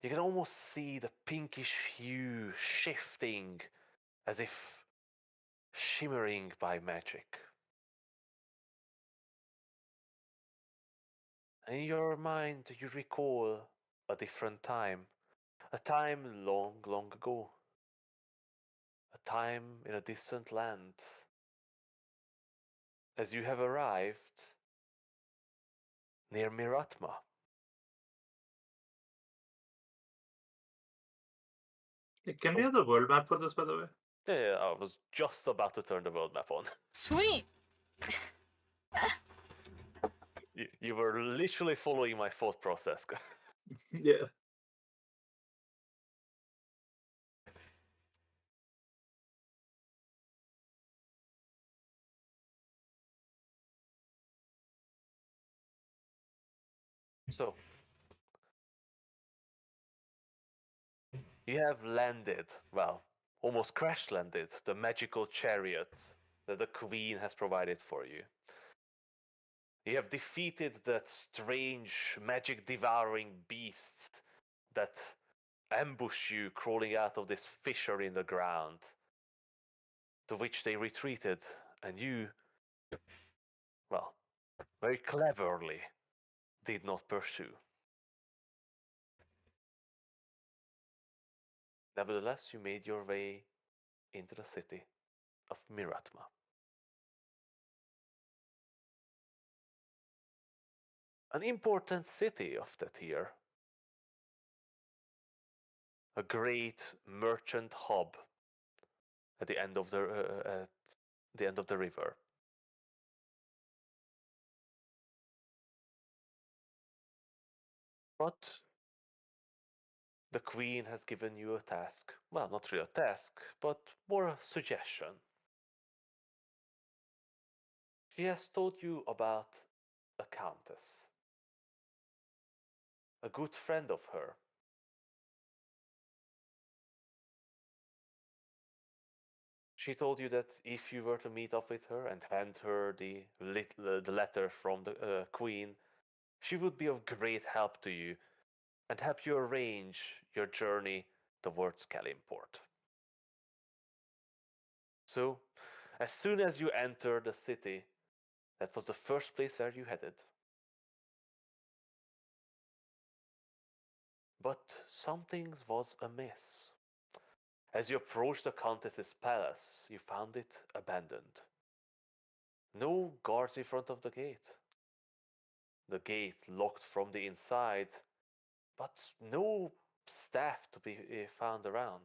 You can almost see the pinkish hue shifting as if shimmering by magic. In your mind, you recall a different time, a time long, long ago, a time in a distant land. As you have arrived near Miratma. Can we have the world map for this, by the way? Yeah, I was just about to turn the world map on. Sweet. You were literally following my thought process. Yeah. So, you have landed, well, almost crash landed, the magical chariot that the queen has provided for you. You have defeated that strange magic devouring beasts that ambush you crawling out of this fissure in the ground, to which they retreated, and you, well, very cleverly did not pursue. Nevertheless, you made your way into the city of Miratma. An important city of that year. A great merchant hub at the end of the river. But the queen has given you a task. Well, not really a task, but more a suggestion. She has told you about a countess, a good friend of her. She told you that if you were to meet up with her and hand her the letter from the queen, she would be of great help to you and help you arrange your journey towards Kalimport. So, as soon as you entered the city, that was the first place where you headed. But something was amiss. As you approached the Countess's palace, you found it abandoned. No guards in front of the gate. The gate locked from the inside, but no staff to be found around.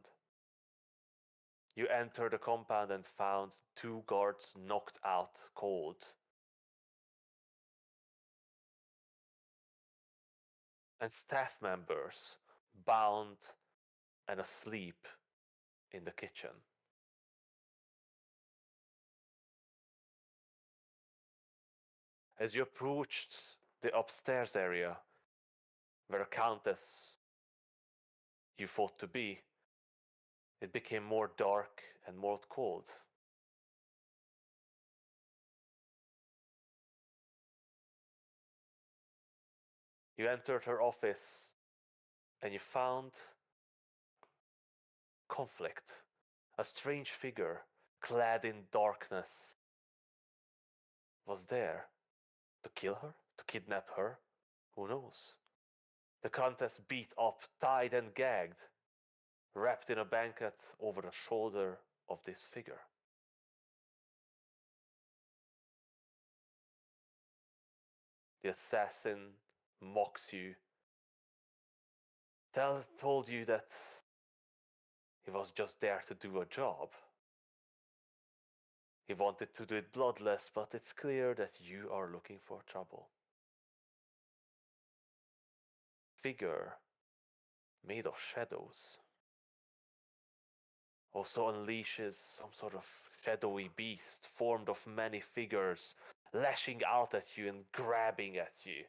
You entered the compound and found two guards knocked out cold. And staff members bound and asleep in the kitchen. As you approached the upstairs area, where a countess you thought to be, it became more dark and more cold. You entered her office and you found conflict. A strange figure, clad in darkness, was there to kill her, to kidnap her. Who knows? The countess beat up, tied and gagged, wrapped in a blanket over the shoulder of this figure. The assassin mocks you, told you that he was just there to do a job. He wanted to do it bloodless, but it's clear that you are looking for trouble. Figure made of shadows also unleashes some sort of shadowy beast formed of many figures, lashing out at you and grabbing at you.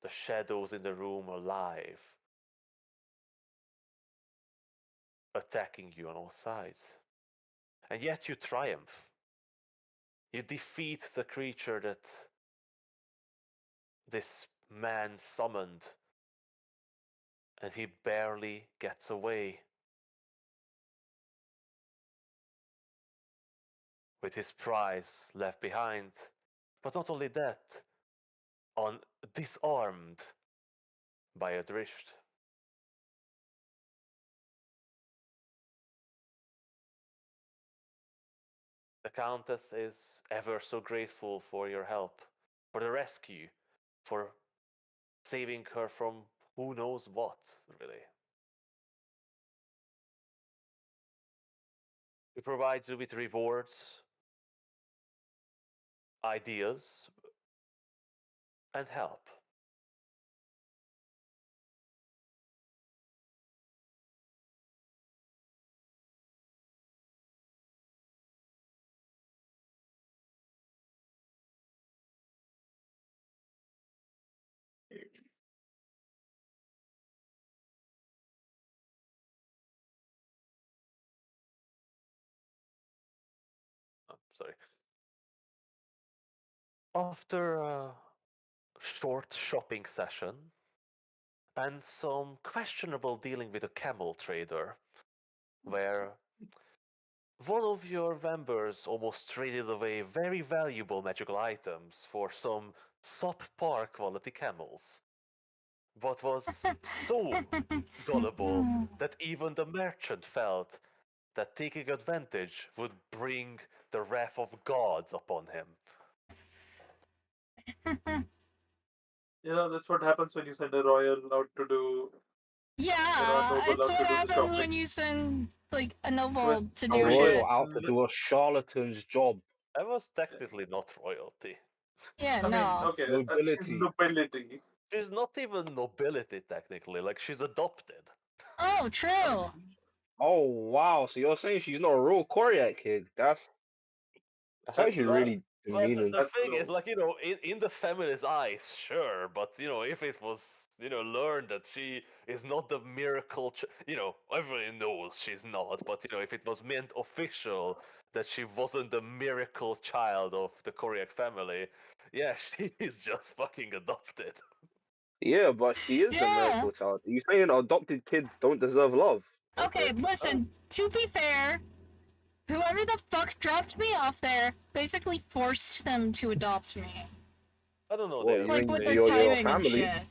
The shadows in the room alive, attacking you on all sides. And yet you triumph. You defeat the creature that this man summoned, and he barely gets away with his prize left behind. But not only that, disarmed by a drift. The Countess is ever so grateful for your help, for the rescue, for saving her from who knows what, really. It provides you with rewards, ideas, and help. Oh, sorry. After a short shopping session and some questionable dealing with a camel trader, where one of your members almost traded away very valuable magical items for some subpar quality camels, but was so gullible that even the merchant felt that taking advantage would bring the wrath of gods upon him. That's what happens when you send a royal out to do, a Yeah, noble it's out what to do the happens shopping. when you send like a noble Was to A do very shit. royal out to do a charlatan's job. I was technically not royalty. Yeah, I mean, no. okay, she's Nobility. nobility. She's not even nobility technically, like she's adopted. Oh, I true. mean, Oh wow, so you're saying she's not a real Koryak kid? That's That's actually that, really But demeaning. the that's thing is, low. like, in the family's eyes, sure, but, if it was, learned that she is not the miracle, everybody knows she's not, but, if it was meant official that she wasn't the miracle child of the Koryak family, yeah, she is just fucking adopted. Yeah, but she is the Yeah. miracle child. You saying adopted kids don't deserve love? Okay, Oh, listen, to be fair, whoever the fuck dropped me off there basically forced them to adopt me. I don't know, What, you Like and with the your timing and family? shit.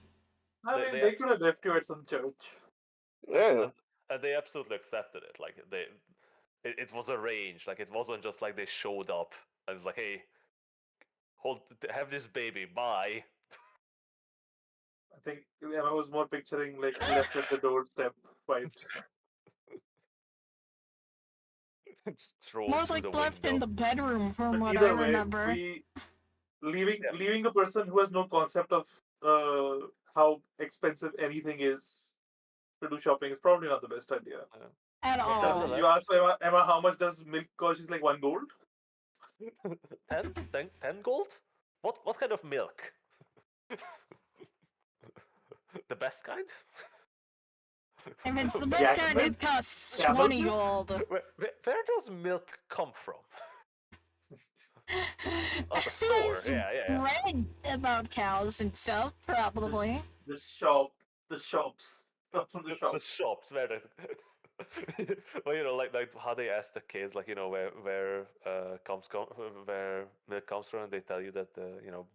I they, mean, they, they could have left you at some church. Yeah. and they absolutely accepted it. Like, it was arranged. Like, it wasn't just like they showed up and it was like, hey, have this baby, bye. I think I was more picturing like left at the doorstep vibes. Just thrown More through like the left in window. the bedroom from But what I either way, remember. we leaving Yeah. leaving a person who has no concept of how expensive anything is to do shopping is probably not the best idea. At But all. nevertheless, You asked Emma, how much does milk cost? She's like 1 gold. 10 gold? What kind of milk? The best kind? If it's the best Yeah, kind, milk? it costs Camel 20 milk? gold. Where does milk come from? Oh, the It store. was Yeah. read about cows and stuff, probably. The shop, the shops, stuff from the The shops. shops where the well, like how they ask the kids, like, where where milk comes from, and they tell you that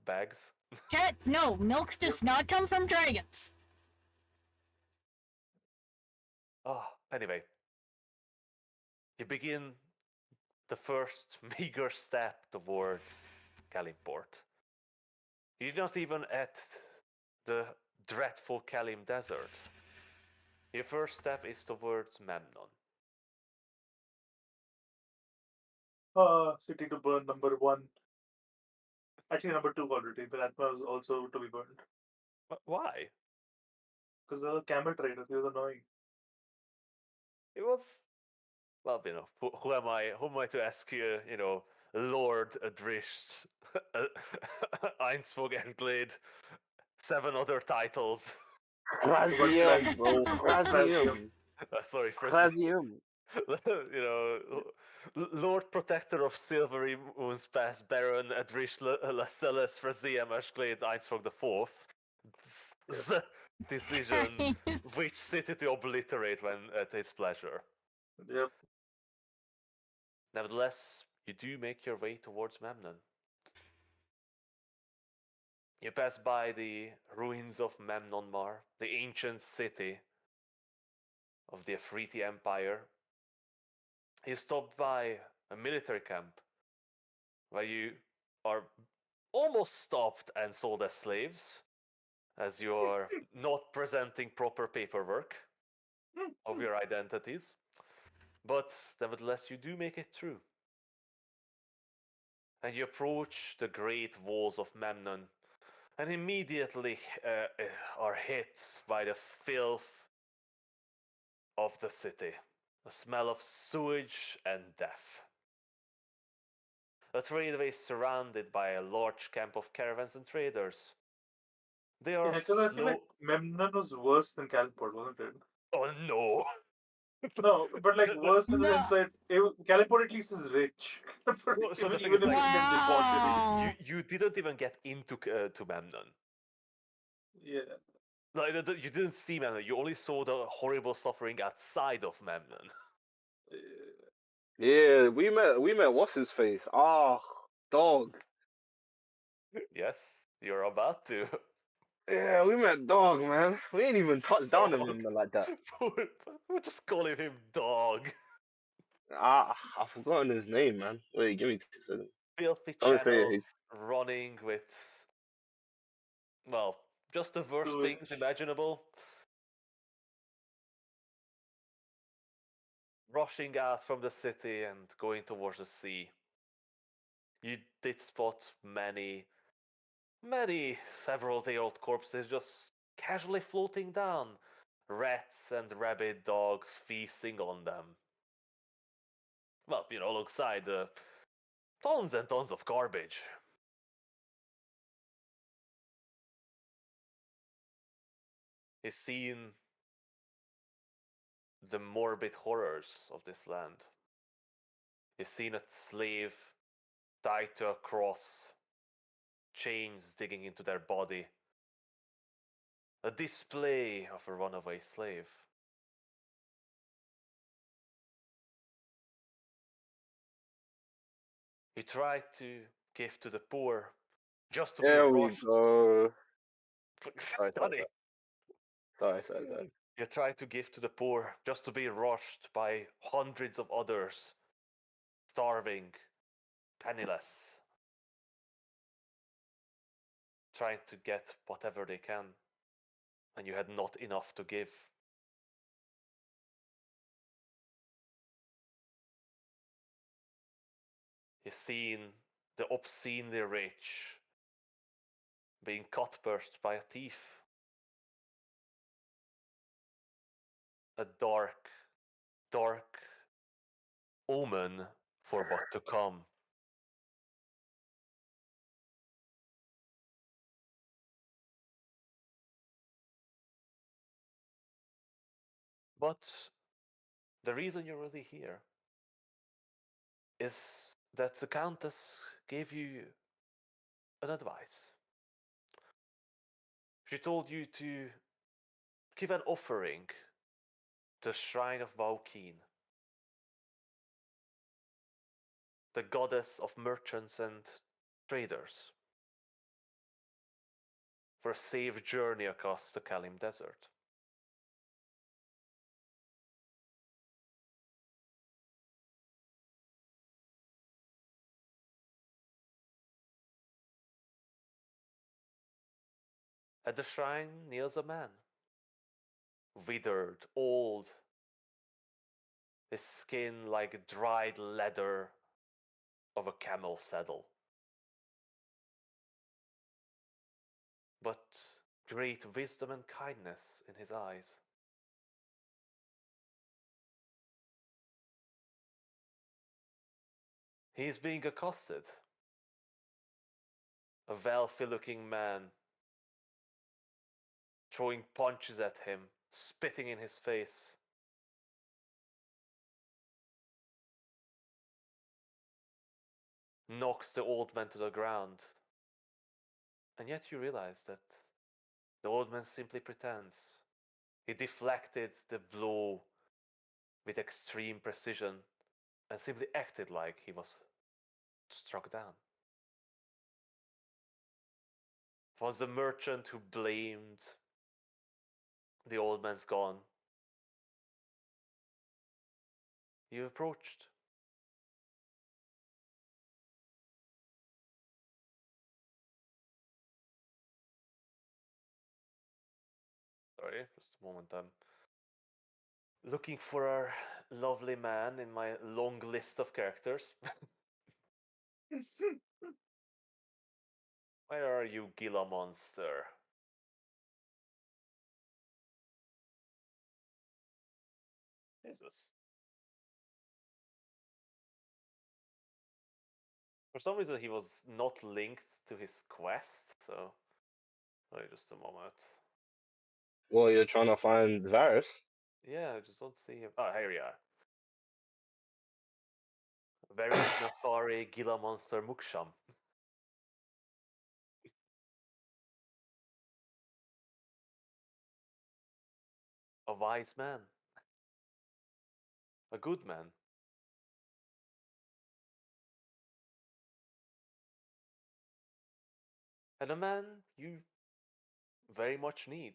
bags. Cat, no, milk does not come from dragons. Oh, anyway, you begin the first meager step towards Kalimport. You're not even at the dreadful Kalim Desert. Your first step is towards Memnon. City to burn #1. Actually, #2 already. The that was also to be burned Why? because the camel trader, he was annoying. It was, well, who am I? Who am I to ask you? Lord Adrisht, Einsvog Glade, 7 other titles. Krasium, bro. Krasium. Krasium. Sorry, first, Krasium. Lord Protector of Silvery Moon's Pass, Baron Adrish Lascelles Fraziam Ashglade Einsvog the Fourth. decision which city to obliterate when at his pleasure. Yep. Nevertheless, you do make your way towards Memnon. You pass by the ruins of Memnonmar, the ancient city of the Afriti Empire. You stop by a military camp where you are almost stopped and sold as slaves, as you are not presenting proper paperwork of your identities. But nevertheless, you do make it through. And you approach the great walls of Memnon and immediately are hit by the filth of the city, the smell of sewage and death. The tradeway is surrounded by a large camp of caravans and traders. They are Yeah, because I feel like Memnon was worse than Calimport, wasn't it? Oh no! No, but like worse in the No. sense that Calimport at least is rich. No, so the thing Even is, if like, you can debauchery. Wow. you didn't even get into to Memnon. Yeah. Like you didn't see Memnon. You only saw the horrible suffering outside of Memnon. Yeah, we met what's his face? Ah, dog. Yes, you're about to. Yeah, we met dog, man. We ain't even touched down on Dog. him like that. We're just calling him dog. I've forgotten his name, man. Wait, give me 2 seconds. Filthy Don't say it. channels running with, well, just the worst things Sewage. imaginable. Rushing out from the city and going towards the sea. You did spot many several-day-old corpses just casually floating down. Rats and rabid dogs feasting on them. Well, alongside the tons and tons of garbage. You've seen the morbid horrors of this land. You've seen a slave tied to a cross, chains digging into their body. A display of a runaway slave. You try to give to the poor, just to be There we rushed. go. Sorry. Johnny, Sorry. you try to give to the poor, just to be rushed by hundreds of others, starving, penniless, trying to get whatever they can, and you had not enough to give. You've seen the obscenely rich being cutpursed by a thief. A dark, dark omen for what to come. But the reason you're really here is that the Countess gave you an advice. She told you to give an offering to the shrine of Valkeen, the goddess of merchants and traders, for a safe journey across the Kalim Desert. At the shrine kneels a man, withered, old, his skin like dried leather of a camel saddle. But great wisdom and kindness in his eyes. He is being accosted. A wealthy looking man, throwing punches at him, spitting in his face. Knocks the old man to the ground. And yet you realize that The old man simply pretends. He deflected the blow with extreme precision and simply acted like he was struck down. It was the merchant who blamed the old man's gone. You approached. Sorry, just a moment. I'm looking for a lovely man in my long list of characters. Where are you, Gila monster? Jesus. For some reason, he was not linked to his quest, so. Wait just a moment. Well, you're trying to find Varys. Yeah, I just don't see him. Oh, here you are. Varys Nafari Gila monster Muksham. A wise man. A good man. And a man you very much need.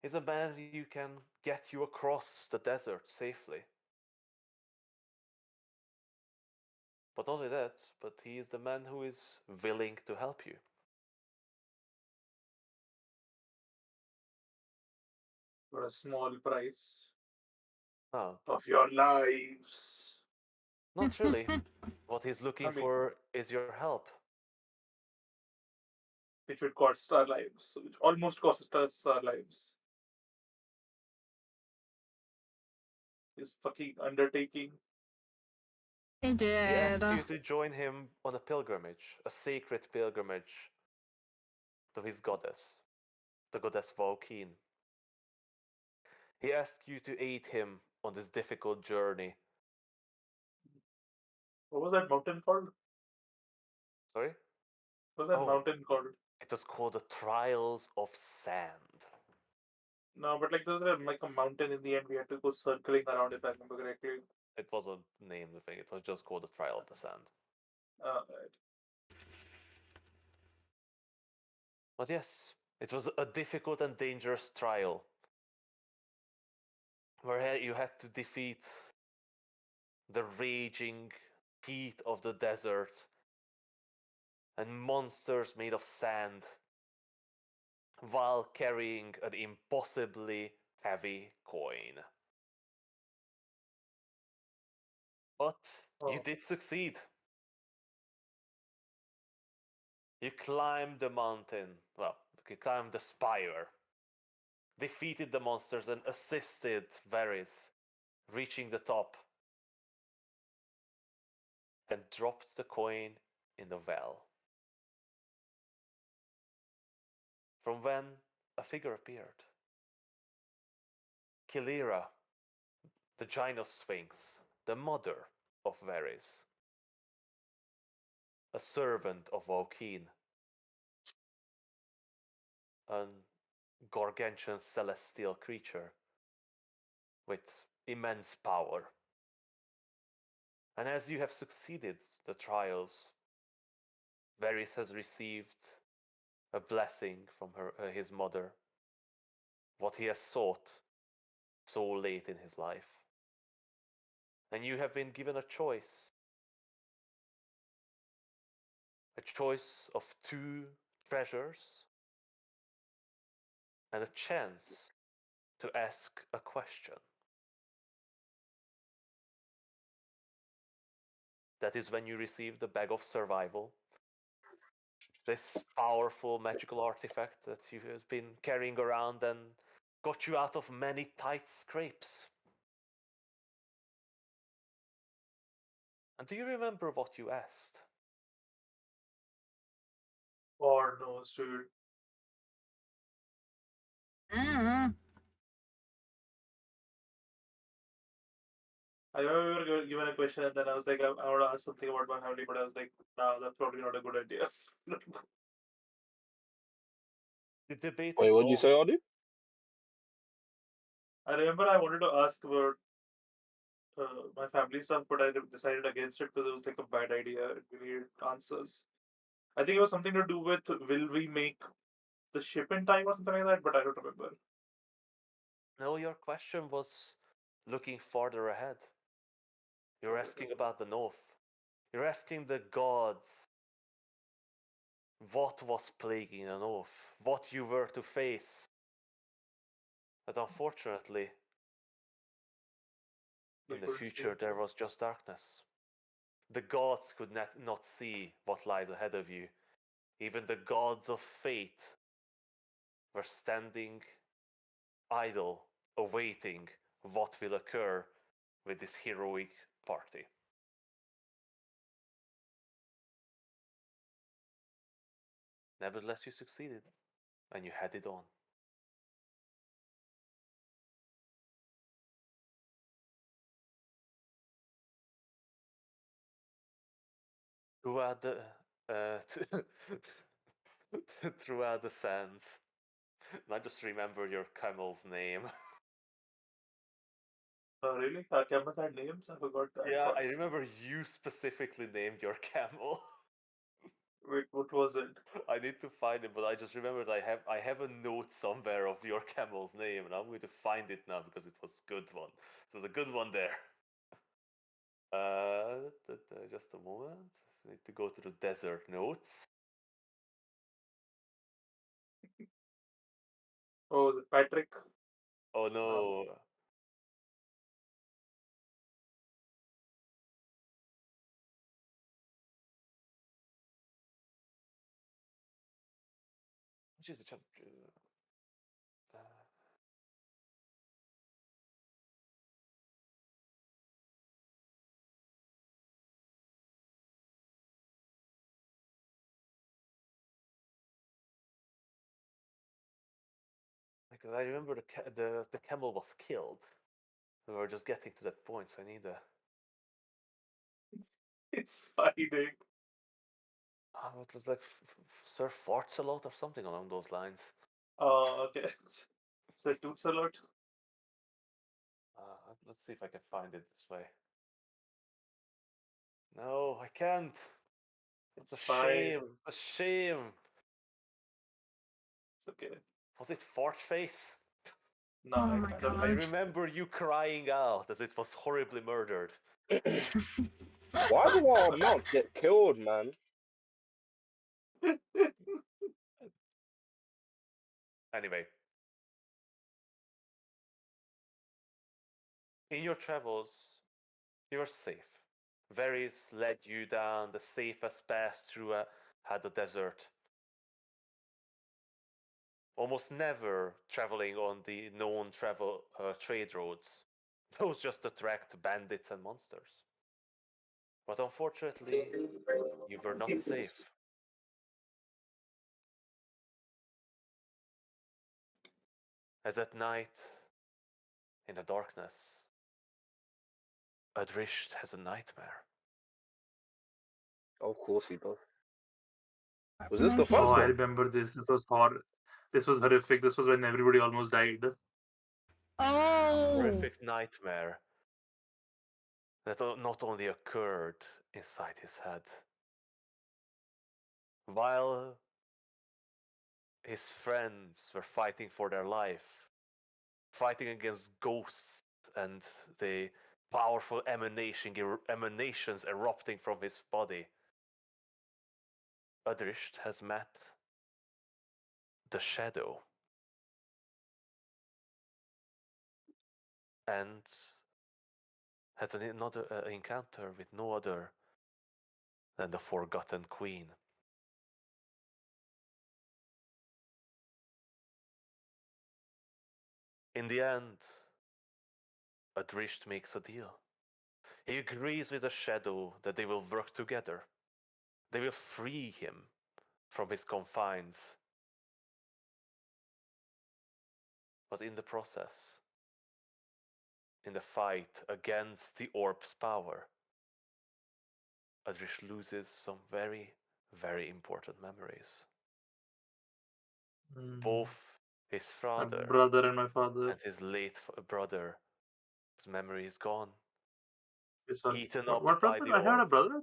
He's a man who can get you across the desert safely. But not only that, but he is the man who is willing to help you. For a small price Oh, of your lives. not really. What he's looking I mean, for is your help. which would cost our lives, which almost cost us our lives. His fucking undertaking. He He did. asks you to join him on a pilgrimage, a sacred pilgrimage to his goddess, the goddess Valkyne. He asks you to aid him on this difficult journey. What was that mountain called? Sorry? What was that Oh, mountain called? it was called the Trials of Sand. No, but like there was like a mountain in the end we had to go circling around if I remember correctly. It wasn't named the thing, it was just called the Trial of the Sand. Right. But yes, it was a difficult and dangerous trial where you had to defeat the raging heat of the desert and monsters made of sand while carrying an impossibly heavy coin. But you Oh. did succeed. You climbed the mountain, well, you climbed the spire, defeated the monsters, and assisted Varys reaching the top and dropped the coin in the well. From when a figure appeared. Kilira, the Gynosphinx, the mother of Varys, a servant of Valkyne, a gargantuan celestial creature with immense power. And as you have succeeded the trials, Varys has received a blessing from his mother, what he has sought so late in his life. And you have been given a choice of two treasures and a chance to ask a question. That is when you receive the Bag of Survival, this powerful magical artifact that you have been carrying around and got you out of many tight scrapes. And do you remember what you asked? God knows, dude. Mm. I remember we were given a question and then I was like, I want to ask something about my family, but I was like, nah, that's probably not a good idea. You debated Wait, what did you say, long. Adi? I remember I wanted to ask about my family stuff, but I decided against it because it was like a bad idea. We needed answers. I think it was something to do with will we make the ship in time or something like that, but I don't remember. No, your question was looking farther ahead. You're asking about the north. You're asking the gods what was plaguing the north, what you were to face. But unfortunately, They in the couldn't say future, there was just darkness. The gods could not see what lies ahead of you. Even the gods of fate were standing idle, awaiting what will occur with this heroic party. Nevertheless, you succeeded, and you headed on. Throughout the throughout the sands. And I just remember your camel's name. Really? Camels had names? I forgot that Yeah, part. I remember you specifically named your camel. Wait, what was it? I need to find it, but I just remembered I have a note somewhere of your camel's name, and I'm going to find it now because it was a good one. It was a good one there. Just a moment. I need to go to the desert notes. Oh, was it Patrick? Oh no. Which is a chapter? Uh, because I remember the camel was killed. We were just getting to that point, so I need a. It's fighting. It was like Sir farts a lot or something along those lines. Oh, okay. So toots a lot. Let's see if I can find it this way. No, I can't. It's It's a fine. shame. A shame. It's okay. Was it fart face? No, Oh my I don't I God. remember you crying out as it was horribly murdered. Why do our mount get killed, man? know. Anyway, in your travels, you are safe. Varys led you down the safest path through the desert. Almost never traveling on the known trade roads. Those just attract bandits and monsters. But unfortunately, you were not safe. As at night, in the darkness, Adrisht has a nightmare. Of course he does. Was this the Oh, first I one? remember this. This was horror. This was horrific. This was when everybody almost died. Oh. Horrific nightmare that not only occurred inside his head. While his friends were fighting for their life, fighting against ghosts and the powerful emanations erupting from his body, Adrisht has met the Shadow and has another encounter with no other than the Forgotten Queen. In the end, Adrisht makes a deal. He agrees with the Shadow that they will work together. They will free him from his confines. But in the process, in the fight against the orb's power, Adrish loses some very, very important memories. both his My father brother and my father. and his late brother. His memory is gone, Yes, sir. eaten What up by brother? the I had a orc. brother.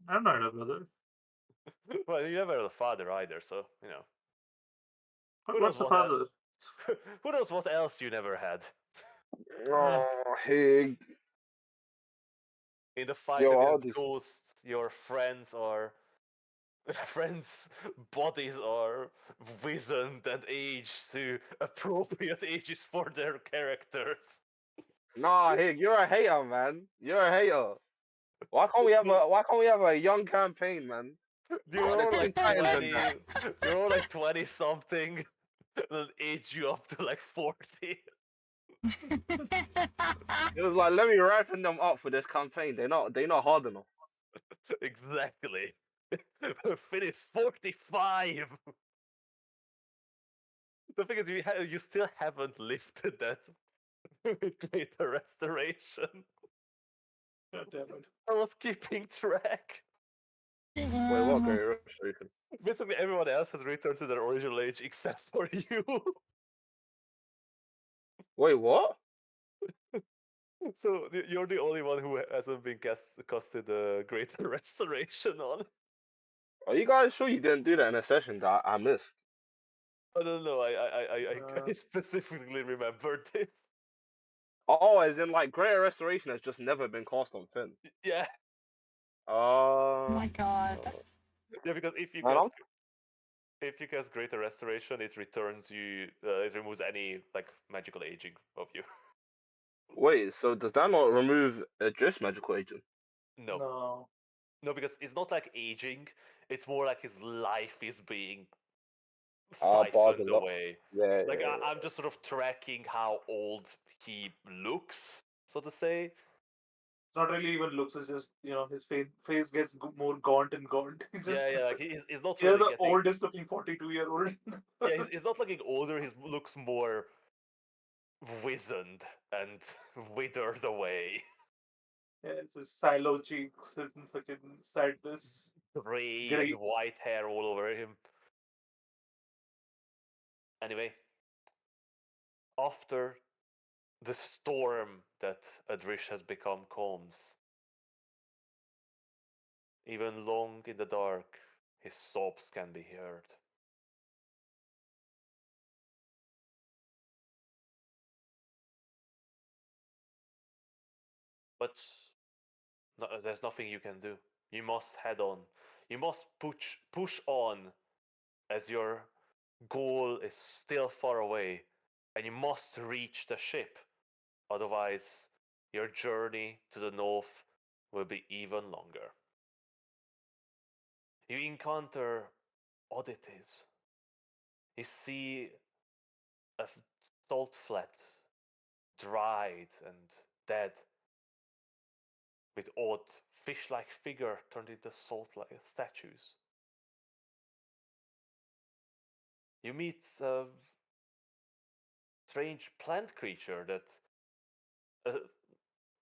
I'm not a brother. Well, you never had a father either, so you know. Who What's knows the what? father? Who knows what else you never had? Oh, Hig. In the fight Yo, against ghosts, your friends are friends' bodies are wizened and aged to appropriate ages for their characters. Nah, Hig, you're a hater, man. You're a hater. Why can't we have a young campaign, man? You're Like, they're all killing like titans and 20. that. You're all like 20 something. And age you up to like 40. It was like, let me ripen them up for this campaign. They're not hard enough. Exactly. Finish 45. The thing is, you still haven't lifted that greater restoration. God damn it. I was keeping track. Wait, what Um, great restoration? Basically, everyone else has returned to their original age except for you. Wait, what? So you're the only one who hasn't been casted the greater restoration on. Are you guys sure you didn't do that in a session that I missed? I don't know. I Uh, specifically remembered this. Oh, as in like greater restoration has just never been cast on Finn. Yeah, oh Uh, my god. yeah. Because man, if you cast greater restoration, it returns you. It removes any like magical aging of you. wait. So does that not remove Adrift's magical agent? No, no. no, because it's not like aging. It's more like his life is being Bars siphoned a lot. away. Yeah, Like yeah, I'm just sort of tracking how old he looks, so to say. It's not really even looks. It's just his face gets more gaunt and gaunt. He's just Yeah, like he's not he's really the getting. oldest looking 42-year-old. Yeah, he's not looking older. He looks more wizened and withered away. Yeah, it's his sallow cheeks and fucking sadness. Gray and Gray. white hair all over him. Anyway, after the storm that Adrish has become calms, even long in the dark, his sobs can be heard. But there's nothing you can do. You must head on. You must push on as your goal is still far away, and you must reach the ship. Otherwise, your journey to the north will be even longer. You encounter oddities. You see a salt flat, dried and dead, with odd fish-like figure turned into salt-like statues. You meet a strange plant creature that uh,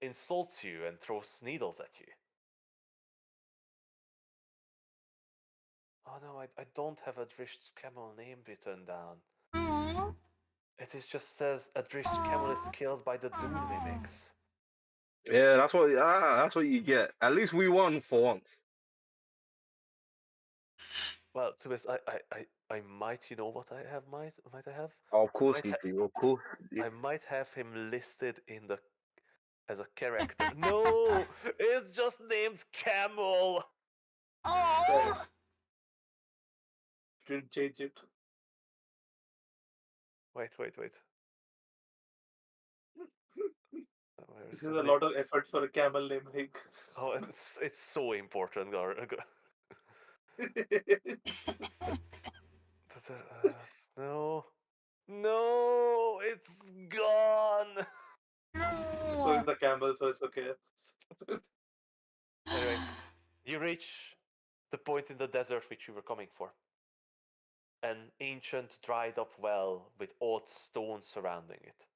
insults you and throws needles at you. Oh no, I don't have Adrish's camel name written down. Aw. It is just says Adrish's camel is killed by the Dune mimics. yeah. That's what you get. At least we won for once. Well, to be honest, I might, you know what I have, might I have? Of course Might you ha- do. Of course. I might have him listed in the as a character. No, it's just named Camel. Aw. Didn't change it. Wait. Where This is is the a name? lot of effort for a camel named Hig. Oh, it's so important, no, no, it's gone. So is No. the camel, so it's okay. Anyway, you reach the point in the desert which you were coming for. An ancient dried up well with odd stones surrounding it.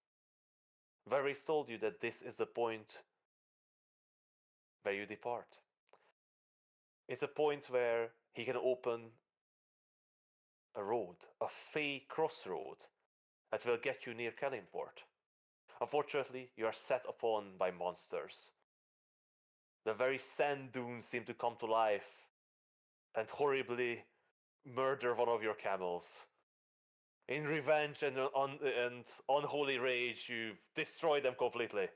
Varys told you that this is the point where you depart. It's a point where he can open a road, a fey crossroad that will get you near Kellimport. Unfortunately, you are set upon by monsters. The very sand dunes seem to come to life and horribly murder one of your camels. In revenge and unholy rage, you destroy them completely.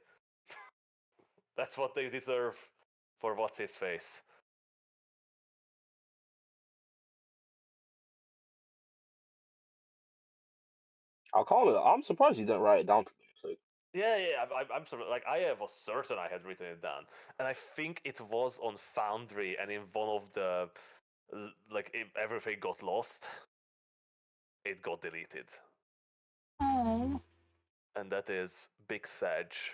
That's what they deserve for what's his face. I'll call it. I'm surprised you didn't write it down to them. So Yeah, I'm sort of like I was certain I had written it down, and I think it was on Foundry, and in one of the like if everything got lost, it got deleted, Oh. and that is big Sage.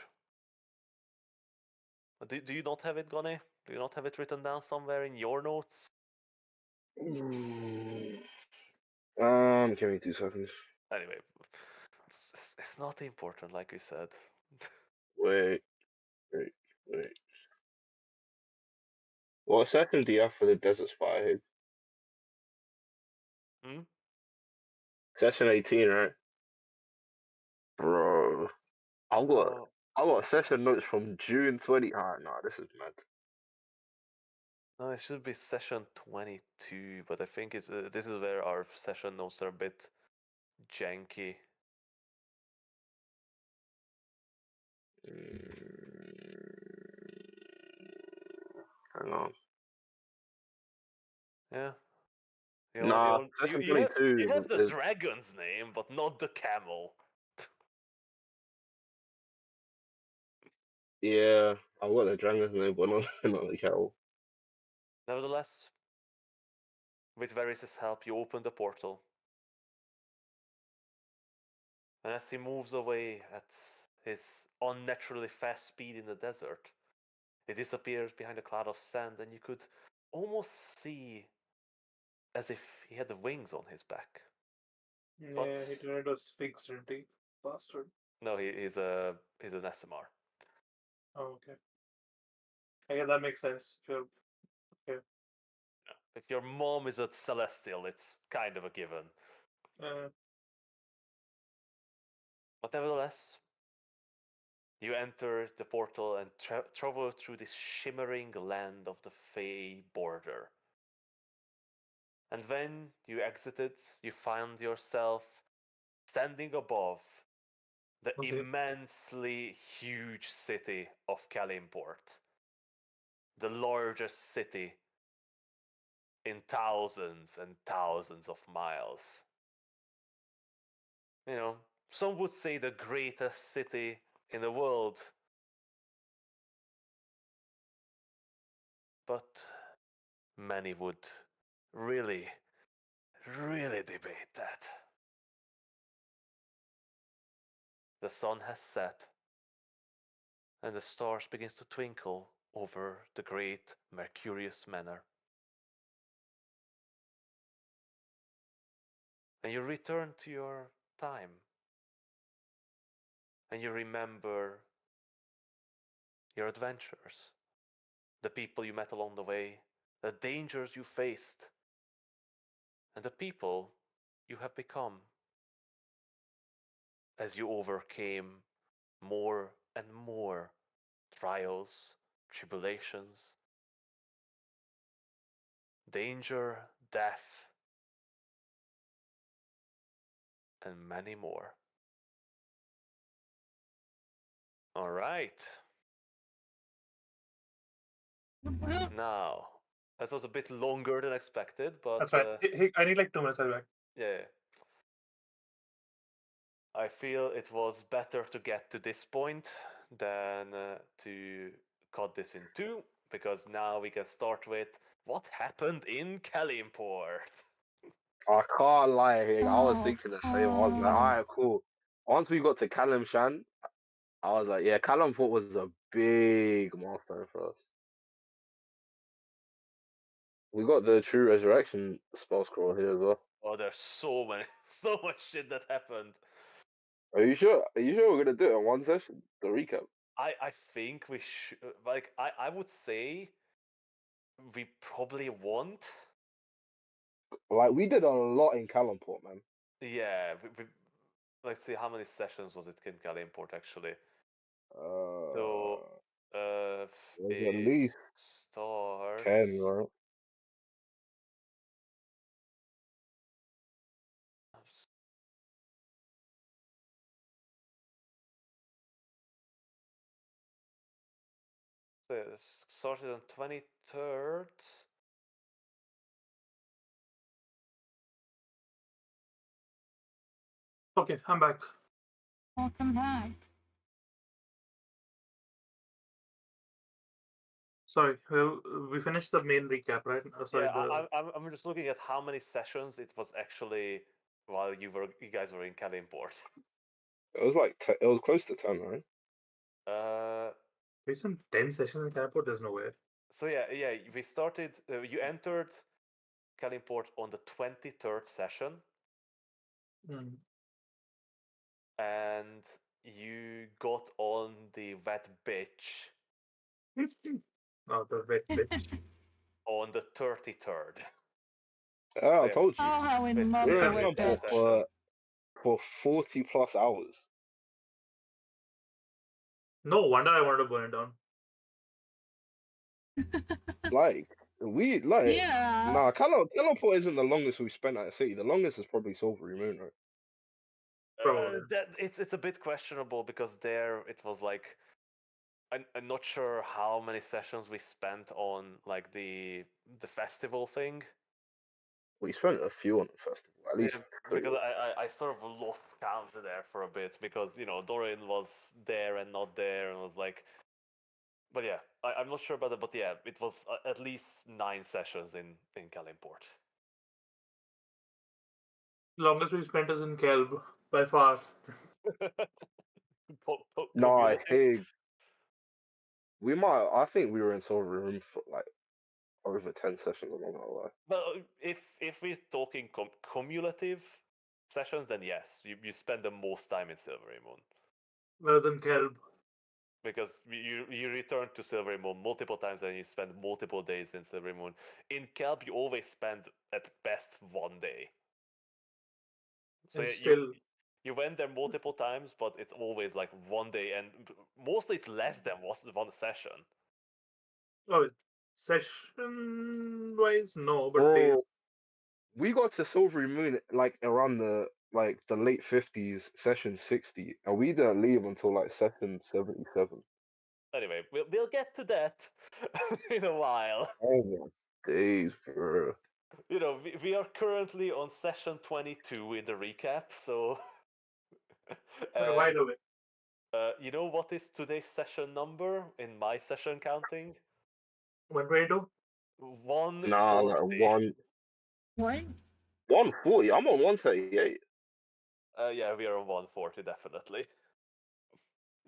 Do you not have it, Gonny? Do you not have it written down somewhere in your notes? give me 2 seconds. Anyway, it's not important, like we said. Wait, wait, wait. What second do you have for the desert spy? Here? Hmm? Session 18, right? Bro, I've got Oh, I've got session notes from June 20. Ah, nah, this is mad. no, it should be session 22, but I think it's this is where our session notes are a bit janky. Hang on. Yeah. Nah, session You have 22 the is dragon's name, but not the camel. yeah. I've got the dragon's name, but not not the cattle. Nevertheless, with Varys' help, you open the portal. And as he moves away at his unnaturally fast speed in the desert, he disappears behind a cloud of sand, and you could almost see as if he had the wings on his back. But Yeah, he turned into a sphinx, didn't he? Bastard. no, he's an SMR. Oh, okay. I guess that makes sense. Sure. Okay. If your mom is a celestial, it's kind of a given. Uh, But nevertheless, you enter the portal and travel through this shimmering land of the Fey border. And when you exited, you found yourself standing above the What's it? immensely huge city of Kalimport, the largest city in thousands and thousands of miles. You know, some would say the greatest city in the world. But many would really, really debate that. The sun has set, and the stars begins to twinkle over the great Mercurius Manor. And you return to your time. And you remember your adventures, the people you met along the way, the dangers you faced, and the people you have become as you overcame more and more trials, tribulations, danger, death, and many more. All right. Now, that was a bit longer than expected, but that's right. Hey, I need like 2 minutes. I'll be back. yeah. I feel it was better to get to this point than to cut this in two, because now we can start with what happened in Kellimport. I can't lie here. I was Oh, thinking the same. I was like, alright, cool. Once we got to Callum Shan, I was like, yeah, Callum Fort was a big milestone for us. We got the True Resurrection spell scroll here as well. Oh, there's so many, so much shit that happened. Are you sure? Are you sure we're gonna do it in one session? The recap. I think we should, like, I would say we probably won't. like we did a lot in Calimport, man. Yeah, let's see how many sessions was it in Import actually. So It was at it least starts. 10, right? So it started on 23rd. Okay, I'm back. Welcome back. Sorry, we finished the main recap, right? Sorry, Yeah, I'm just looking at how many sessions it was actually while you guys were in Import. It was like it was close to 10, right? recent 10 sessions in Caliport. There's no way. So yeah, we started. You entered Import on the 23rd session, and you got on the wet bitch Oh, the wet bitch. on the 33rd. Yeah, So I yeah, told you. Oh, how we It's love We were the in literally whip 10 Calimport bitch. sessions. for 40 plus hours. No wonder I wanted to burn it down. Like we like Yeah. nah, Calimport isn't the longest we've spent at a city. The longest is probably Silvery Moon, right? Probably. that it's a bit questionable because there it was like I'm not sure how many sessions we spent on like the festival thing. We spent a few on the festival, at least three. Because I sort of lost count there for a bit because Dorian was there and not there and was like, but yeah, I'm not sure about it, but yeah, it was at least 9 sessions in Import. Longest we spent is in Kelb, by far. No, I Cumulative. think we might. I think we were in Silvery Room for like over 10 sessions. I'm not gonna lie. But if we're talking cumulative sessions, then yes, you spend the most time in Silvery Moon. Rather than Kelb. Because you return to Silvery Moon multiple times and you spend multiple days in Silvery Moon. In Kelp, you always spend at best 1 day. So And yeah, still. you went there multiple times, but it's always like 1 day, and mostly it's less than one session. Oh, session wise, no, but days. Bro, we got to Silvery Moon like around the late 50s, session 60, and we didn't leave until like session 77. Anyway, we'll get to that in a while. Oh my days, bro. We are currently on session 22 in the recap, so. We're wide away. You know what is today's session number in my session counting? 122? 140. Nah, like What? 140. I'm on 138. Yeah, we are on 140 definitely.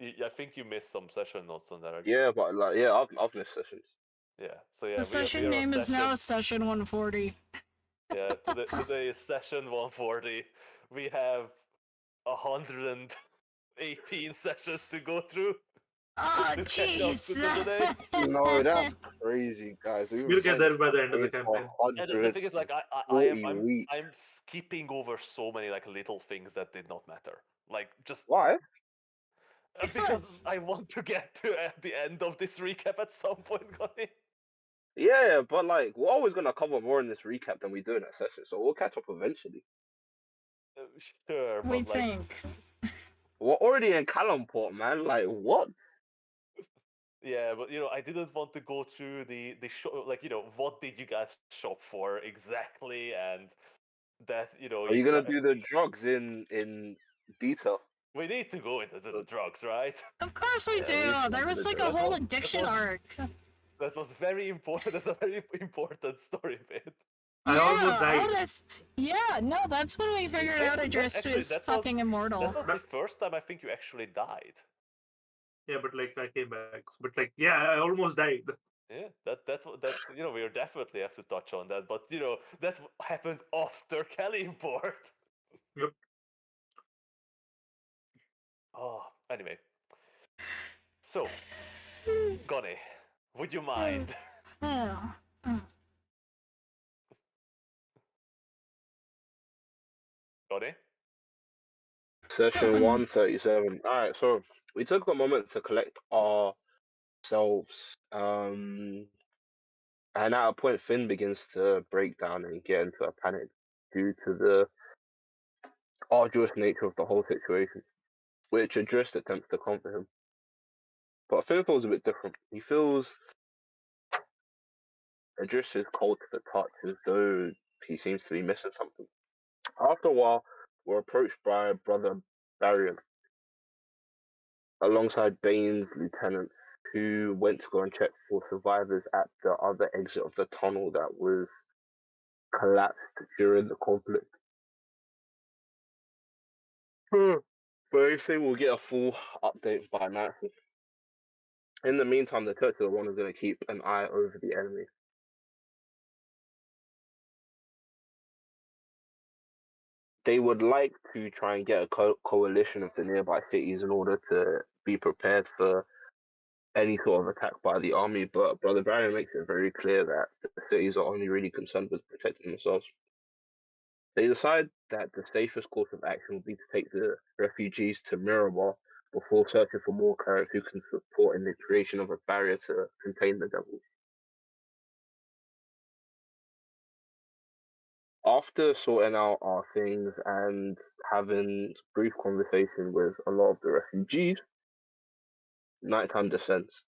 I think you missed some session notes on that. Yeah, but like I've missed sessions. Yeah, so yeah, The we session are on name is session. now Session 140. Yeah, today is session 140. We have 118 sessions to go through Oh, to catch up to jeez. today. No, that's crazy, guys. We were We'll get playing there by the end of the this for campaign. And the thing is, like, I 140 am weeks. I'm skipping over so many like little things that did not matter. Like just Why? because I want to get to the end of this recap at some point, Connie. Yeah, but like we're always gonna cover more in this recap than we do in that session, so we'll catch up eventually. Sure, We but like, think. We're already in Calimport, man. Like what? yeah, but I didn't want to go through the show. Like, what did you guys shop for exactly, and that Are you gonna do the drugs in detail? we need to go into the drugs, right? Of course we Yeah, do. we need to There do was the like a drugs. whole was- addiction was- arc. That was very important. That's a very important story bit. I almost died. Oh, that's when we figured out Adrist Actually, is that fucking was- immortal. That was the first time I think you actually died. Yeah, but like I came back. But like, yeah, I almost died. Yeah, that we definitely have to touch on that. But that happened after Kelly import. Yep. Oh, anyway. So, Gonny, would you mind? Oh. Got it? Session Mm-mm. 137. Alright, so we took a moment to collect ourselves. And at a point, Finn begins to break down and get into a panic due to the arduous nature of the whole situation, which Adrist attempts to comfort him. But Finn feels a bit different. He feels Adrist is cold to the touch, as though he seems to be missing something. After a while, we're approached by Brother Barrion, alongside Bane's lieutenant, who went to go and check for survivors at the other exit of the tunnel that was collapsed during the conflict. But they say we'll get a full update by nightfall. In the meantime, the Churchill one is going to keep an eye over the enemy. They would like to try and get a coalition of the nearby cities in order to be prepared for any sort of attack by the army, but Brother Barry makes it very clear that the cities are only really concerned with protecting themselves. They decide that the safest course of action will be to take the refugees to Miramar before searching for more clerics who can support in the creation of a barrier to contain the devils. After sorting out our things and having brief conversation with a lot of the refugees, nighttime descends.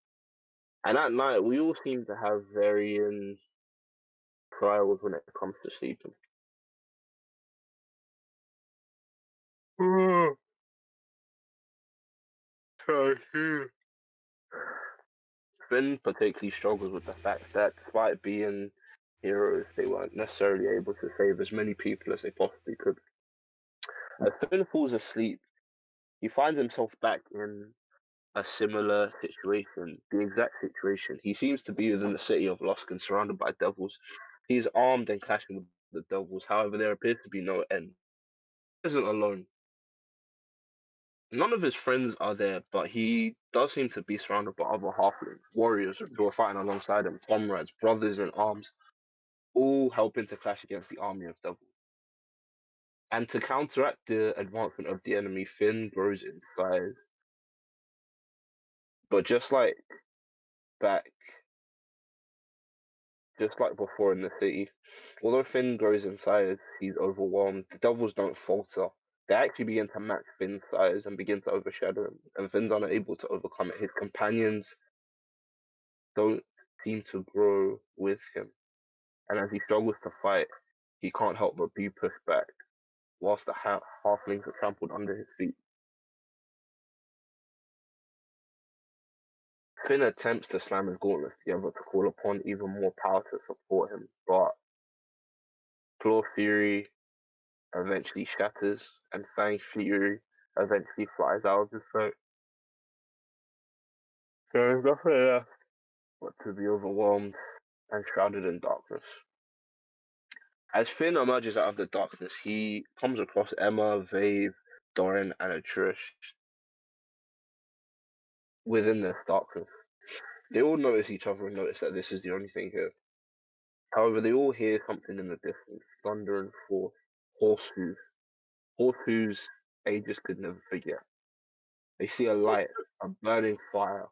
And at night, we all seem to have varying trials when it comes to sleeping. Finn particularly struggles with the fact that despite being heroes, they weren't necessarily able to save as many people as they possibly could. As Finn falls asleep, he finds himself back in a similar situation, the exact situation. He seems to be within the city of Lusk and surrounded by devils. He is armed and clashing with the devils. However, there appears to be no end. He isn't alone. None of his friends are there, but he does seem to be surrounded by other halflings, warriors who are fighting alongside him, comrades, brothers in arms, all helping to clash against the army of devils. And to counteract the advancement of the enemy, Finn grows in size. But back, just like before in the city, although Finn grows in size, he's overwhelmed. The devils don't falter. They actually begin to match Finn's size and begin to overshadow him, and Finn's unable to overcome it. His companions don't seem to grow with him, and as he struggles to fight, he can't help but be pushed back, whilst the halflings are trampled under his feet. Finn attempts to slam his gauntlets together to call upon even more power to support him, but Claw Fury eventually shatters, and Fang Fury eventually flies out of his throat. There is nothing left but to be overwhelmed and shrouded in darkness. As Finn emerges out of the darkness, he comes across Emma, Vave, Doran, and Atrish within this darkness. They all notice each other and notice that this is the only thing here. However, they all hear something in the distance, thunder and forth, horse hooves ages could never forget. They see a light, a burning fire.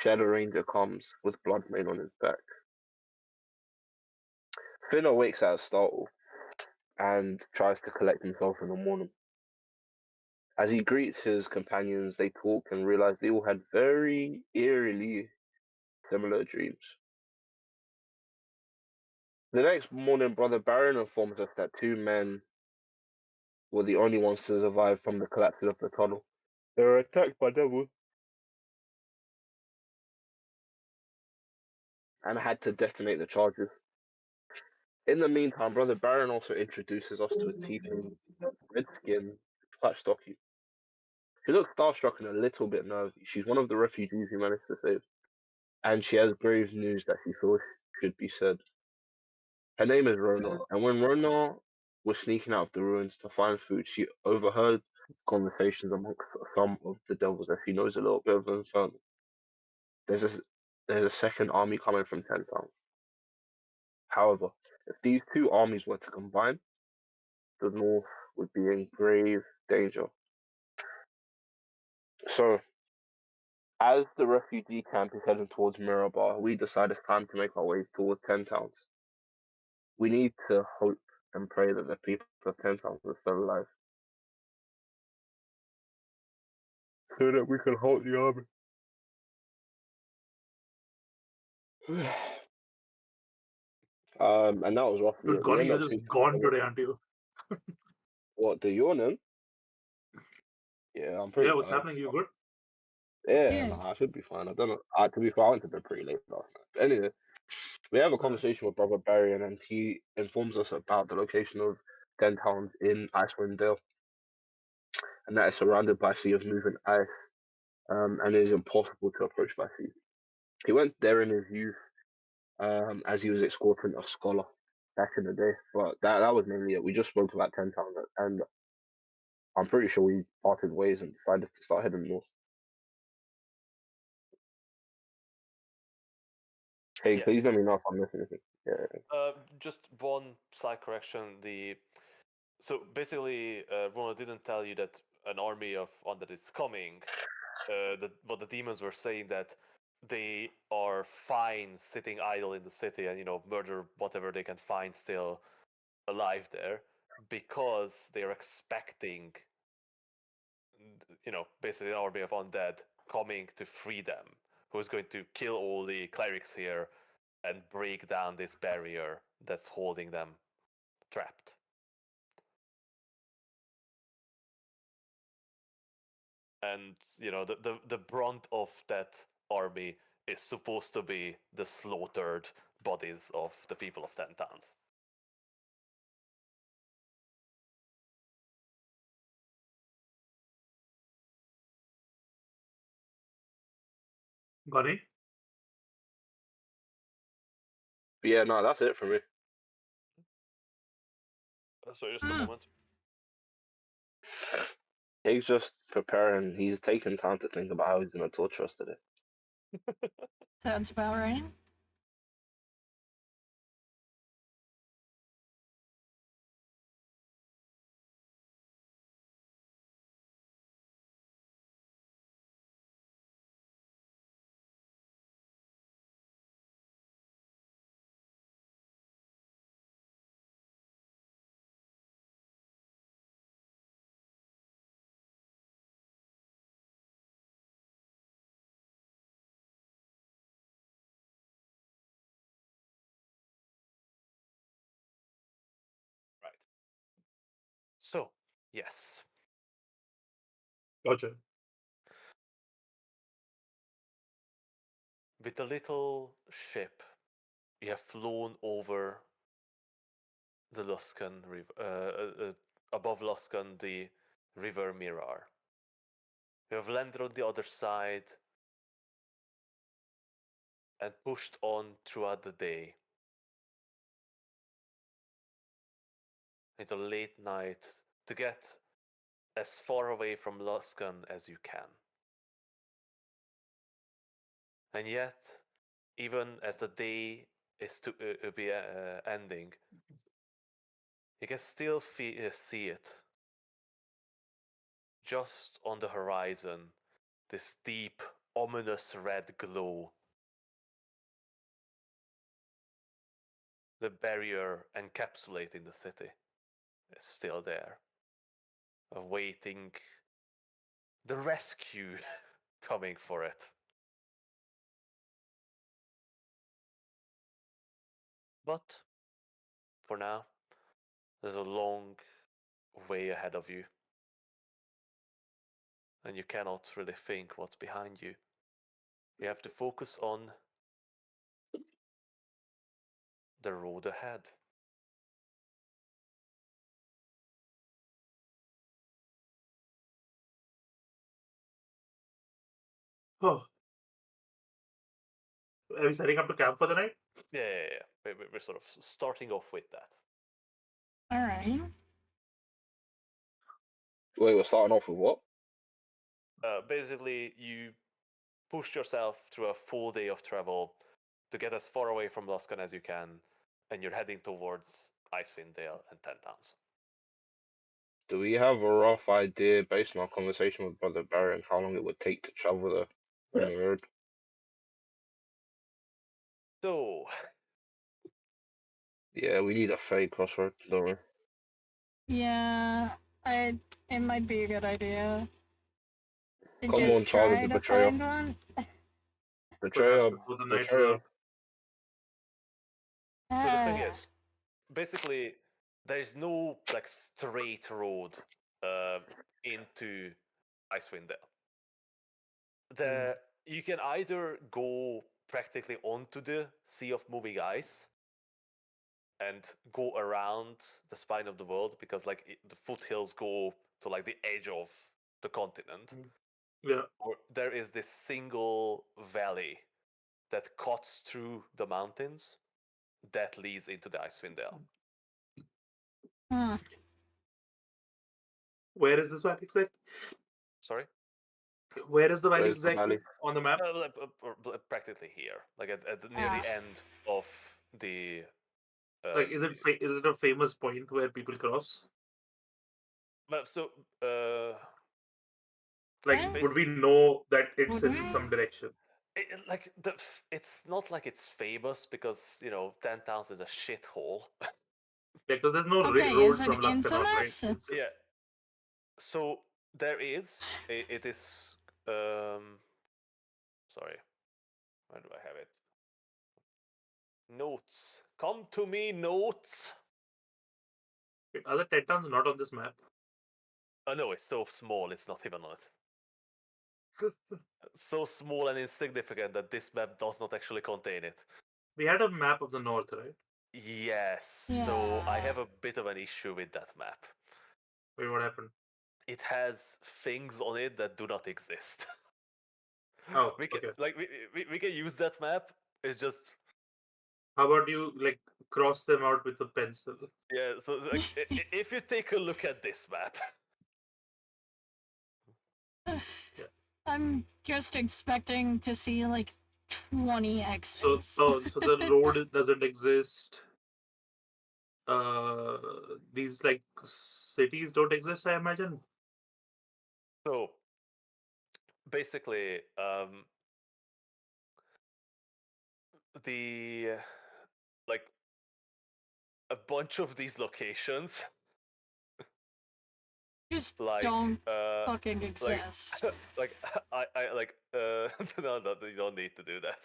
Shadow Ranger comes with blood made on his back. Finn awakes out of startle and tries to collect himself in the morning. As he greets his companions, they talk and realize they all had very eerily similar dreams. The next morning, Brother Baron informs us that two men were the only ones to survive from the collapse of the tunnel. They were attacked by devils and had to detonate the charges. In the meantime, Brother Baron also introduces us to a tiefling redskin quite stocky. She looks starstruck and a little bit nervy. She's one of the refugees he managed to save, and she has grave news that she feels should be said. Her name is Rona, and when Rona was sneaking out of the ruins to find food, she overheard conversations amongst some of the devils, as she knows a little bit of Inferno. There's a, there's a second army coming from 10 Town. However, if these two armies were to combine, the north would be in grave danger. So, as the refugee camp is heading towards Mirabar, we decide it's time to make our way towards Ten Towns. We need to hope and pray that the people of Ten Towns are still alive, so that we can halt the army. And that was roughly Dude, it. We Connie, end you're up just speaking gone to today, aren't you? what the yawning? Yeah, I'm Yeah, pretty what's tired. happening? You good? Yeah, Yeah. no, I should be fine. I don't know. To be fair, I went to bed pretty late last night. But anyway, we have a conversation with Brother Barry, and he informs us about the location of Ten Towns in Icewind Dale, and that is surrounded by a sea of moving ice, and it is impossible to approach by sea. He went there in his youth, as he was escorting a scholar back in the day, but that was mainly it. We just spoke about Ten Towns, and I'm pretty sure we parted ways and decided to start heading north. Hey, Yes. please let me know if I'm missing anything. Yeah. Just one side correction. So basically, Rona didn't tell you that an army of undead is coming. What the demons were saying that they are fine sitting idle in the city and murder whatever they can find still alive there because they're expecting basically an army of undead coming to free them, who's going to kill all the clerics here and break down this barrier that's holding them trapped. And the brunt of that army is supposed to be the slaughtered bodies of the people of Ten Towns. Connie? But yeah, no, that's it for me. So just a moment. He's just preparing. He's taking time to think about how he's gonna torture us today. Sounds about right. Right. So, yes. Gotcha. With the little ship, you have flown over the Luskan River, above Luskan, the River Mirar. You have landed on the other side and pushed on throughout the day into late night to get as far away from Luskan as you can. And yet, even as the day is to be ending, you can still see it. Just on the horizon, this deep, ominous red glow. The barrier encapsulating the city is still there, awaiting the rescue coming for it. But for now, there's a long way ahead of you, and you cannot really think what's behind you. You have to focus on the road ahead. Oh. Are we setting up to camp for the night? Yeah. We're sort of starting off with that. Alright. Wait, we're starting off with what? Basically, you pushed yourself through a full day of travel to get as far away from Luskan as you can, and you're heading towards Icewind Dale and Ten Towns. Do we have a rough idea based on our conversation with Brother Baron how long it would take to travel there on the road? So, Yeah, we need a fake crossroad, don't we? Yeah, it might be a good idea to Come on, just Charlie try the to Betrayer. find one. Betrayer, Before the night is Betrayer. out. so the thing Ah, is, basically, there's no like straight road into Icewind Dale. There, you can either go practically onto the Sea of Moving Ice and go around the spine of the world because like the foothills go to like the edge of the continent, Yeah. or there is this single valley that cuts through the mountains that leads into the Icewind Dale. hmm. Where is this valley exactly? Sorry. Where is the valley Where's the exactly valley? on the map? Practically here, like at near Ah. the end of the. Like, is it a famous point where people cross? Well, so Like, Eh? would we know that it's in Mhm. some direction? like it's not like it's famous because 10 towns is a shithole. Because there's no Okay, road is it from Lascanock, right? infamous? Yeah. So there is. It is. Sorry. Where do I have it? Notes. Come to me, notes. Are the 10 towns not on this map? Oh no, it's so small. It's not even on it. So small and insignificant that this map does not actually contain it. We had a map of the north, right? Yes. So I Yeah. have a bit of an issue with that map. Wait, what happened? It has things on it that do not exist. Oh, we can okay. like we can use that map. It's just How about you like cross them out with a pencil? yeah. So like if you take a look at this map, I'm just expecting to see like 20 So, X's. so the road doesn't exist. These like cities don't exist, I imagine. so basically the like a bunch of these locations Just like don't fucking like exist. like I like no, you don't need to do that.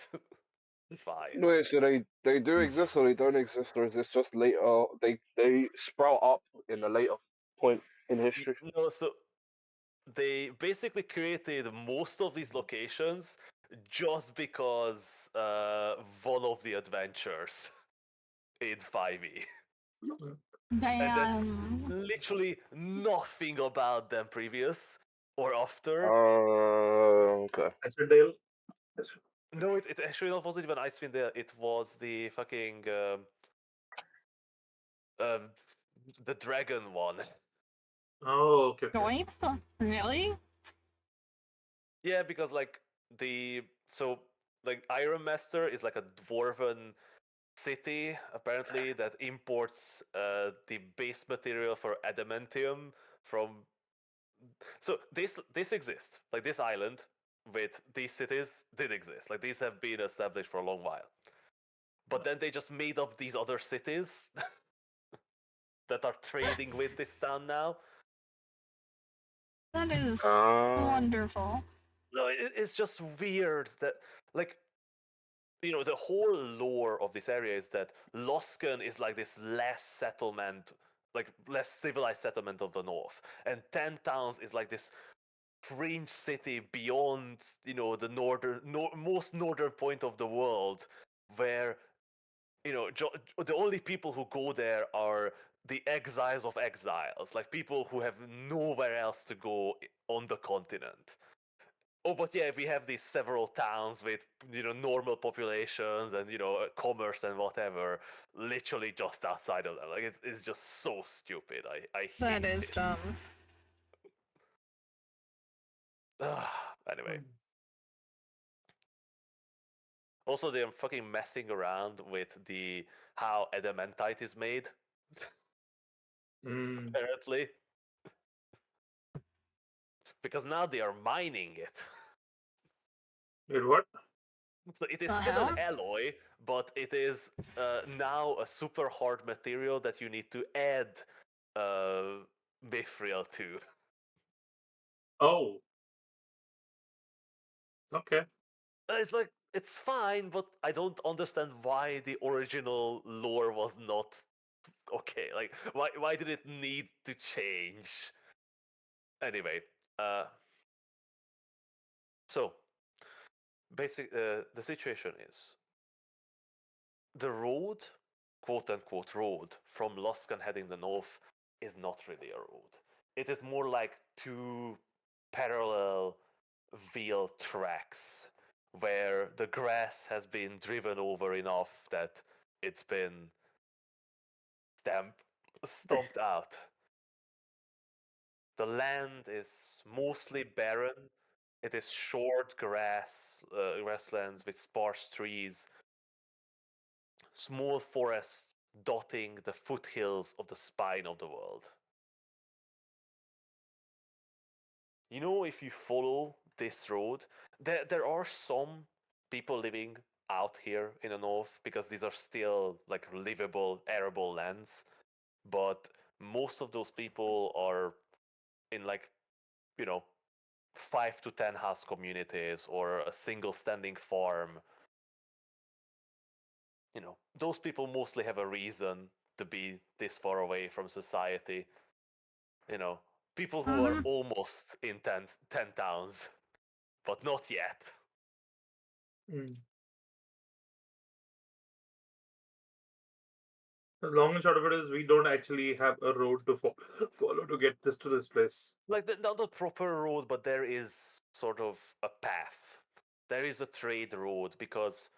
It's fine. Wait, so they do exist or they don't exist, or is this just later? They sprout up in a later point in history. No, so they basically created most of these locations just because one of the adventures in 5e. And there's Damn. literally nothing about them previous or after. Okay. Ascendale. No, it actually wasn't even Icewind Dale. It was the fucking um, the dragon one. Oh, okay. Joip? Really? Yeah, because like like Iron Master is like a dwarven city apparently that imports the base material for adamantium from. So this exists, like this island with these cities did exist, like these have been established for a long while, but then they just made up these other cities that are trading with this town now. That is Uh, wonderful. No, it's just weird that like the whole lore of this area is that Loskan is like this less settlement, like less civilized settlement of the north, and Ten Towns is like this fringe city beyond, the most northern point of the world, where the only people who go there are the exiles of exiles, like people who have nowhere else to go on the continent. Oh, but yeah, we have these several towns with normal populations and commerce and whatever, literally just outside of them. Like it's just so stupid. I hate That is it. dumb. Anyway, also they're fucking messing around with the how adamantite is made. Mm. Apparently, because now they are mining it. Wait, what? So it is The still an hell? alloy, but it is now a super hard material that you need to add mithril to. Oh. Okay. It's like it's fine, but I don't understand why the original lore was not okay. Like why did it need to change? Anyway, uh, so the situation is the road, quote unquote road, from Luskan heading the north is not really a road. It is more like two parallel wheel tracks where the grass has been driven over enough that it's been stomped out. The land is mostly barren. It is short grasslands with sparse trees, small forests dotting the foothills of the spine of the world. You know, if you follow this road, there are some people living out here in the north because these are still like livable, arable lands. But most of those people are in like, you know, 5 to 10 house communities or a single standing farm. You know, those people mostly have a reason to be this far away from society. You know, people who are Mhm. almost in 10 towns, but not yet. Mm. The long and short of it is, we don't actually have a road to follow to get this to this place. Like not a proper road, but there is sort of a path. There is a trade road because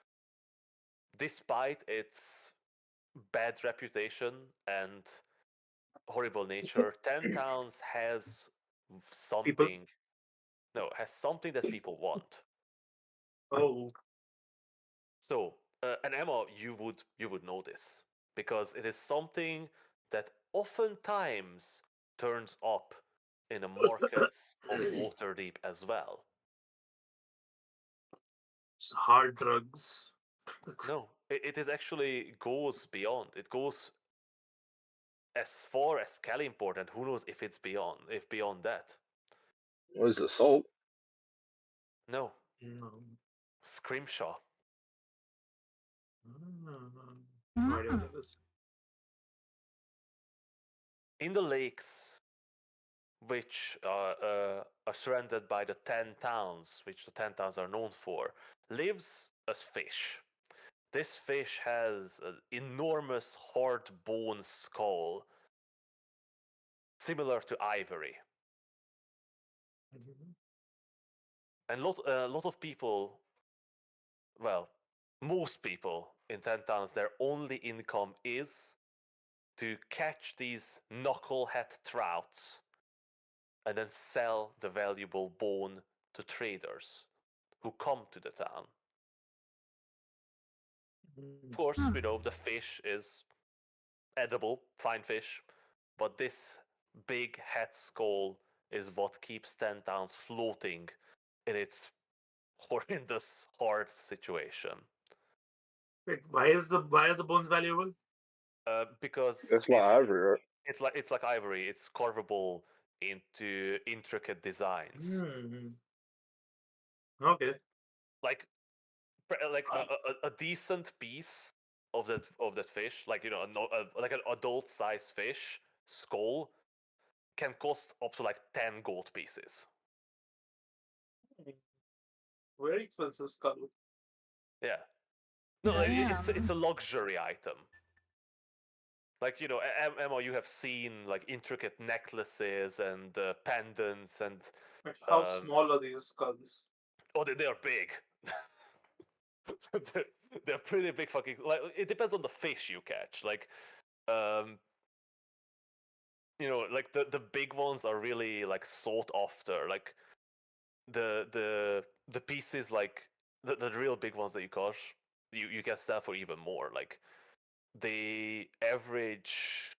despite its bad reputation and horrible nature, Ten Towns has People. something. No, has something that people want. Oh. So, and Emma, you would know this because it is something that oftentimes turns up in the markets of Waterdeep as well. It's hard drugs. No, it is actually goes beyond. It goes as far as Kellimport, and who knows if it's beyond, if beyond that. What is it, salt? No, No. Scrimshaw. No idea what Mm. that is. In the lakes, which are surrounded by the 10 towns, which the 10 towns are known for, lives a fish. This fish has an enormous hard bone skull, similar to ivory. Mhm. And a lot of people, well, most people in 10 towns, their only income is to catch these knucklehead trouts and then sell the valuable bone to traders who come to the town. Of course, Hmm. the fish is edible, fine fish, but this big head skull is what keeps 10 towns floating in its horrendous hard situation. Wait, why are the bones valuable? Because It's like ivory, right? it's like ivory. It's carvable into intricate designs. Hmm. Okay. Like a decent piece of that fish, like like an adult size fish skull, can cost up to like 10 gold pieces. Very expensive skull. Yeah. No, like, it's Damn. a luxury item. Like Emma, you have seen like intricate necklaces and pendants and Wait, how um, small are these skulls? oh, they are big. they're, they're pretty big fucking. Like it depends on the fish you catch. Like um, like the big ones are really like sought after. Like the pieces like the real big ones that you caught, you can sell for even more. Like they average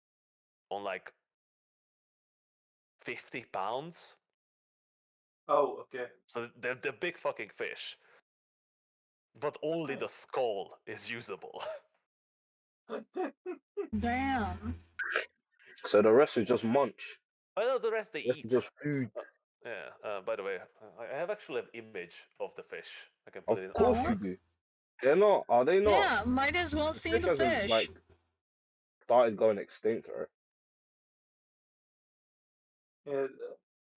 on like £50. Oh, okay. So they're big fucking fish. But only the skull is usable. Damn. So the rest is just munch. I know the rest they The rest eat. is just food. Yeah. By the way, I have actually an image of the fish. I can put Of it in course Oh. you Outlook. do. They're not. Are they not? Yeah, might as well The see fish the hasn't fish. like started going extinct, right? Yeah.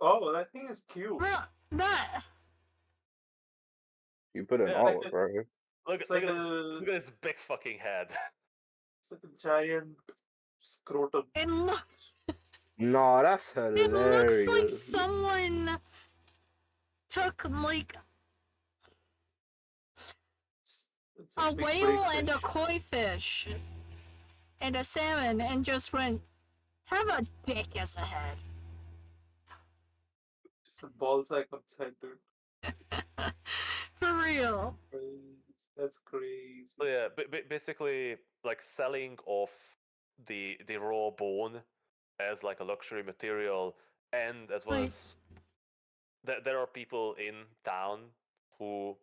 Oh, that thing is cute. Bro, that. You put it in Yeah. Like artwork, right? Look, it's look like at this. a Look at this big fucking head. it's like a giant scrotum. Nah, that's It looks like hilarious. someone took like It's a big whale brain and a fish. koi fish and a salmon and just went, have a dick as a head. Just a ball sack on the side, dude. For real. That's crazy. So yeah, basically, like selling off the raw bone as like a luxury material, and as well Like, as there are people in town who,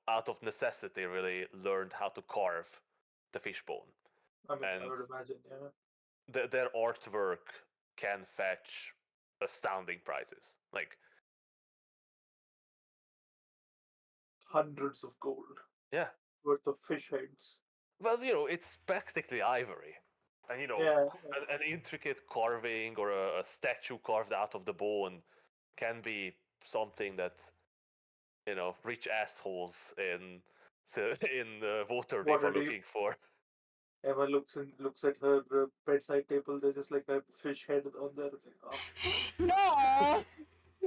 out of necessity, really learned how to carve the fish bone, I mean, I and would imagine, yeah. their artwork can fetch astounding prices. Like, Hundreds of gold yeah, worth of fish heads. well, it's practically ivory, and Yeah. an intricate carving or a statue carved out of the bone can be something that rich assholes in in Waterdeep are Waterdeep. looking for. Emma looks at her bedside table. There's just like a fish head on there. Oh, no!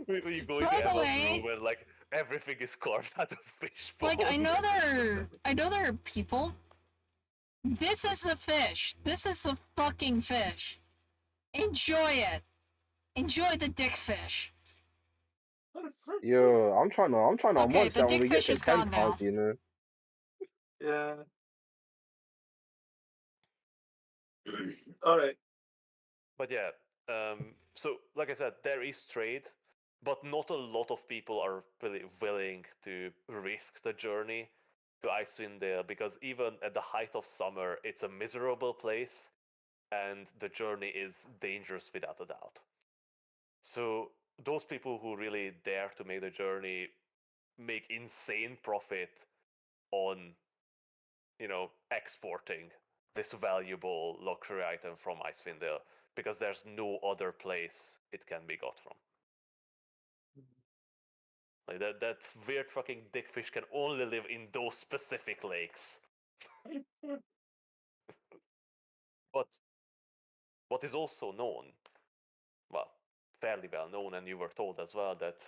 When you go into By the Emma's way, room and like everything is carved out of fish bone. like, I know there are people. This is the fish. This is the fucking fish. Enjoy it. Enjoy the dick fish. Yo, I'm trying to Okay, munch the that when dick we get fish to is 10 gone pounds, now. yeah. All right. But yeah, so like I said, there is trade, but not a lot of people are really willing to risk the journey to Icewind Dale because even at the height of summer, it's a miserable place, and the journey is dangerous without a doubt. So those people who really dare to make the journey make insane profit on, exporting this valuable luxury item from Icewind Dale because there's no other place it can be got from. Like that weird fucking dickfish can only live in those specific lakes. But what is also known, well, fairly well known, and you were told as well, that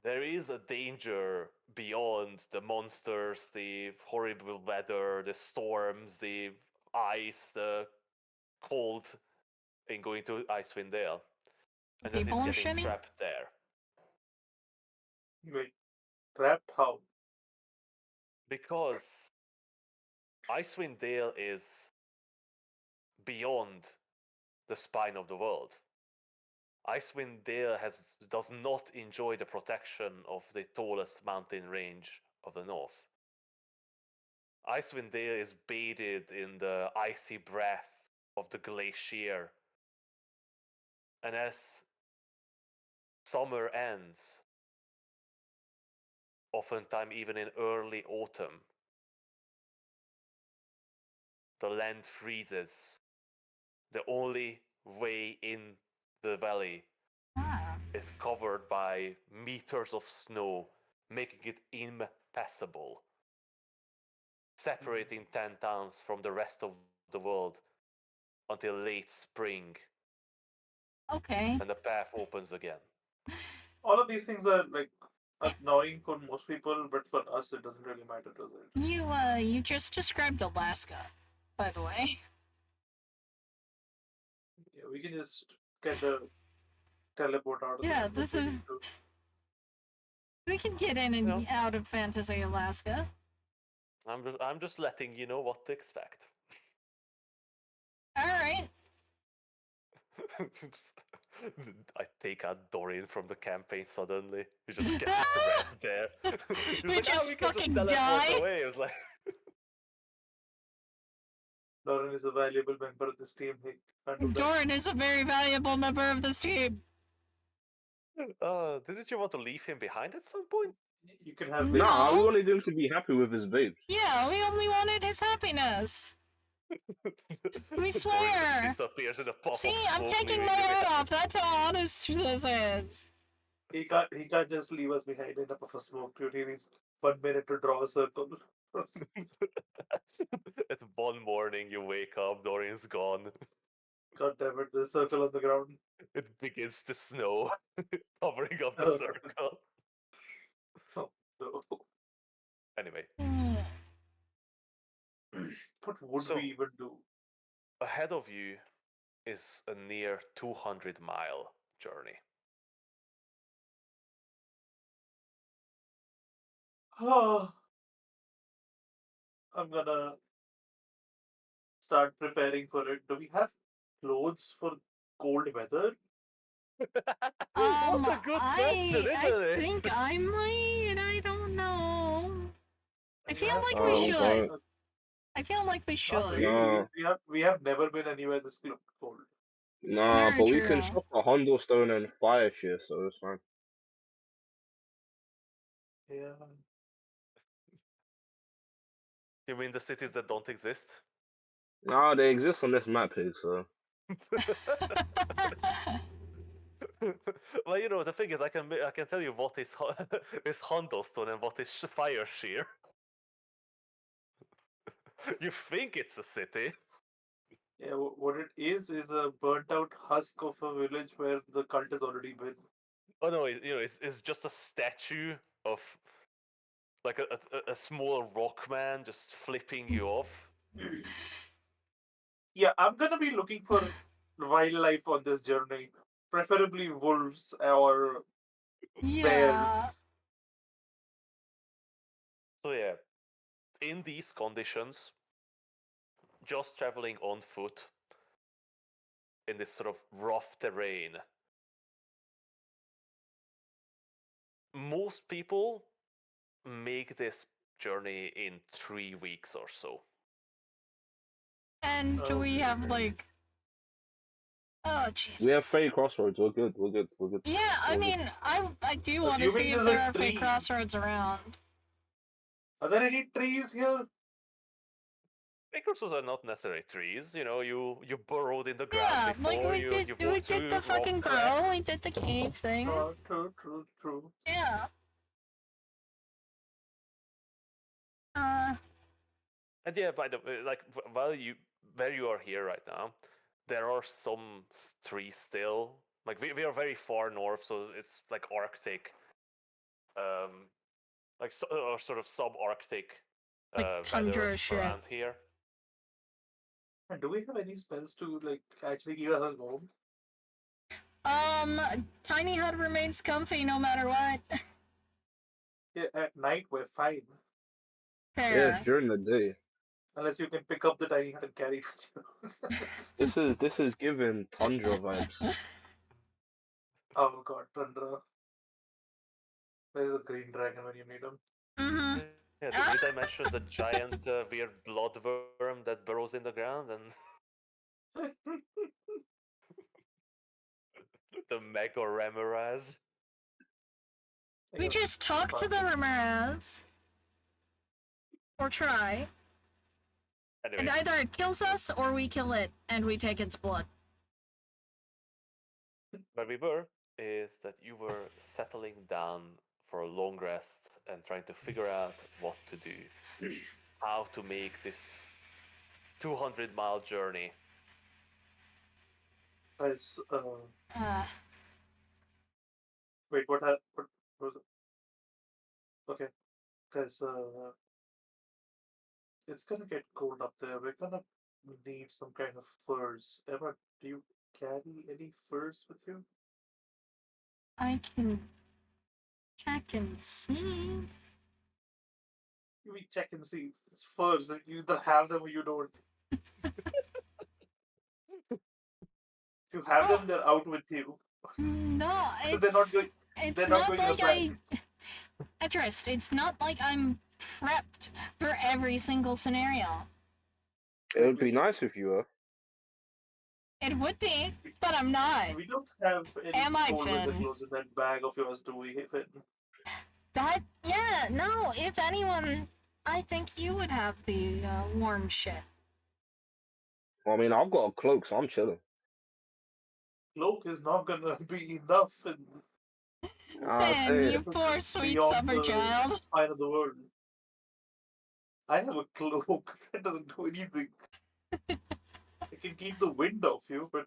there is a danger beyond the monsters, the horrible weather, the storms, the ice, the cold in going to Icewind Dale, and that People is are getting shitty? trapped there. Wait. Trapped how? Because Icewind Dale is beyond the spine of the world. Icewind Dale does not enjoy the protection of the tallest mountain range of the north. Icewind Dale is bathed in the icy breath of the glacier. And as summer ends, oftentimes even in early autumn, the land freezes. The only way in the valley Ah. is covered by meters of snow, making it impassable, separating 10 towns from the rest of the world until late spring, Okay. and the path opens again. All of these things are like annoying for most people, but for us, it doesn't really matter, does it? You just described Alaska, by the way. Yeah, we can just get a teleport out of Yeah, there. this is. We can get in You know, and out of Fantasy Alaska. I'm just letting you know what to expect. Alright. I take out Dorian from the campaign suddenly. He just gets trapped there. He's You like, just we can just fucking teleport die." away. It was like, Doran is a valuable member of this team. He can't do that. Doran is a very valuable member of this team. didn't you want to leave him behind at some point? You can have No. Nah, we wanted him to be happy with his babes. Yeah, we only wanted his happiness. We Dorian just swear. disappears in a puff See, of I'm smoke, taking leaving my you head behind. off. That's how honest this is. He can't just leave us behind in a puff of smoke, dude. He needs 1 minute to draw a circle. At one morning, you wake up, Dorian's gone. God damn it, there's a circle on the ground. It begins to snow, covering up the Oh. circle. Oh, no. Anyway, What would So- we even do? ahead of you is a near 200-mile journey. Oh, I'm gonna start preparing for it. Do we have clothes for cold weather? What a good question, I isn't it? think I might. I don't know. I feel like Oh, we should. God. I feel like we Not should. really. No. We have never been anywhere this cold. Nah, Very but we can true. shop a Hondo Stone and fire shit, so it's fine. Yeah. You mean the cities that don't exist? Nah, they exist on this map here, so. Well, you know, the thing is, I can tell you what is is Hondelstone and what is Fire Shear. You think it's a city? Yeah, what it is a burnt out husk of a village where the cult has already been. Oh no, it's just a statue of like a small rock man just flipping you off. Yeah, I'm gonna be looking for wildlife on this journey, preferably wolves or Yeah. bears. So yeah, in these conditions, just traveling on foot in this sort of rough terrain, most people make this journey in 3 weeks or so. And do we have Okay. like? Oh Jesus. We have Fey Crossroads, we're good, we're good, we're good. Yeah, I We're good. mean, I do want to Assuming see if there's a there are fake tree. crossroads around. Are there any trees here? Acres are not necessarily trees, you know. You burrowed in the Yeah, ground before. like we you did. you've We walked did through the fucking rock burrow. cracks. We did the cave thing. True. Yeah. And yeah, by the way, like where you are here right now, there are some trees still. Like we are very far north, so it's like Arctic, like or sort of subarctic Like tundra weather shit. around here. And do we have any spells to like actually give us home? Tiny hut remains comfy no matter what. Yeah, at night we're fine. Yeah, Fair. it's during the day. Unless you can pick up the tiny hut and carry it with you. This is giving Tundra vibes. Oh god, Tundra. There's a green dragon when you need him. Mm-hmm. Yeah, did I mention the giant weird bloodworm that burrows in the ground and the Megaremeraz? We just talk to the Ramirez. Or try. Anyway, And either it kills us or we kill it and we take its blood. where we were is that you were settling down for a long rest and trying to figure out what to do, how to make this 200-mile journey. Guys, Uh, wait, what was it? Okay, guys, it's gonna get cold up there. We're gonna need some kind of furs. Emma, do you carry any furs with you? I can check and see. We check and see. It's furs. You either have them or you don't. If you have Oh. them, they're out with you. No, Because they're not going. it's They're not not going in a like bag. Edrist, it's not like I'm prepped for every single scenario. It would be nice if you were. It would be, but I'm not. We don't have any Am I, cold weather Finn? clothes in that bag of yours, do we, Finn? Yeah, no, if anyone, I think you would have the warm shit. I mean, I've got a cloak, so I'm chilling. Cloak is not gonna be enough and I'm Finn, saying. you poor sweet beyond summer the child. spine of the world. I have a cloak that doesn't do anything. It can keep the wind off you, but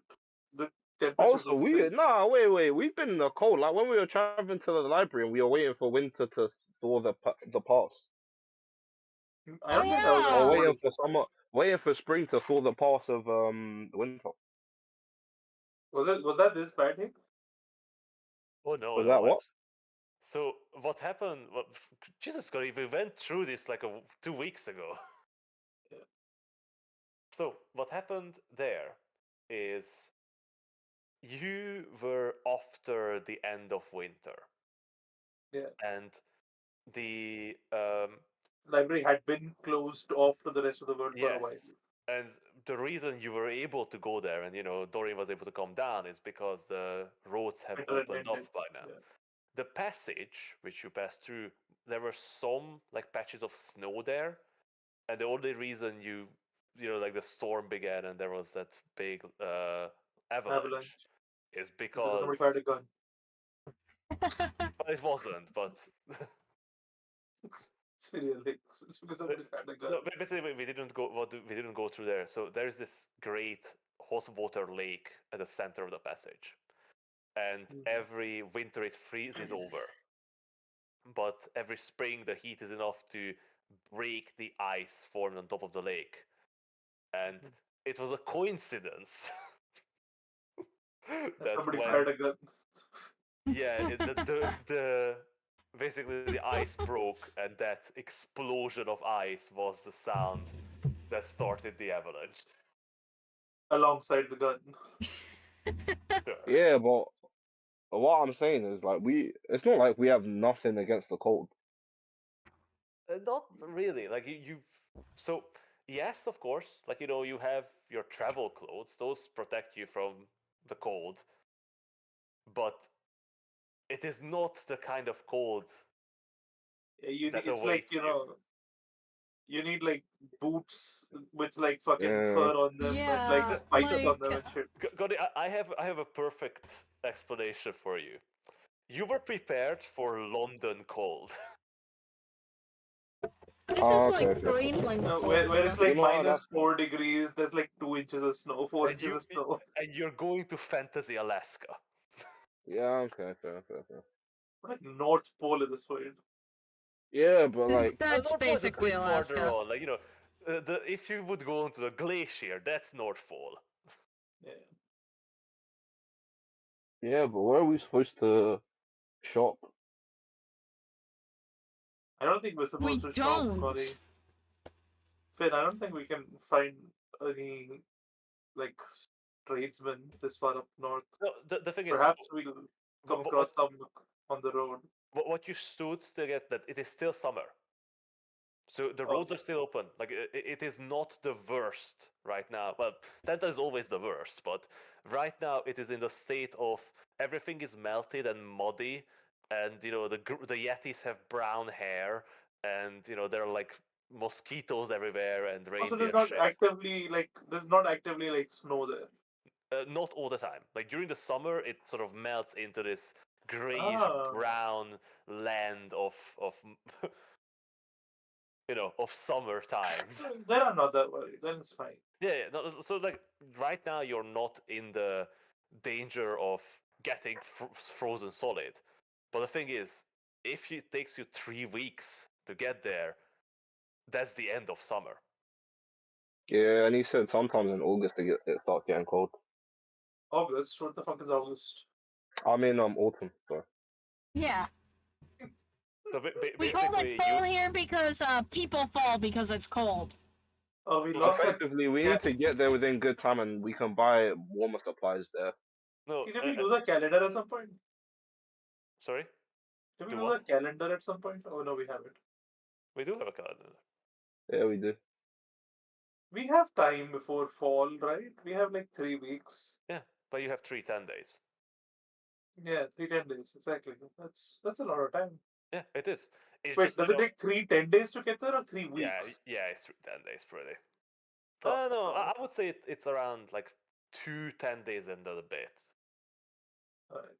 the temperatures Also, will stay. wait. We've been in the cold. Like when we were traveling to the library and we were waiting for winter to thaw the pass, I Oh don't think I was as or yeah. cold waiting as for summer, waiting for spring to thaw the pass of winter. was that this bad thing? Oh no, Was no. that what? So what happened? Jesus Christ, we went through this like 2 weeks ago. Yeah. So what happened there is you were after the end of winter. Yeah. And the Library had been closed off to the rest of the world for a while. yes, and the reason you were able to go there and Dorian was able to come down is because the roads have Winter had opened up ended. by now. Yeah. The passage which you passed through, there were some like patches of snow there, and the only reason like the storm began and there was that big avalanche is Because because somebody fired a gun. well, it wasn't, but It's really like it's because somebody fired a gun. no, basically we didn't go through there. So there is this great hot water lake at the center of the passage, and every winter it freezes over. But every spring the heat is enough to break the ice formed on top of the lake, and it was a coincidence that Somebody when fired a gun. yeah the basically the ice broke and that explosion of ice was the sound that started the avalanche. Alongside the gun. Sure. Yeah, but what I'm saying is like it's not like we have nothing against the cold. Not really. Like so yes, of course. Like you have your travel clothes; those protect you from the cold. But it is not the kind of cold Yeah, that it's like awaits you. you need like boots with like fucking Yeah. fur on them and like Yeah, spikes on like them and shit. Gotti, I have a perfect explanation for you. You were prepared for London cold. this is Okay, like okay. Greenland No, cold. where it's You like know what? minus 4 degrees, there's like 2 inches of snow, 4 inches and you of snow. and you're going to Fantasy Alaska. Yeah, okay. Like North Pole at this point. Yeah, but like, That's North Pole is a basically bit farther Alaska. on. Like if you would go onto the glacier, that's North Pole. Yeah. yeah, but where are we supposed to shop? I don't think we're supposed We to shop, don't. Corey. Finn, I don't think we can find any like tradesmen this far up north. No, the thing is, Perhaps we'll come what, across some on the road. what you stood to get that it is still summer. So the Oh, roads are still open. Like it is not the worst right now. Well, that is always the worst, but right now it is in the state of everything is melted and muddy, and the Yetis have brown hair, and there are like mosquitoes everywhere and also reindeer shit. there's not actively like snow there. Not all the time. Like during the summer, it sort of melts into this grayish Ah, brown land of of summer times. then I'm not that worried. Then it's fine. Yeah. No, so like right now, you're not in the danger of getting frozen solid. But the thing is, if it takes you 3 weeks to get there, that's the end of summer. Yeah, and he said sometimes in August it starts getting cold. August? What the fuck is August? I mean, autumn. So. Yeah. So We call it basically, fall here because people fall because it's cold. Oh, we So lost like. Effectively, we Yeah. need to get there within good time, and we can buy warmer supplies there. No, Did we lose our calendar at some point? sorry, Did we Do lose what? our calendar at some point? Oh no, we haven't. we do have a calendar. Yeah, we do. We have time before fall, right? We have like 3 weeks. Yeah, but you have 10 days. Yeah, 3 10 days exactly. That's a lot of time. Yeah, it is. It's Wait, just does it take 3 10 days to get there or 3 weeks? yeah, it's 10 days pretty. Oh, No, God. I would say it's around like 10 days and a bit. Alright.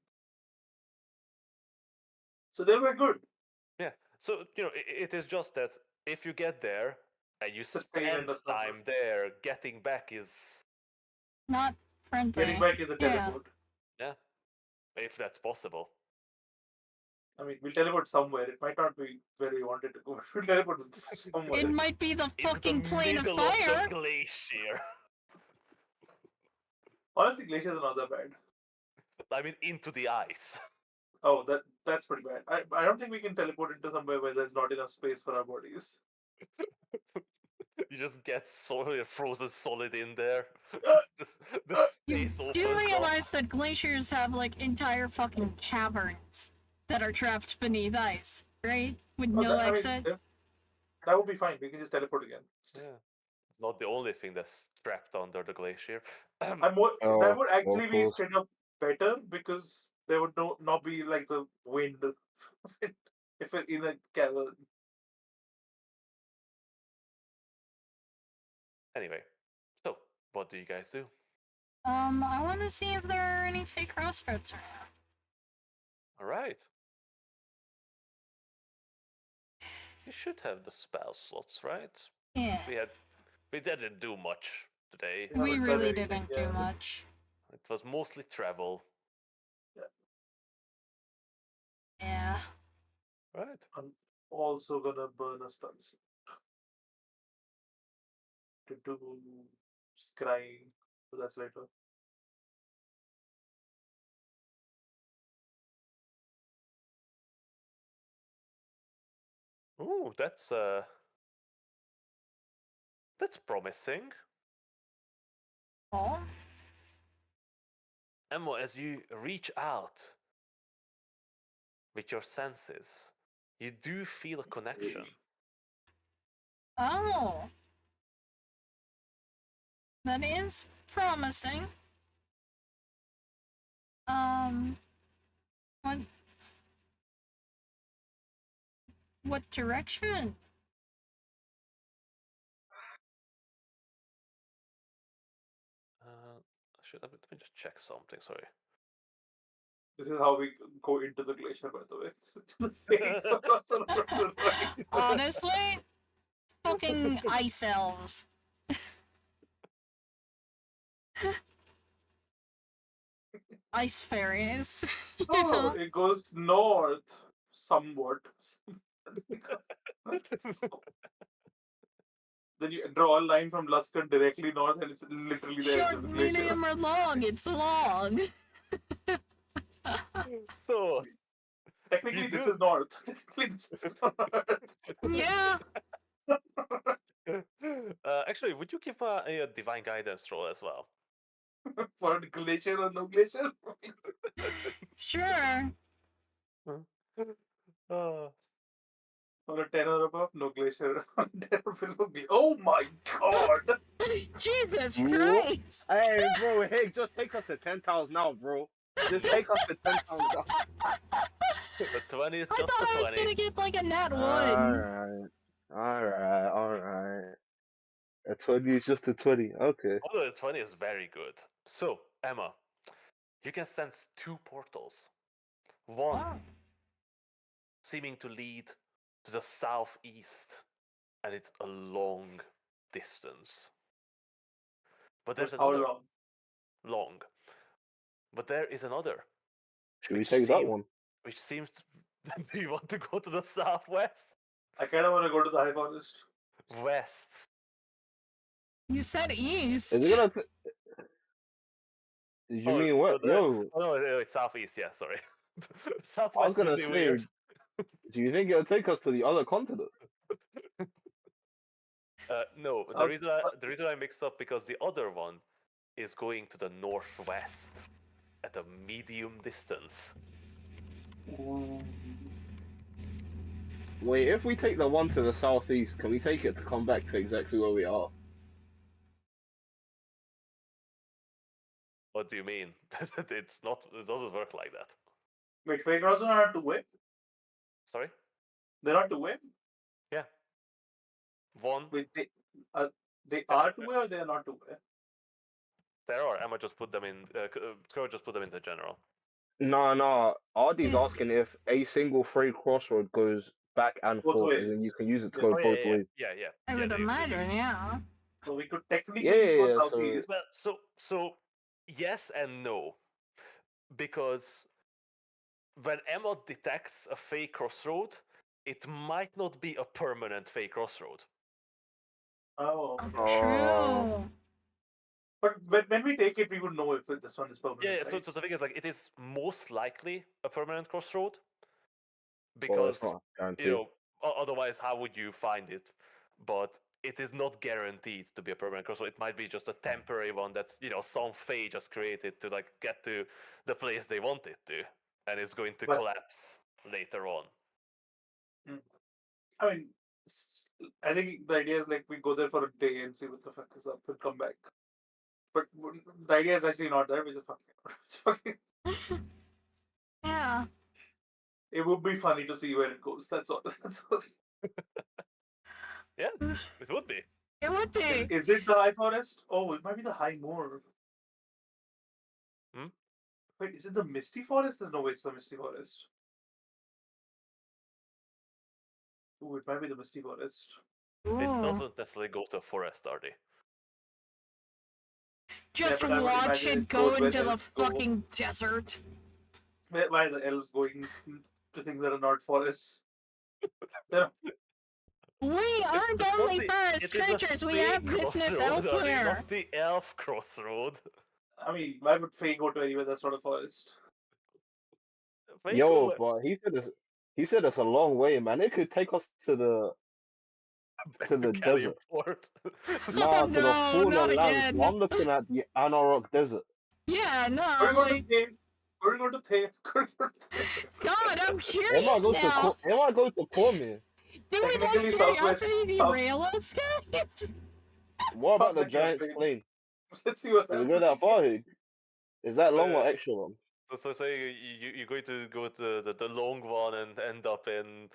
So then we're good. Yeah, so it is just that if you get there and you a pain in spend the summer. time there, getting back is Not friendly. Getting back is a Yeah. teleport. if that's possible. I mean, we'll teleport somewhere. It might not be where we wanted to go, but we'll teleport somewhere. It might be the Into fucking the plane of middle fire. the glacier. Honestly, glaciers are not that bad. I mean, into the ice. Oh, that's pretty bad. I don't think we can teleport into somewhere where there's not enough space for our bodies. You just get frozen solid in there. the You space opens do up. realize that glaciers have like entire fucking caverns that are trapped beneath ice, right? With Oh, no I mean, exit. that would be fine. We can just teleport again. Yeah. It's not the only thing that's trapped under the glacier. That would Oh, actually of be course. straight up better because there would not be like the wind if we're in a cavern. Anyway, so what do you guys do? I want to see if there are any fake crossroads around. All right. You should have the spell slots, right? Yeah. We didn't do much today. Yeah, We haven't really done anything, didn't do yeah. much. It was mostly travel, Yeah. right? I'm also gonna burn a stun slot to do scrying. So that's later. Ooh, that's promising. Oh? Emma, as you reach out with your senses, you do feel a connection. Oh. That is promising. What? What direction? Let me just check something. Sorry. This is how we go into the glacier, by the way. To the fake right. Honestly, fucking ice elves. Ice fairies. You Oh, know? it goes north somewhat. Then you draw a line from Luskan directly north, and it's literally the edge of Short, the glacier. medium, or long. It's long. So, Technically, you this do- is north. Technically, this is north. Yeah. actually, would you give a divine guidance roll as well? For a glacier or no glacier? Sure. Uh, On a 10 or above, no glacier. On 10 or below, oh my god! Jesus Whoop. Christ. Hey, bro, hey, just take us to 10,000 now, bro. Just take us to 10,000 now. the 20 is I just thought a I was 20. gonna get like a nat 1. Alright. A 20 is just a 20. Okay. Although the 20 is very good. So, Emma, you can sense 2 portals. One Oh. seeming to lead to the southeast, and it's a long distance. But there's How another long? long. But there is another, Should we Which take that seem- one? which seems to... Do you want to go to the southwest? I kind of want to go to the High Forest. West. You said east. Is it gonna? Did you mean what? Yo, Oh, no, it's southeast, yeah, sorry. I was Southwest gonna would be say, weird. do you think it'll take us to the other continent? No, the South- reason I mixed up because the other one is going to the northwest at a medium distance. Wait, if we take the one to the southeast, can we take it to come back to exactly where we are? What do you mean? It's not. It doesn't work like that. Wait, fake routes are not two-way? Sorry. They're not two-way? Yeah. One. Wait, they are two-way or they are not two-way? There are. Emma just put them in. Crow just put them into general. No. Ardy's asking if a single free crossroad goes back and Both forth, and then you ways. can use it to Yeah. go Oh, both ways. yeah. I Yeah, would they do. imagine, yeah. So we could technically Yeah, go so- southeast. Well, so yes and no, because when Emma detects a fake crossroad, it might not be a permanent fake crossroad. Oh. True. But when we take it, we would know if this one is permanent. Yeah. Right? So the thing is, like, it is most likely a permanent crossroad Well, because it's not guaranteed. you know otherwise how would you find it? But it is not guaranteed to be a permanent crossroad. It might be just a temporary one that's some fae just created to like get to the place they want it to, and it's going to But- collapse later on. I mean, I think the idea is like we go there for a day and see what the fuck is up and come back. But the idea is actually not that. We just fucking. Yeah. It would be funny to see where it goes. That's all. That's all. Yeah, it would be. It would be. Is it the high forest? Oh, it might be the high moor. Hmm? Wait, is it the misty forest? There's no way it's the misty forest. Ooh, it might be the misty forest. It Ooh. doesn't necessarily go to a forest, are they? Just but I would watch imagine it it go goes where into the elves go. fucking desert. Why are the elves going to things that are not forests? They're- We aren't It's not only the- forest it is the creatures, we fake have business crossroad, are they? elsewhere. Not the elf crossroad. I mean, why would Faye go to anywhere that's not a forest? Fake Yo, go- but he said it's a long way, man. It could take us to the back to the Calian desert. Port. Nah, to the No, Fallen not Lands. again. But I'm looking at the Anarok Desert. Yeah, no, We're I'm going like, to Thay. We're going to Thay. God, I'm Am I curious go now. to Am I go to Cormier? Do we let Technically, Southwest- curiosity South- derail us, guys? What about the Fuck that Giant's campaign. plane? Let's see what's Does it happening. go that far? Is that long So- or extra long? So say you're going to go to the long one and end up in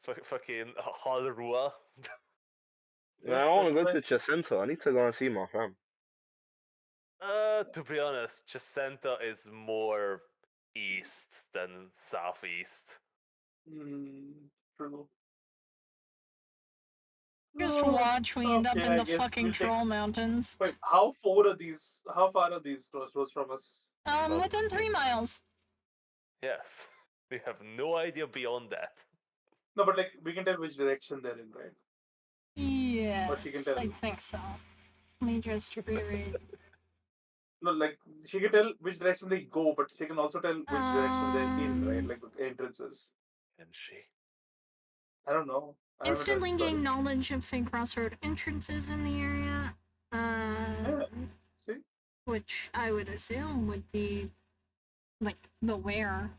fucking Halrua. Man, I want to go That's to Chesenta. I need to go and see my fam. To be honest, Chesenta is more east than southeast. True. Just watch we end up Okay, in I the guess fucking we'll take- troll mountains. Wait, how far are these crossroads from us? Well, Within 3 it's- miles. Yes. We have no idea beyond that. No, but like we can tell which direction they're in, right? Yes, she can tell. I think so. Let me just reread. No, like she can tell which direction they go, but she can also tell which direction they're in, right? Like the entrances. And she. I don't know. I haven't Instantly studied. gain knowledge of fake crossroad entrances in the area. See? Which I would assume would be like the where.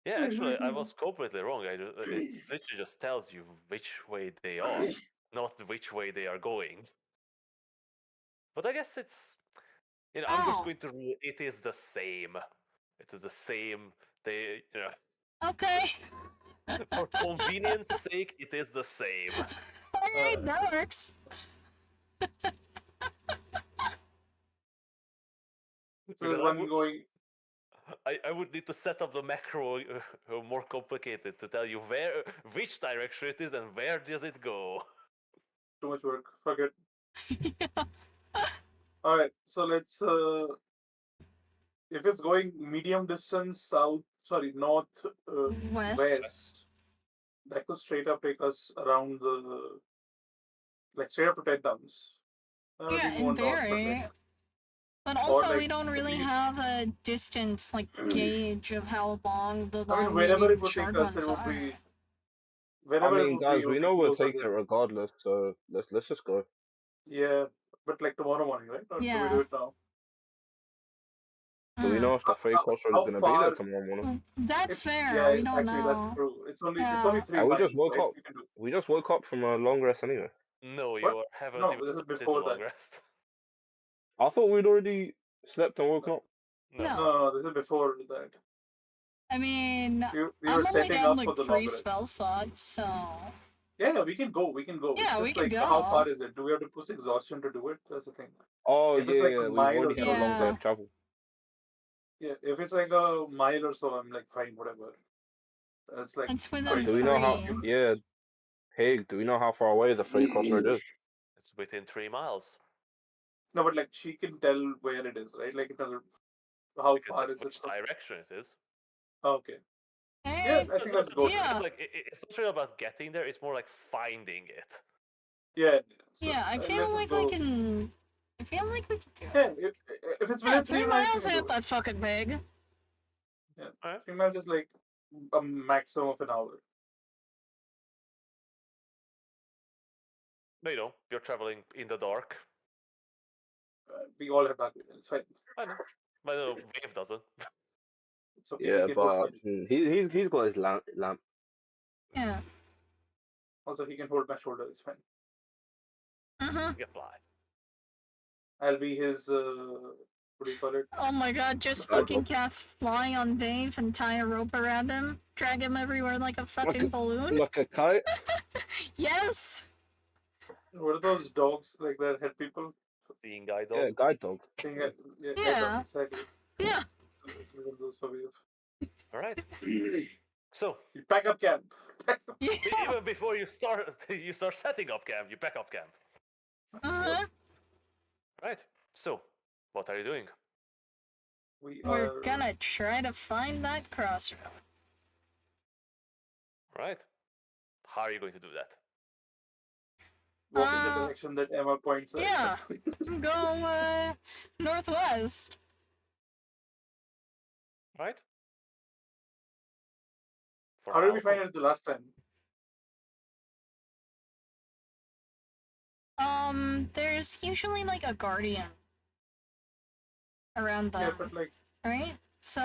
Yeah, actually, I was completely wrong. It literally just tells you which way they are, not which way they are going. But I guess it's, I'm just Oh. going to rule it is the same. It is the same. They, Okay. for convenience sake, it is the same. Alright, that works. So Because there's I one would- going. I would need to set up the macro more complicated to tell you which direction it is and where does it go. Too much work. Fuck it. Alright, so let's if it's going medium distance north West. that could straight up take us around the straight up to 10 towns. Yeah, in theory. But or, also, like, we don't at really least- have a distance, like, gauge of how long the I mean, long, wherever medium, it would short take us, ones it would are. be whenever guys, we know we'll close take it again. regardless, so let's just go. Yeah, but like tomorrow morning, right? Or should we Yeah. do it now? Do we know if the free crossroad How is gonna be there far? tomorrow morning? That's It's fair. We don't actually that's know. true. It's only Yeah. 3 And we miles, just woke right? up. You can do. We just woke up from a long rest anyway. No, What? you haven't No, even this is started the before long that. rest. I thought we'd already slept and woken up. No. No. No, this is before that. I mean, We I'm were only setting down up like for the 3 long rest. spell slots, so Yeah, we can go. We can go. Yeah, It's we just can like go. how far is it? Do we have to push exhaustion to do it? That's the thing. Oh If it's like a we've mile or already had a long day Yeah. of travel. Yeah, if it's like a mile or so, I'm like fine, whatever. That's like it's within pretty Do we know how? 3. Yeah, hey, do we know how far away the free crossroad is? It's within 3 miles. No, but like she can tell where it is, right? Like it doesn't. How You can far tell is it? which direction it is. Oh, okay. Yeah, Hey, I think let's go. Yeah. It's like it's not really about getting there. It's more like finding it. Yeah. So, yeah, I let's feel just like go. we can. I feel like we can do it. Yeah, if it's Yeah, within 3 3 miles, we miles can do ain't it. that fucking big. Yeah, Alright. 3 miles is like a maximum of an hour. But you're traveling in the dark. We all have dark vision. It's fine. I know. But no, Wave doesn't. It's okay. Yeah, he can hold but he's got his lamp. Yeah. Also, he can hold my shoulder. It's fine. Mm-hmm. You can fly. I'll be his. What do you call it? Oh my god, just I fucking don't- cast fly on Dave and tie a rope around him. Drag him everywhere like a fucking a- balloon. Like a kite. Yes! What are those dogs like that head people? Seeing guide Yeah, dog. guide dog. Yeah, Yeah. exactly. Yeah. Let's look at those for Wave. Alright. So You pack up camp. Yeah. even before you start setting up camp, you pack up camp. Uh-huh. Right. So, what are you doing? We're gonna try to find that crossroad. Right. How are you going to do that? walk in the direction that Emma points at. Yeah. Go, northwest. Right? For How did we how find it the last time? There's usually like a guardian around them, Yeah, but like right? So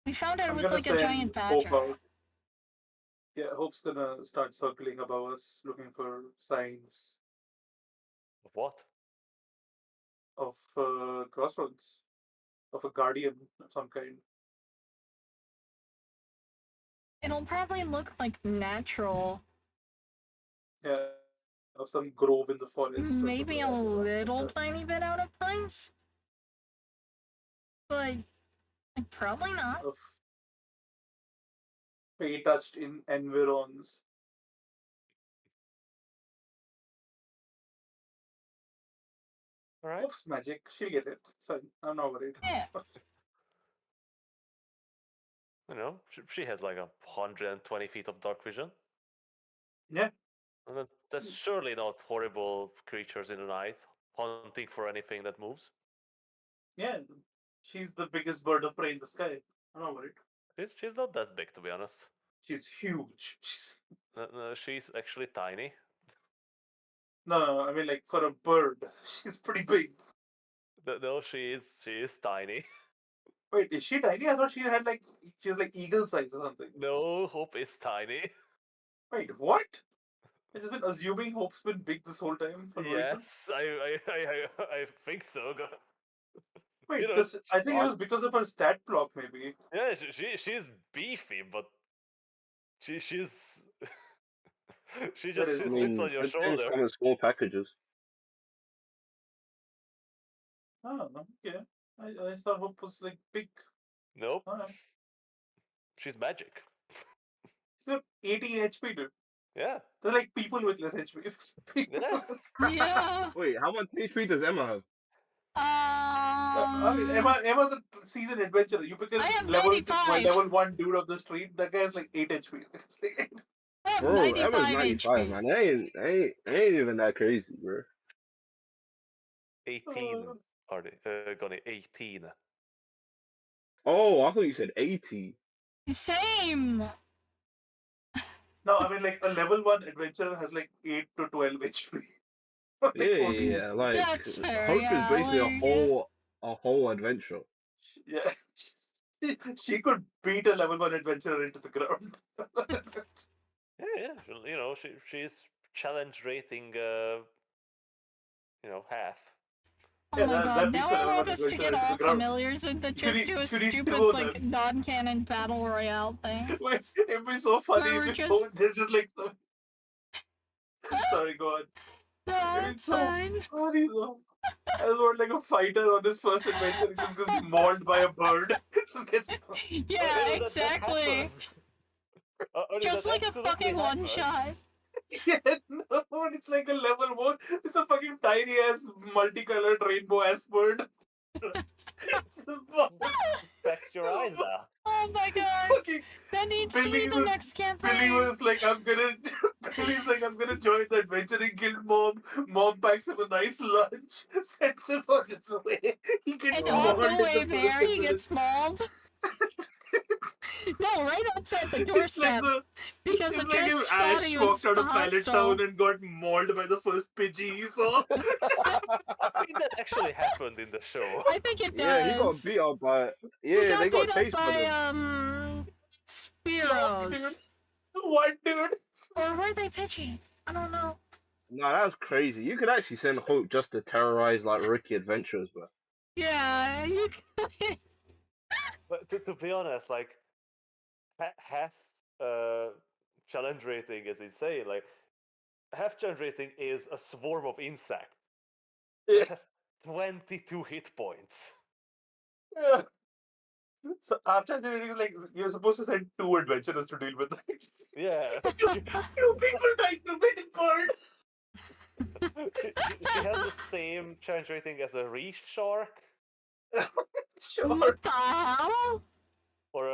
we found it I'm with gonna like a send giant Hope badger. out. Yeah, Hope's gonna start circling above us, looking for signs of what? of crossroads, of a guardian of some kind. It'll probably look like natural. Yeah, of some grove in the forest. or Maybe a something like that. little tiny bit out of place. But like, probably not. Of touched in environs. Alright. Hope's magic. She'll get it. It's fine. I'm not worried. Yeah. She has like 120 feet of dark vision. Yeah. And then there's surely not horrible creatures in the night hunting for anything that moves. Yeah. She's the biggest bird of prey in the sky. I'm not worried. She's not that big, to be honest. She's huge. She's... No, she's actually tiny. No, I mean like for a bird, she's pretty big. No, she is tiny. Wait, is she tiny? I thought she was like eagle size or something. No, Hope is tiny. Wait, what? I've just been assuming Hope's been big this whole time for no reason. Yes, I think so. Wait, you know, because I think it was because of her stat block, maybe. Yeah, she's beefy, but she's she That just is- she I sits on your good things shoulder. come in small packages. Oh, okay. I just thought Hope was like big. Nope, Oh, she's magic. she's got 18 HP, dude. Yeah, They're like people with less HP. It's people Yeah. with- Yeah. Wait, how much HP does Emma have? I mean, Emma's a seasoned adventurer. You pick a I have level 95. level 1 dude of the street. That guy has like 8 HP. It's like, I have Bro, 95 Emma's 95, HP. man. Ain't even that crazy, bro. 18 are they? Gonna 18. Oh, I thought you said 80. Same. No, I mean like a level 1 adventurer has like 8 to 12 HP. Not like 14. Yeah, like That's fair, Hope is yeah, basically like, a whole adventure. Yeah. She could beat a level 1 adventurer into the ground. Yeah. She's challenge rating. Half. oh Yeah, my that, god, that now beats a I level 1 want us to adventurer get into the all ground. familiars and that You could, just do a you could each stupid, two of like, them. non-canon battle royale thing. Wait, it'd be so funny Where if we're we just... both there's just like some. Sorry, go on. No, It'd be it's so fine. funny though. I just want like a fighter on his first adventure. He just gets mauled by a bird. Just gets. Yeah, That exactly. happens. Just like a absolutely fucking happens. one-shot. Yeah, no, it's like a level 1. It's a fucking tiny ass, multicolored rainbow ass bird. It's a Backs your eyes out. Oh my god. fucking That needs to be Billy the was next Billy campaign. was like, I'm gonna. Billy's like, I'm gonna join the adventuring guild. Mom packs him a nice lunch, sends him on his way. He gets And Oh. on mauled the in way the there, first he gets minutes. mauled. No, right outside the It's like doorstep. Because the it's like if guest thought Ash he was walked out of Pallet hostile. Town and got mauled by the first Pidgey he saw. I think that actually happened in the show. I think it Yeah, he got does. beat up by. He Yeah, got they got beat up chased by by, them. No, dude. Spearows. What, dude? Or were they pitching? I don't know. Nah, that was crazy. You could actually send Hope just to terrorize like Rikki adventurers, but Yeah, you could. But to be honest, like half challenge rating is insane. Like half challenge rating is a swarm of insects that has 22 hit points. Yeah. So after generating, like you're supposed to send 2 adventurers to deal with that. Yeah. Two people died to beat a bird. She has the same challenge rating as a reef shark Sure, What the hell? or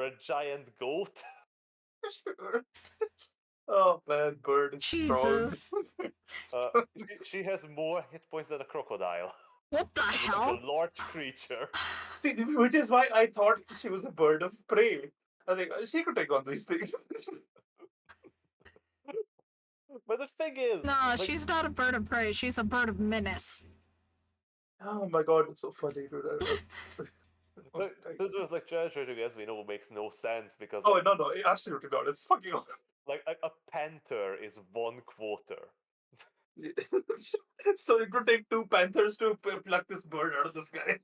a giant goat. sure. Oh man, bird is strong. Jesus. She has more hit points than a crocodile. What the It's hell? a large creature. See, which is why I thought she was a bird of prey. I think she could take on these things. But the thing is, Nah, like, she's not a bird of prey. She's a bird of menace. Oh my god, it's so funny, dude. like challenge rating, as we know, makes no sense because Oh like, no, absolutely not. It's fucking awful. like a panther is 1/4. So it would take 2 panthers to pluck this bird out of the sky.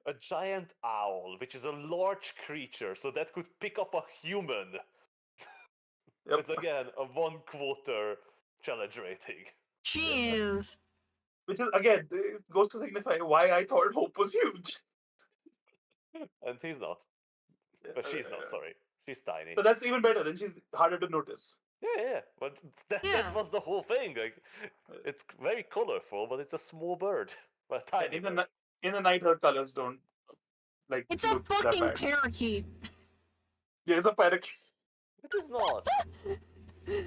A giant owl, which is a large creature, so that could pick up a human. Yep. It's again a 1/4 challenge rating. Jeez. Which is again, it goes to signify why I thought Hope was huge. And he's not. But she's not, sorry. She's tiny. So that's even better. Then she's harder to notice. Yeah. But Yeah. that was the whole thing. Like, it's very colorful, but it's a small bird. A tiny bird. In the night, her colors don't like. It's a look that fucking bad. parakeet. Yeah, it's a parakeet. It is not.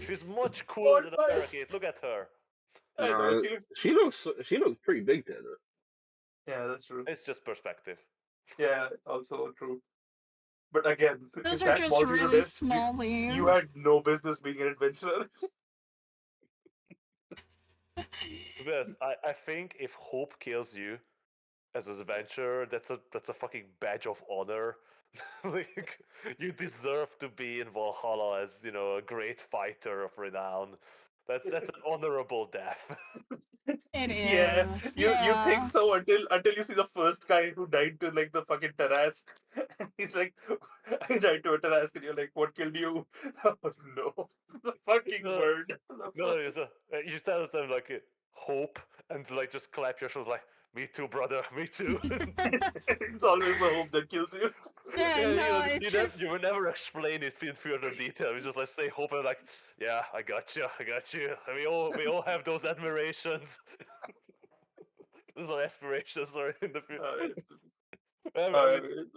She's much cooler than a parakeet. Look at her. I know, nah, she looks pretty big there. Though. Yeah, that's true. It's just perspective. Yeah, also true. But again, Those if are that just mauled you to really death, small leaves. you had no business being an adventurer. Because I think if Hope kills you as an adventurer, that's a fucking badge of honor. Like, you deserve to be in Valhalla as, a great fighter of renown. That's an honorable death. It Yeah, is. you Yeah. think so until you see the first guy who died to like the fucking Tarask. And he's like, I died to a Tarask, and you're like, what killed you? Oh no, the fucking No, bird. No, you tell them like Hope and like just clap your shoulders like, me too, brother, me too. It's always the hope that kills you. Yeah, no, you, it's just... you will never explain it in further detail. You just like say Hope and like, yeah, I got you. We all have those admirations. Those are aspirations, sorry, in the future.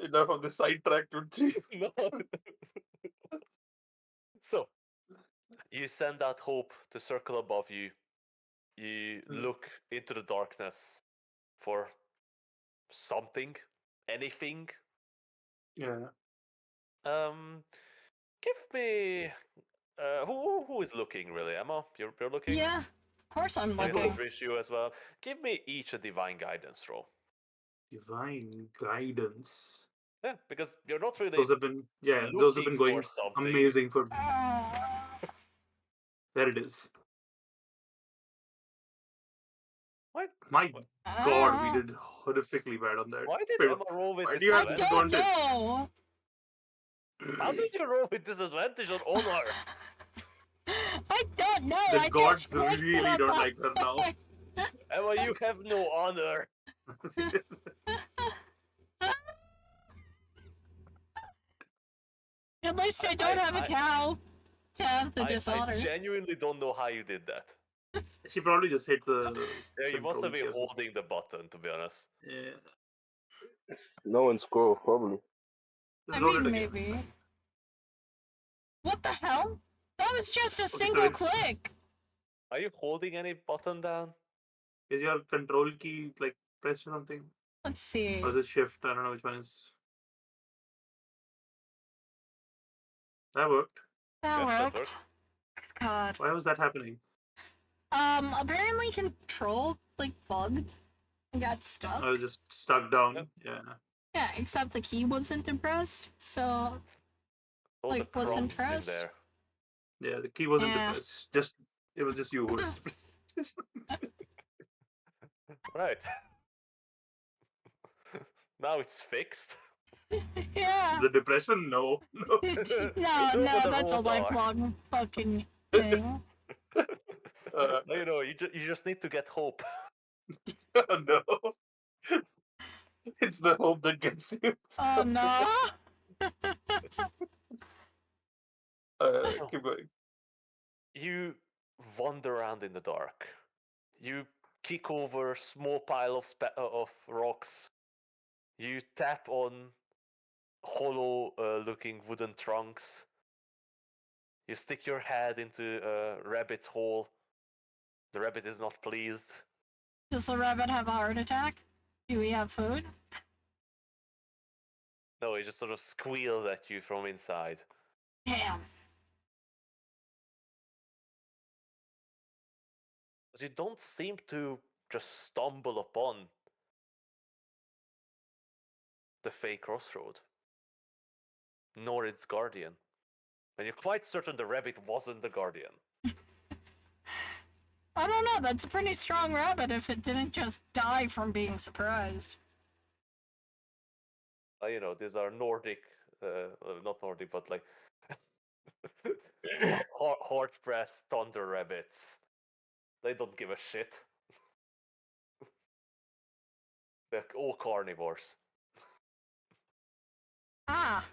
Enough of the sidetrack, dude. No. So, you send out Hope to circle above you. You look into the darkness for something, anything. Yeah. Um, Give me. Who is looking really? Emma, you're looking. Yeah, of course I'm Yes, looking. Trish, you as well. Give me each a divine guidance roll. Divine guidance. Yeah, because you're not really Those have been those have looking been for going something. amazing for me. Oh. There it is. Why? My God, we Oh. did horrifically bad on that. Why did Wait, Emma roll with why do you have I disadvantage? don't disadvantage? know. How did you roll with disadvantage on honor? I don't know. The I gods just clicked really on don't my- like her now. Emma, you have no honor. At least I don't have a cow to have the I dishonor. genuinely don't know how you did that. She probably just hit the. Yeah, you must have been control key. holding the button, to be honest. Yeah. No one score, probably. I Just roll mean, it again. maybe. What the hell? That was just a so single it's- click. Are you holding any button down? Is your control key like pressed or something? Let's see. Or is it shift? I don't know which one is. That worked. That Yeah, that worked. worked. God. Why was that happening? Apparently control, like, bugged and got stuck. I was just stuck down. Yep. Yeah. Yeah, except the key wasn't impressed, so... All Like, the wasn't prompts in pressed? there. Yeah, the key wasn't Yeah. depressed. Just it was just you who was depressed. Right. Now it's fixed. Yeah. The depression? No. No. No, but the that's a rules are. lifelong fucking thing. You just need to get hope. No. It's the hope that gets you. Oh no! Keep going. You wander around in the dark. You kick over a small pile of rocks. You tap on hollow looking wooden trunks. You stick your head into a rabbit's hole. The rabbit is not pleased. Does the rabbit have a heart attack? Do we have food? No, he just sort of squeals at you from inside. Damn. But you don't seem to just stumble upon the fake crossroad, nor its guardian. And you're quite certain the rabbit wasn't the guardian. I don't know, that's a pretty strong rabbit if it didn't just die from being surprised. These are Nordic, not Nordic, but like hard-pressed thunder rabbits. They don't give a shit. They're all carnivores. Ah.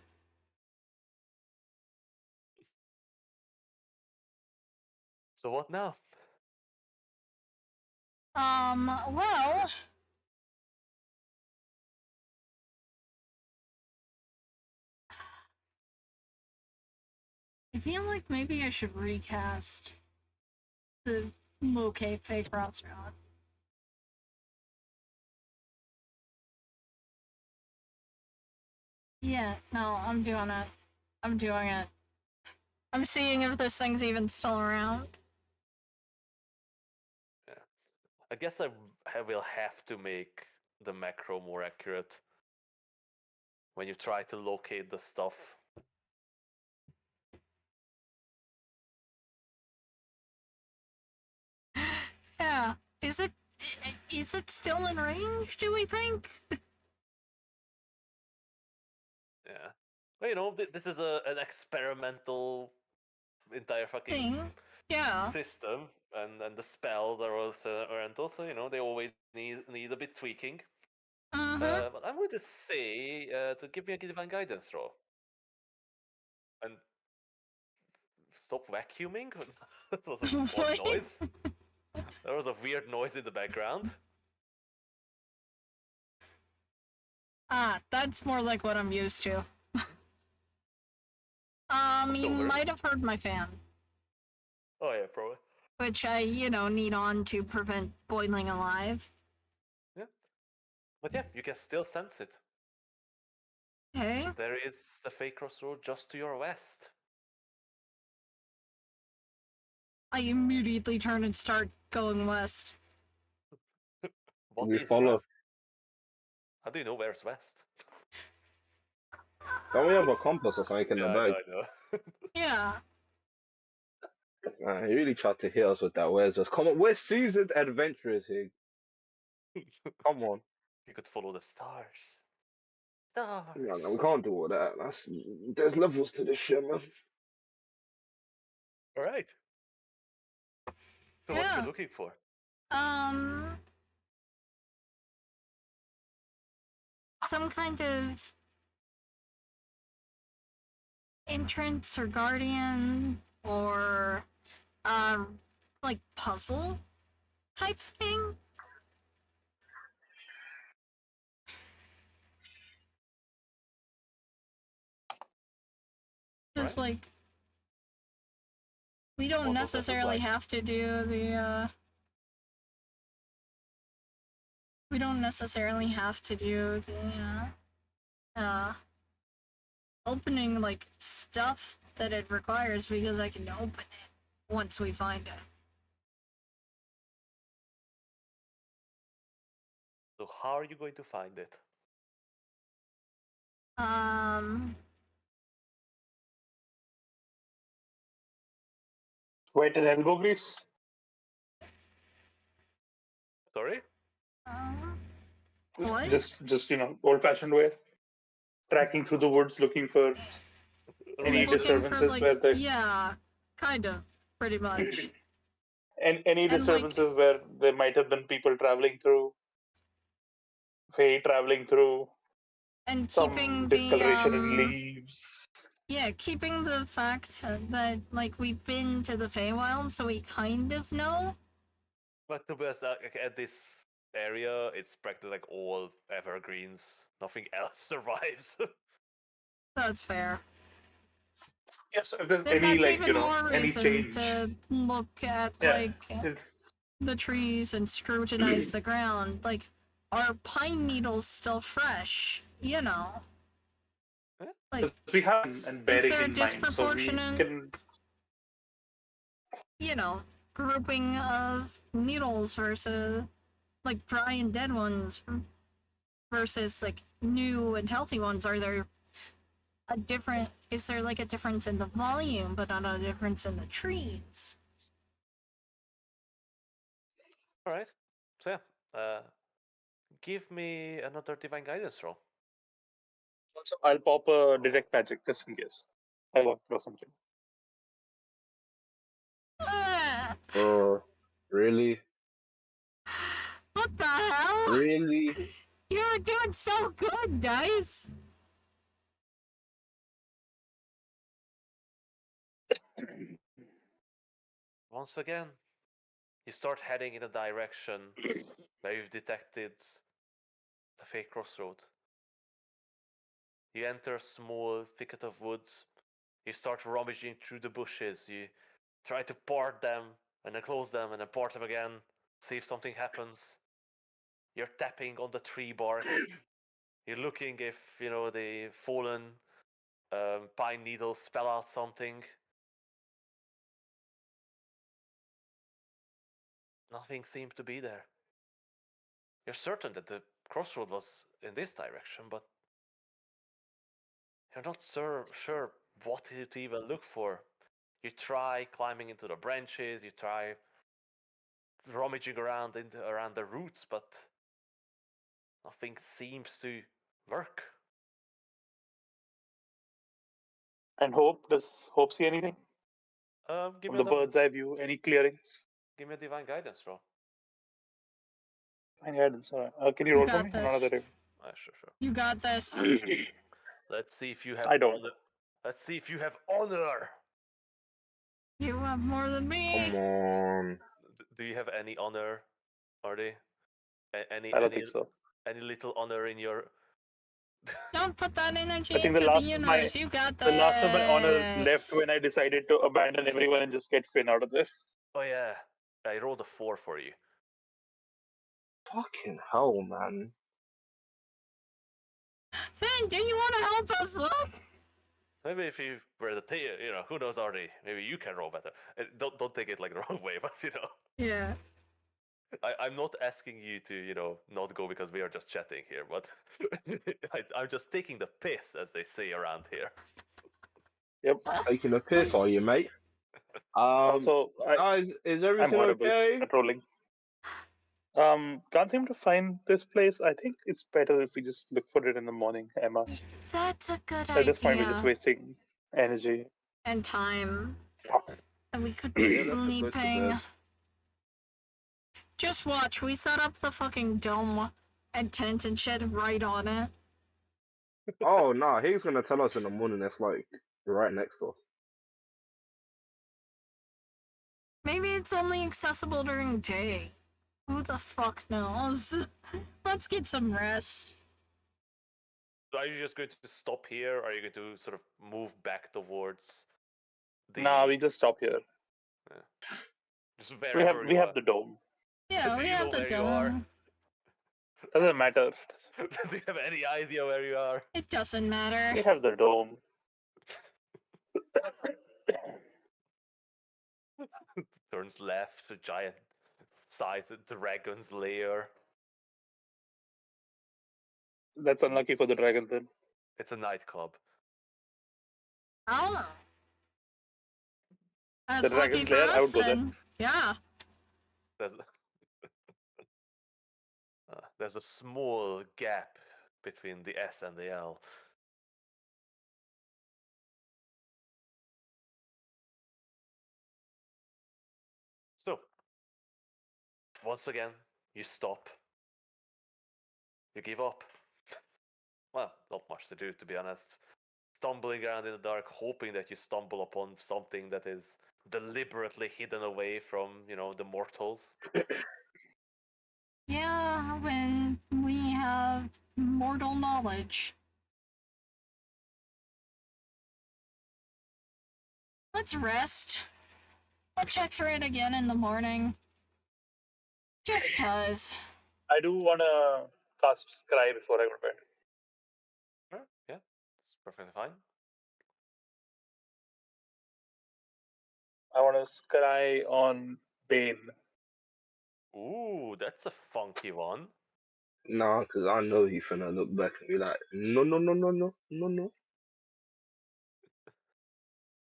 So what now? Well... I feel like maybe I should recast the locate fake restaurant. Yeah, no, I'm doing it. I'm doing it. I'm seeing if this thing's even still around. Yeah. I guess I will have to make the macro more accurate when you try to locate the stuff. Yeah. Is it still in range, do we think? Yeah. Well, this is an experimental entire fucking Thing. Yeah. system, and the spell that was oriental, so they always need a bit tweaking. Mm-hmm. But I'm going to say to give me a divine guidance roll. And stop vacuuming? That was an odd What? noise. There was a weird noise in the background. Ah, that's more like what I'm used to. You worry. might have heard my fan, Oh yeah, probably. which I, need on to prevent boiling alive. Yeah. But yeah, you can still sense it. Okay. There is the fake crossroad just to your west. I immediately turn and start going west. What We is follow. west? How do you know where's west? Don't we have a compass or something in the Yeah, bag? I know. Yeah. He really tried to hit us with that. Where's us? Come on, we're seasoned adventurers here. Come on. You could follow the stars. Stars. No, we can't do all that. There's levels to this shit, man. All right. So what are Yeah. you looking for? Some kind of entrance or guardian or like puzzle type thing. Just Right. like we don't What does that look necessarily like? have to do the we don't necessarily have to do the opening like stuff that it requires because I can open it once we find it. So how are you going to find it? Wait and elbow grease. Sorry? What? Just old fashioned way. Tracking through the woods looking for any Right. Looking for disturbances like where the yeah, kind of, pretty much. and any And, like- disturbances where there might have been people traveling through, hay traveling through, And some keeping discoloration in the leaves. yeah, keeping the fact that like we've been to the Feywild, so we kind of know. But to be honest, at this area, it's practically like all evergreens. Nothing else survives. That's fair. Yes, if there's Then any that's even more any reason change. to look at Yeah. like the trees and scrutinize the ground. Like, are pine needles still fresh? You know. Like, We have and bearing there a in mind, so we disproportionate- can you know, grouping of needles versus like dry and dead ones versus like new and healthy ones? Are there a different? Is there like a difference in the volume, but not a difference in the trees? All right. So yeah, give me another divine guidance roll. also I'll pop a detect magic just in case. I walk through something. Ah, Really? what the hell? Really? You're doing so good, Dice. Once again, you start heading in a direction where you've detected the fake crossroad. You enter a small thicket of woods. You start rummaging through the bushes. You try to part them and then close them and then part them again. See if something happens. You're tapping on the tree bark. You're looking if the fallen pine needles spell out something. Nothing seemed to be there. You're certain that the crossroad was in this direction, but you're not sure what to even look for. You try climbing into the branches, you try rummaging around around the roots, but nothing seems to work. And does Hope see anything? Give From me the bird's eye view, any clearings? give me a divine guidance roll. Any guidance? Can you You roll for got me? this. Another Sure. You got this. Let's see if you have I don't. honor. Let's see if you have honor. You have more than me. Come on. Do you have any honor, Artie? Any I don't think so. any little honor in your? Don't put that energy I think the into the last of my universe. You got this. the last of my honor left when I decided to abandon everyone and just get Finn out of there. Oh yeah, I rolled a 4 for you. Fucking hell, man. Finn, do you want to help us look? Maybe if you were the who knows already? Maybe you can roll better. Don't take it like the wrong way, but Yeah. I'm not asking you to not go because we are just chatting here, but I'm just taking the piss, as they say around here. Yep. Taking a piss, are you, mate? Also, Guys, is I'm everything horrible okay? at rolling. Can't seem to find this place. I think it's better if we just look for it in the morning, Emma. That's a good At this point, we're just idea. wasting energy. And time. And we could be Yeah, let's just go to sleeping. bed. Just watch, we set up the fucking dome and tent and shit right on it. Oh no, he's gonna tell us in the morning. That's like right next to us. Maybe it's only accessible during day. Who the fuck knows? Let's get some rest. Are you just going to stop here? Or are you going to sort of move back towards the? Nah, we just stop here. Just We have wherever we you have are. the dome. Yeah, Do we you have know the where you are? dome. Doesn't matter. Do you have any idea where you are? It doesn't matter. We have the dome. Turns left, a giant sized dragon's lair. That's unlucky for the dragon then. It's a nightclub. I don't know. That's The lucky dragon's for lair, I us would go there. then. Yeah. There's a small gap between the S and the L. So, once again, you stop. You give up. Well, not much to do, to be honest. Stumbling around in the dark, hoping that you stumble upon something that is deliberately hidden away from, the mortals. Yeah, when we have mortal knowledge. Let's rest. I'll check for it again in the morning. Just cause. I do wanna cast Scry before I go to bed. Sure, yeah, it's perfectly fine. I wanna Scry on Bane. Ooh, that's a funky one. Nah, because I know he's finna look back and be like, no, no, no, no, no, no, no.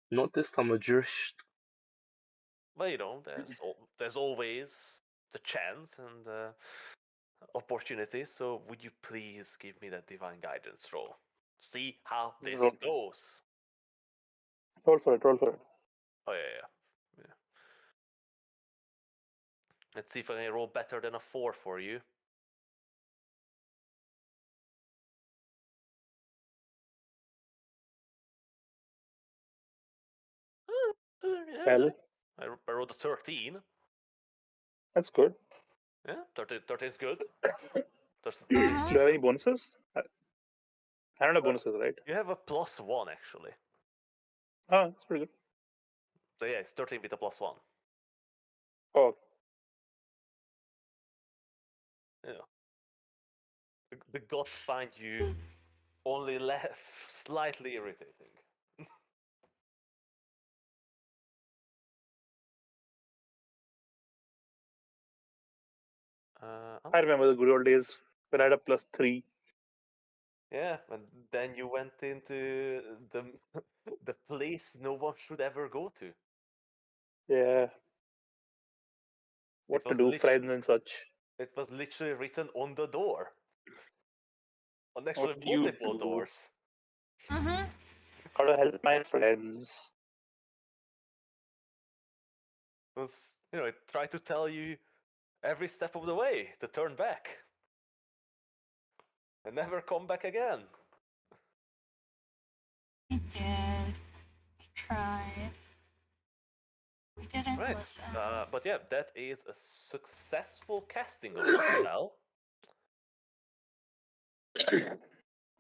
Not this time, adjust. Well, there's always the chance and opportunity. So, would you please give me that divine guidance roll? See how this Roll. goes. Roll for it, roll for it. Oh yeah. Let's see if I can roll better than a 4 for you. Well, I rolled a 13. that's good. Yeah, 13 is good. Do you have any bonuses? I don't have bonuses, right? You have a +1 actually. Oh, that's pretty good. So yeah, it's 13 with a +1. Oh, Yeah. The gods find you only slightly irritating. I remember the good old days when I had a +3. Yeah, and then you went into the the place no one should ever go to. Yeah. What to do, friends and such. It was literally written on the door. On actually What you multiple do. doors. Mm-hmm. How to help my friends. It tried to tell you every step of the way to turn back and never come back again. We did. We tried. We didn't Right. listen. But yeah, that is a successful casting of the spell.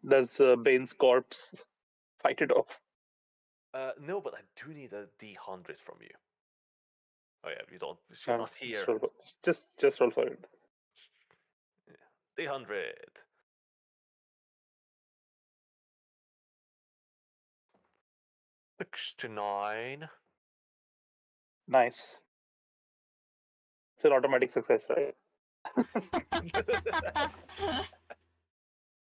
Does Bane's corpse fight it off? No, but I do need a D100 from you. Oh yeah, you don't. You're not here. Just roll for it. Yeah. D100. 69. Nice. It's an automatic success, right?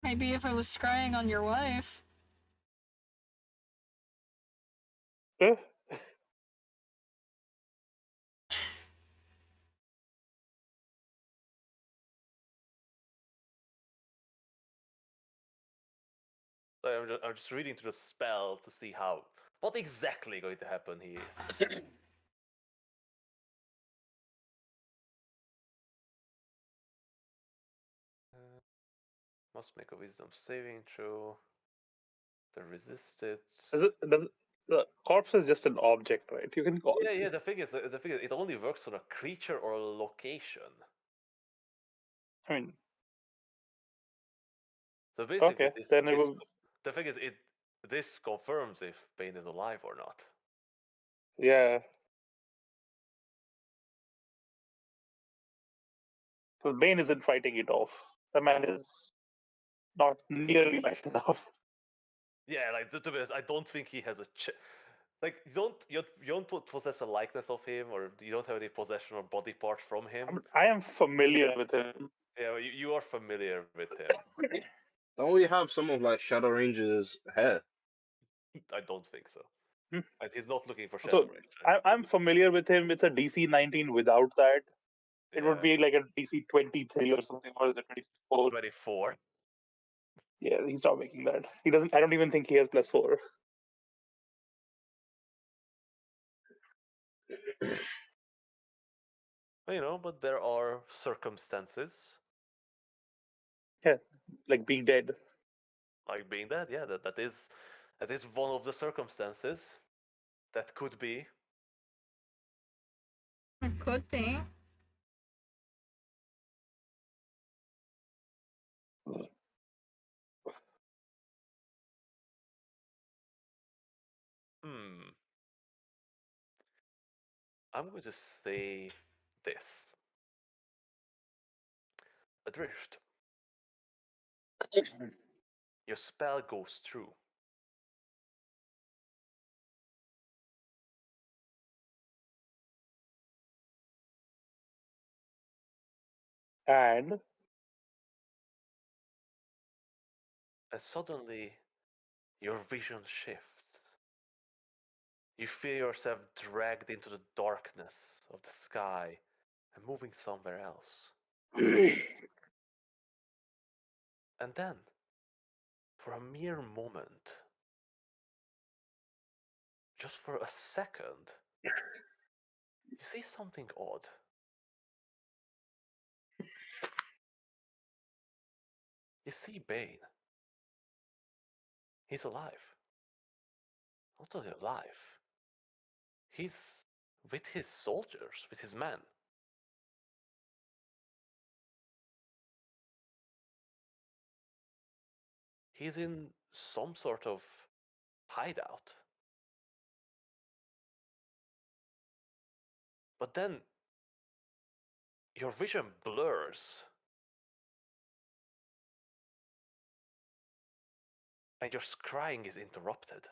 Maybe if I was scrying on your wife. Eh? So I'm just reading through the spell to see what exactly going to happen here. Must make a wisdom saving throw. The resisted. The corpse is just an object, right? You can call Yeah. The thing is, it only works on a creature or a location. I mean, So basically, okay, then it this, will. the thing is, this confirms if Bane is alive or not. Yeah. So Bane isn't fighting it off. The man is not nearly nice enough. Yeah, like to be honest, I don't think he has a like you don't possess a likeness of him, or you don't have any possession or body part from him. I am familiar with him. Yeah, well, you are familiar with him. Don't we have some of like Shadow Ranger's hair? I don't think so. Hmm. And he's not looking for Shadow So Range. I'm familiar with him. It's a DC 19 without that. It would be like a DC 23 or something. Or is it 24? 24. Yeah, he's not making that. He doesn't. I don't even think he has +4. But there are circumstances Yeah, like being dead. like being dead. Yeah, that is one of the circumstances that could be. It could be. Hmm. I'm going to say this. Adrift. Your spell goes through. And And suddenly your vision shifts. You feel yourself dragged into the darkness of the sky and moving somewhere else. And then, for a mere moment, just for a second, you see something odd. You see Bane. He's alive. Not only alive, he's with his soldiers, with his men. He's in some sort of hideout. But then your vision blurs and your scrying is interrupted.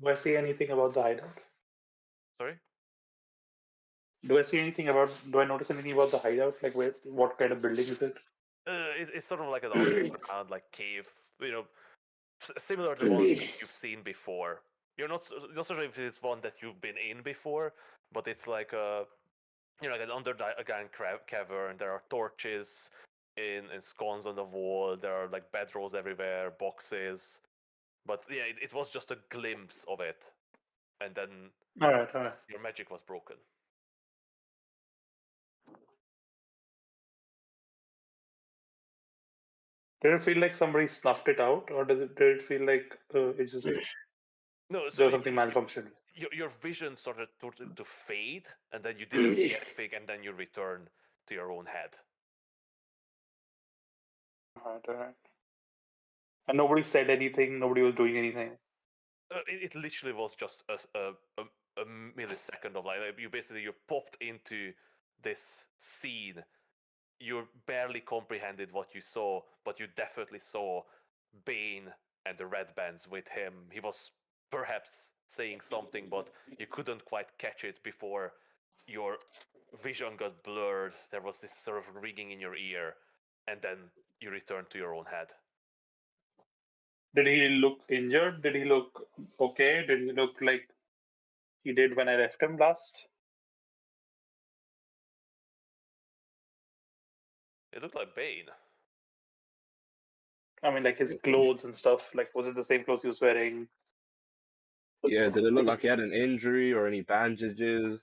do I see anything about the hideout? Sorry? Do I see anything about? Do I notice anything about the hideout? Like what kind of building is it? It's sort of like an underground, like cave, similar to the ones that you've seen before. You're not sure if it's one that you've been in before, but it's like like an underground cavern. There are torches in scones on the wall. There are like bedrolls everywhere, boxes. But yeah, it was just a glimpse of it, and then All right, all right. your magic was broken. Did it feel like somebody snuffed it out, or did it feel like it's just No, so there's something malfunctioning? your vision started to fade, and then you didn't see anything, and then you return to your own head. All right, all right. And nobody said anything. Nobody was doing anything. It literally was just a millisecond of like you popped into this scene. You barely comprehended what you saw, but you definitely saw Bane and the red bands with him. He was perhaps saying something, but you couldn't quite catch it before your vision got blurred. There was this sort of ringing in your ear, and then you returned to your own head. Did he look injured? Did he look okay? Did he look like he did when I left him last? It looked like Bane. I mean, like his clothes and stuff. Like, was it the same clothes he was wearing? Yeah, did it look like he had an injury or any bandages?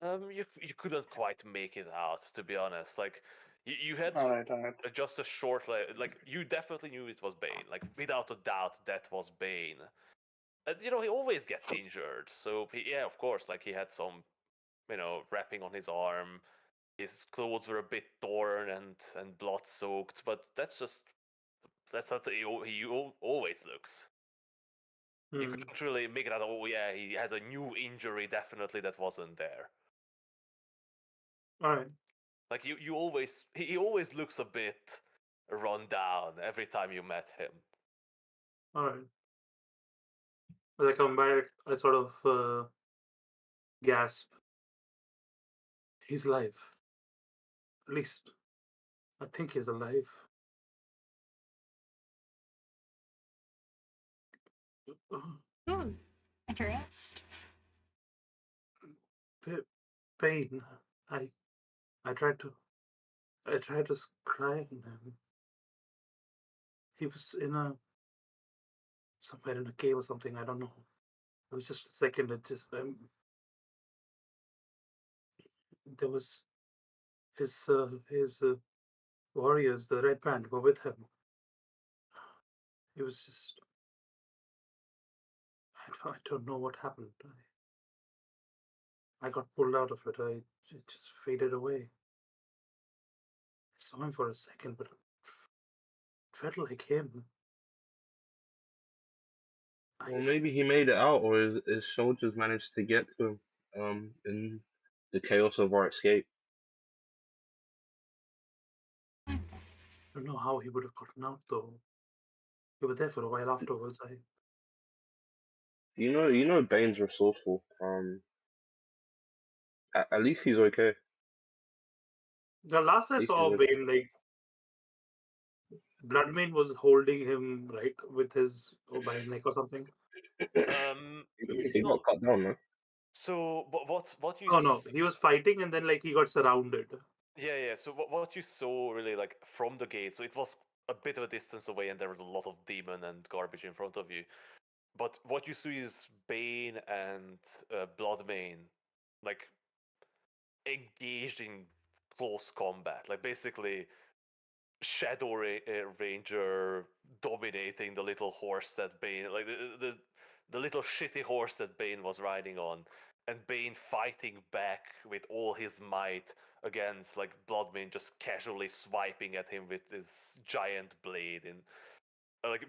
You couldn't quite make it out, to be honest. Like, you had All right. just a short like you definitely knew it was Bane. Like, without a doubt, that was Bane. And he always gets injured. So yeah, of course, like he had some, wrapping on his arm. His clothes were a bit torn and blood soaked, but that's how he always looks. You Hmm. couldn't really make it out. Oh yeah, he has a new injury. Definitely, that wasn't there. All right. Like you always he always looks a bit run down every time you met him. All right. As I come back, I sort of gasp. He's alive. At least, I think he's alive. Interest. Pain. I I tried to cry on him. He was somewhere in a cave or something. I don't know. It was just a second. It just there was his warriors, the red band, were with him. It was just I don't know what happened. I got pulled out of it. It just faded away. I saw him for a second, but it felt like him. Well, maybe he made it out, or his soldiers managed to get to him in the chaos of our escape. I don't know how he would have gotten out though. We were there for a while afterwards. You know, Bane's resourceful. At least he's okay. The last I At least he's saw okay. Bane, like Bloodmane was holding him right with his by his neck or something. He got cut down, no? So what you Oh no, he was fighting and then like he got surrounded. yeah. So what you saw really like from the gate. So it was a bit of a distance away, and there was a lot of demon and garbage in front of you. But what you see is Bane and Bloodmane, like engaged in close combat. Like basically, Shadow Ranger dominating the little horse that Bane, like the little shitty horse that Bane was riding on, and Bane fighting back with all his might against like Bloodmane just casually swiping at him with his giant blade, and like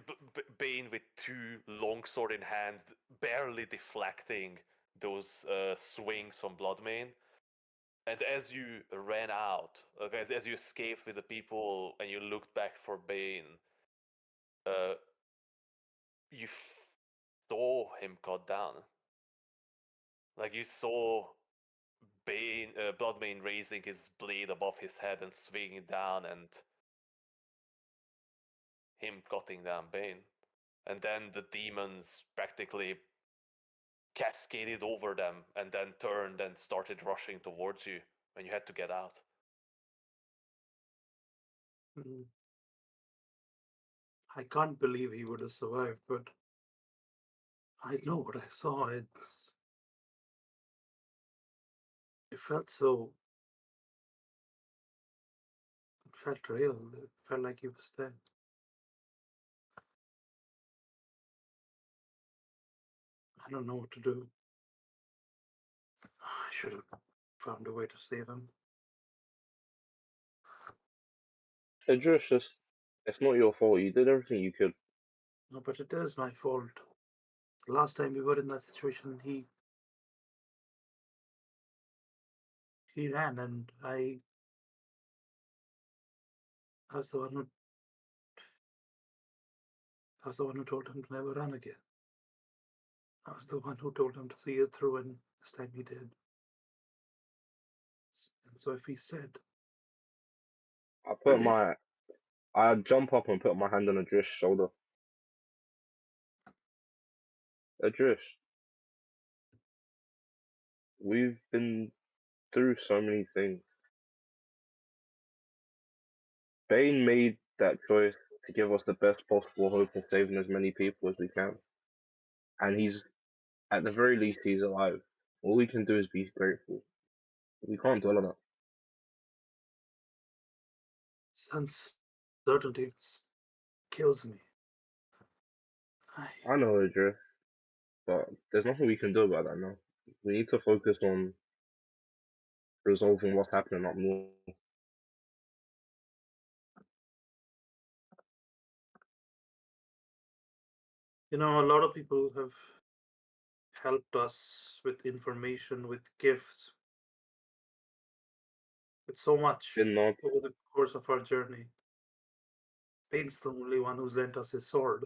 Bane with two longsword in hand, barely deflecting those swings from Bloodmane. And as you ran out, okay, as you escaped with the people and you looked back for Bane, uh, you saw him cut down. Like you saw Bane, Bloodmane raising his blade above his head and swinging down, and him cutting down Bane. And then the demons practically cascaded over them and then turned and started rushing towards you, and you had to get out. Mm. I can't believe he would have survived, but I know what I saw. It felt so. It felt real. It felt like he was there. I don't know what to do. I should have found a way to save him. Idris, it's not your fault. You did everything you could. No, but it is my fault. Last time we were in that situation, he ran, and I was the one who I was the one who told him to never run again. I was the one who told him to see it through, and this time he did. And so if he's dead, I jump up and put my hand on Adrish's shoulder. Adrish, we've been through so many things. Bane made that choice to give us the best possible hope of saving as many people as we can. And at the very least, he's alive. All we can do is be grateful. We can't dwell on it. uncertainty kills me. I know, Adrish, but there's nothing we can do about that now. We need to focus on resolving what's happening up north. A lot of people have helped us with information, with gifts, with so much Been not over the course of our journey. Bane's the only one who's lent us his sword.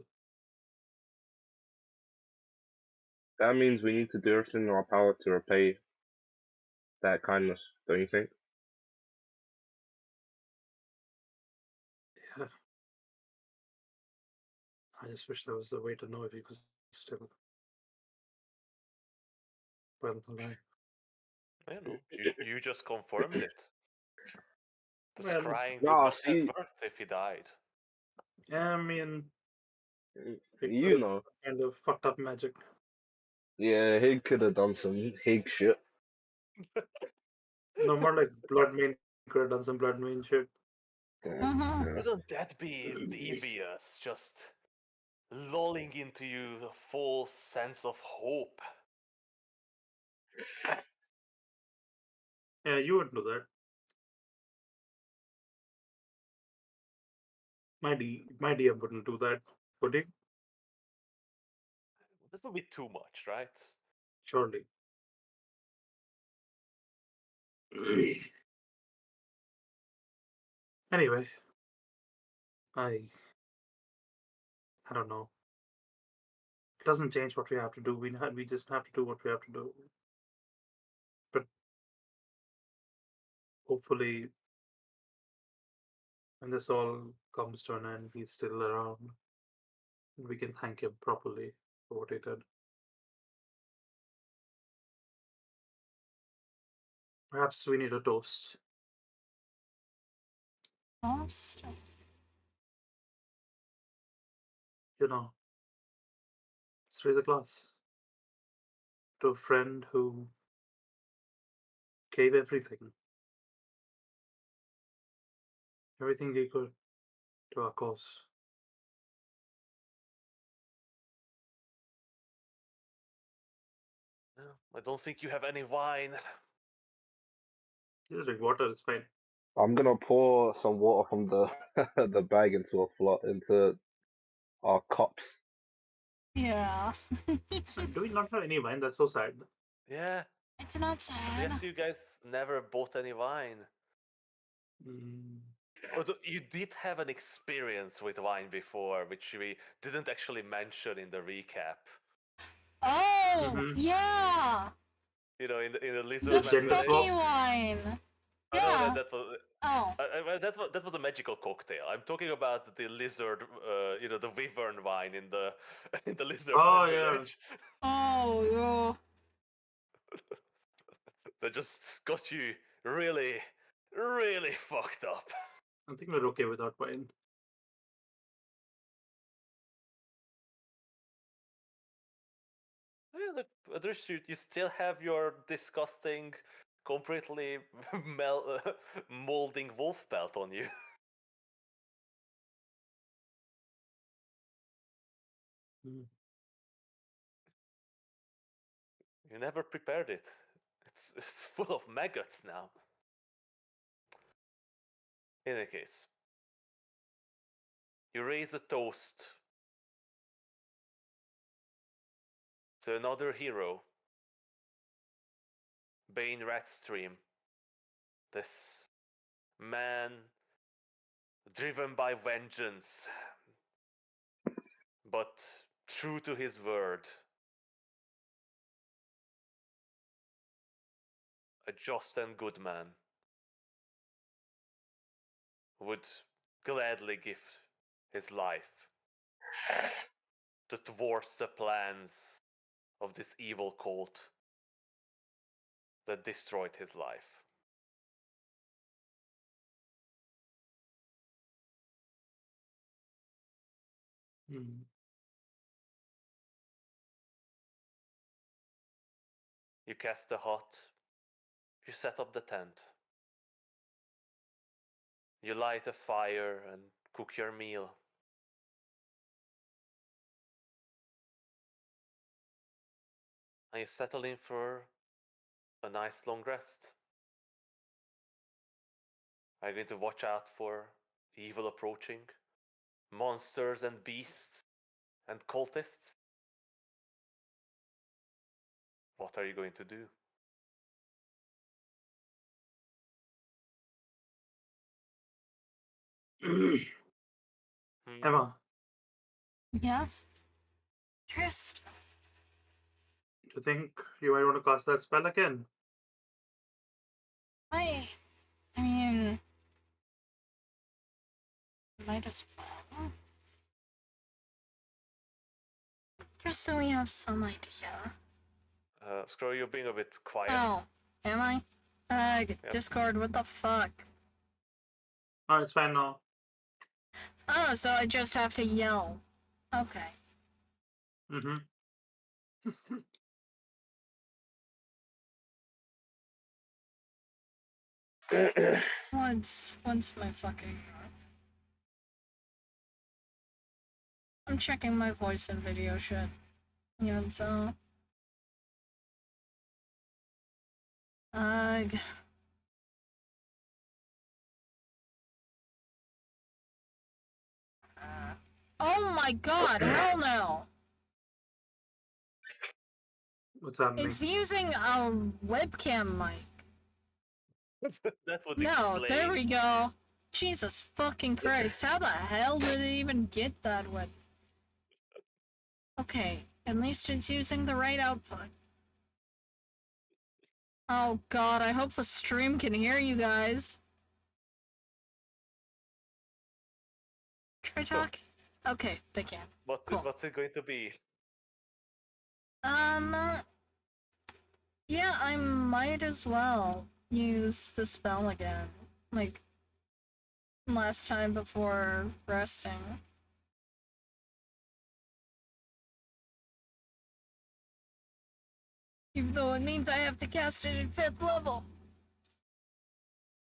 That means we need to do everything in our power to repay that kindness, don't you think? Yeah. I just wish there was a way to know if he was still well alive. I don't know. You just confirmed it. The Well, scrying would Nah, not have see, worked if he died. Yeah, I mean, it you could know. kind of fucked up magic. Yeah, he could have done some Hig shit. No more like Blood Main could have done some Blood Main shit. Mm-hmm. Yeah. Wouldn't that be devious? Just lulling into you a false sense of hope. Yeah, you wouldn't do that. My DM wouldn't do that, would he? That would be too much, right? Surely. Anyway, I don't know. It doesn't change what we have to do. We just have to do what we have to do. But hopefully, when this all comes to an end, he's still around. And we can thank him properly for what he did. Perhaps we need a toast. Lost. Let's raise a glass to a friend who gave everything he could to our cause. No, I don't think you have any wine. Just drink water, it's fine. I'm gonna pour some water from the the bag into our cups. Yeah. Do we not have any wine? That's so sad. Yeah, It's not I sad. guess you guys never bought any wine. Although you did have an experience with wine before, which we didn't actually mention in the recap. Oh, Mhm. yeah. In the The lizard man gender village. swap? funny wine. Oh, no, Yeah. that was. Oh. Well, that was a magical cocktail. I'm talking about the lizard, the wyvern wine in the in the lizard Oh, man yeah. village. Oh, That just got you really, really fucked up. I think we're okay without wine. Yeah, look, others, you still have your disgusting, completely molding wolf pelt on you. Mm. You never prepared it. It's full of maggots now. In any case, you raise a toast to another hero, Bane Ratstream. This man driven by vengeance, but true to his word, a just and good man would gladly give his life to thwart the plans of this evil cult that destroyed his life. Hmm. You cast the hut, you set up the tent. You light a fire and cook your meal. And you settle in for a nice long rest. Are you going to watch out for evil approaching? Monsters and beasts and cultists? What are you going to do? Emma, Yes? Trist. do you think you might want to cast that spell again? I mean, might as well. Just so we have some idea. Scroll, you're being a bit quiet. Oh, am I? Discord, what the fuck? Oh, it's fine now. Oh, so I just have to yell. Okay. Mm-hmm. What's my fucking... I'm checking my voice and video shit. Even so. Ugh. Oh my god, hell no! What's happening? It's using a webcam mic. That would No, explain. there we go. Jesus fucking Christ, how the hell did it even get that way? Okay, at least it's using the right output. Oh god, I hope the stream can hear you guys. Try talk? Okay, they can. Cool. What's it going to be? Yeah, I might as well use the spell again. Like, last time before resting. Even though it means I have to cast it at 5th level.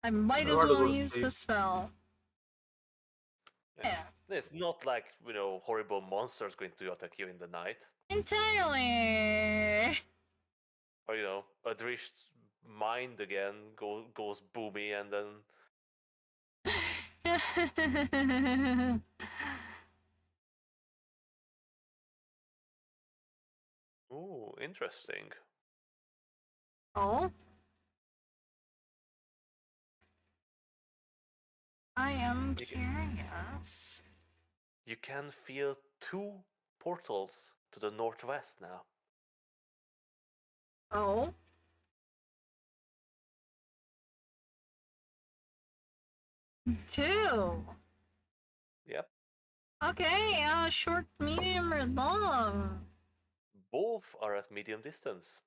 I might as well use the spell. Yeah. It's not like, horrible monsters going to attack you in the night. Entirely. Or, Adrish's mind again goes boomy and then... Ooh, interesting. Oh? I am curious. You can feel 2 portals to the northwest now. Oh? Two? Yep. Okay, short, medium, or long? Both are at medium distance.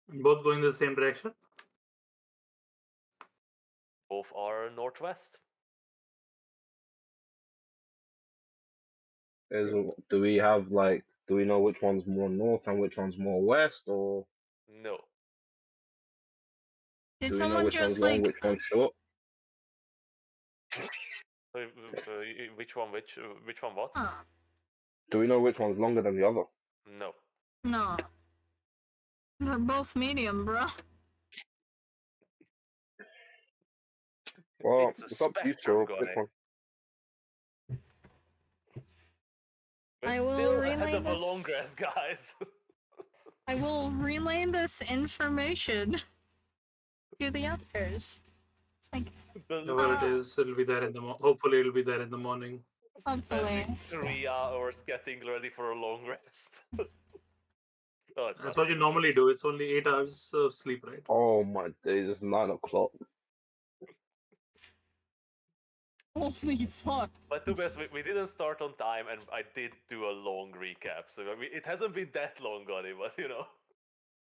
Both going the same direction? Both are northwest. Do we know which one's more north and which one's more west, or No. Did do we know someone which one's just, long, like... which one's short? Which one what? Huh. Do we know which one's longer than the other? No. No. They're both medium, bro. Well, It's a it's up to you, spectrum, Cyril. Pick guy. one. We're I will still relay ahead of a this- long rest, guys. I will relay this information to the others. It's like, Whatever it is, it'll be there in the hopefully it'll be there in the morning. Hopefully. spending 3 hours getting ready for a long rest. Oh, it's That's not what you true. normally do. It's only 8 hours of sleep, right? Oh my days, it's 9 o'clock. Holy fuck. But to be honest, we didn't start on time, and I did do a long recap. So I mean, it hasn't been that long, Gotti, but you know.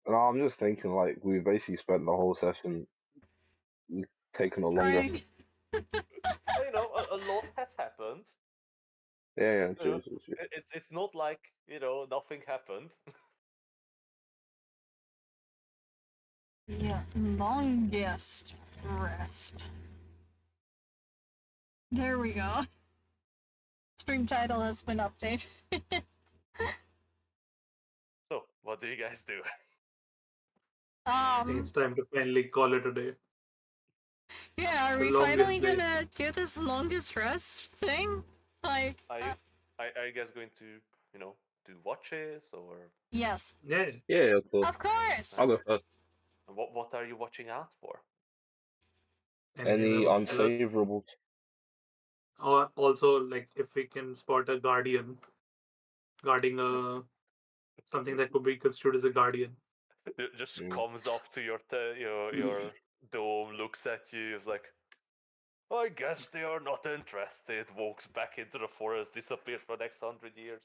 And I'm just thinking, like, we basically spent the whole session taking a long rest. Crying. You know, a lot has happened. Yeah, You true, know, true, true. it's not like, you know, nothing happened. Yeah, longest rest. There we go. Stream title has been updated. So, what do you guys do? I think it's time to finally call it a day. Yeah, are The we longest finally day. gonna do this longest rest thing? Like, Are you guys going to, you know, do watches or yes, Yeah. Yeah, of course. of course. I'll go first. what are you watching out for? Any other killers? unsavorables? Or also, like, if we can spot a guardian guarding something that could be construed as a guardian. It just Mm. comes up to your dome, looks at you, is like, I guess they are not interested. Walks back into the forest, disappears for the next 100 years.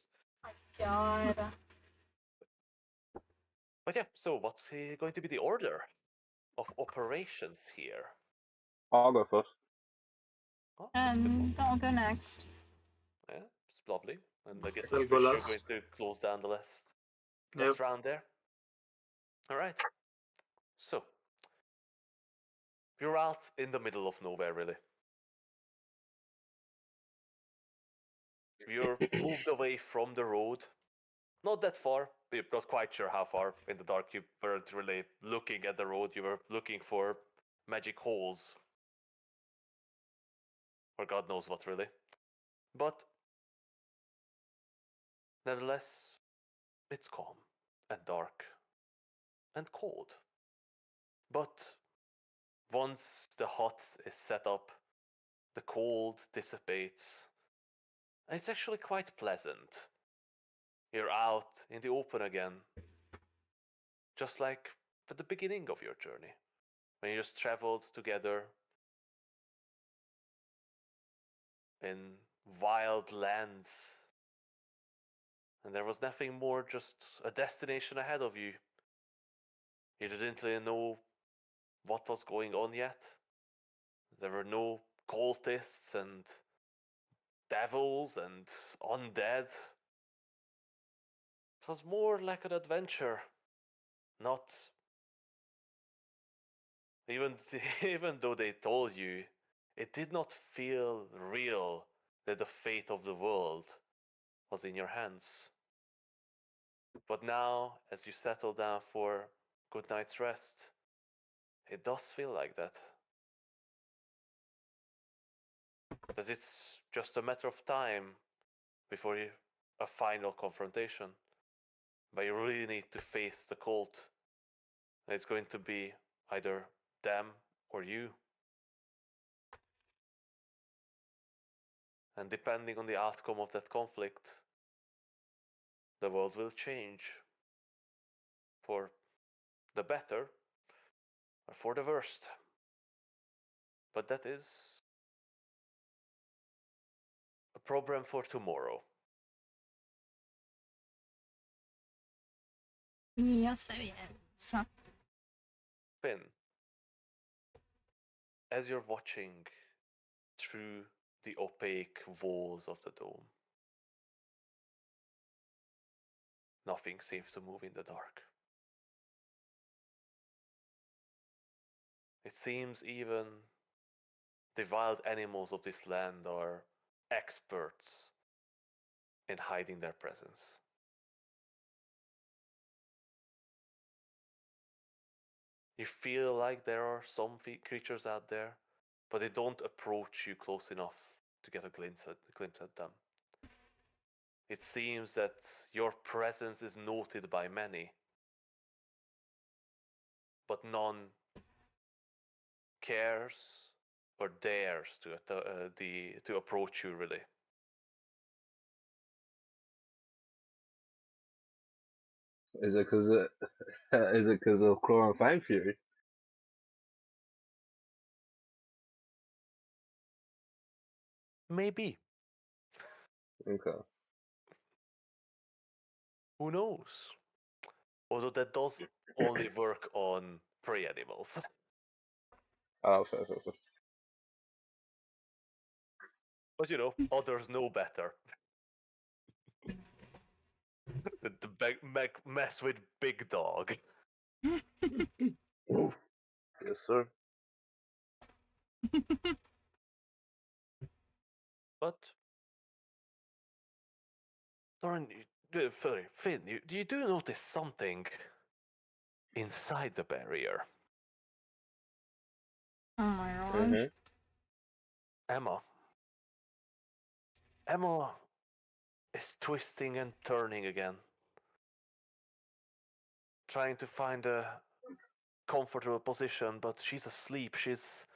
God. But yeah, so what's going to be the order of operations here? I'll go first. Oh, that's a good one. And I'll go next. Yeah, it's lovely. And I guess I'll I'm go you're last. going to close down the last Yep. round there. All right. So you're out in the middle of nowhere, really. You're moved away from the road. Not that far. You're not quite sure how far. In the dark, you weren't really looking at the road. You were looking for magic holes. Or God knows what, really. But nevertheless, it's calm and dark and cold. But once the hut is set up, the cold dissipates, and it's actually quite pleasant. You're out in the open again, just like at the beginning of your journey, when you just traveled together in wild lands, and there was nothing more, just a destination ahead of you. You didn't really know what was going on yet. There were no cultists and devils and undead. It was more like an adventure, not even even though they told you, it did not feel real that the fate of the world was in your hands. But now, as you settle down for good night's rest, it does feel like that. That it's just a matter of time before a final confrontation. But you really need to face the cult. And it's going to be either them or you. And depending on the outcome of that conflict, the world will change for the better or for the worst. But that is a problem for tomorrow. Yes, it is. Finn, as you're watching through the opaque walls of the dome, nothing seems to move in the dark. It seems even the wild animals of this land are experts in hiding their presence. You feel like there are some creatures out there, but they don't approach you close enough to get a glimpse at them. It seems that your presence is noted by many, but none cares or dares to approach you, really. Is it because is it because of Claw and Fang Fury? Maybe. Okay. Who knows? Although that does only work on prey animals. Oh, fair. But others know better. The mess with big dog. Oof. Yes, sir. But Doran, sorry, Finn, you do notice something inside the barrier. Oh my god. Mm-hmm. Emma is twisting and turning again, trying to find a comfortable position, but she's asleep. She's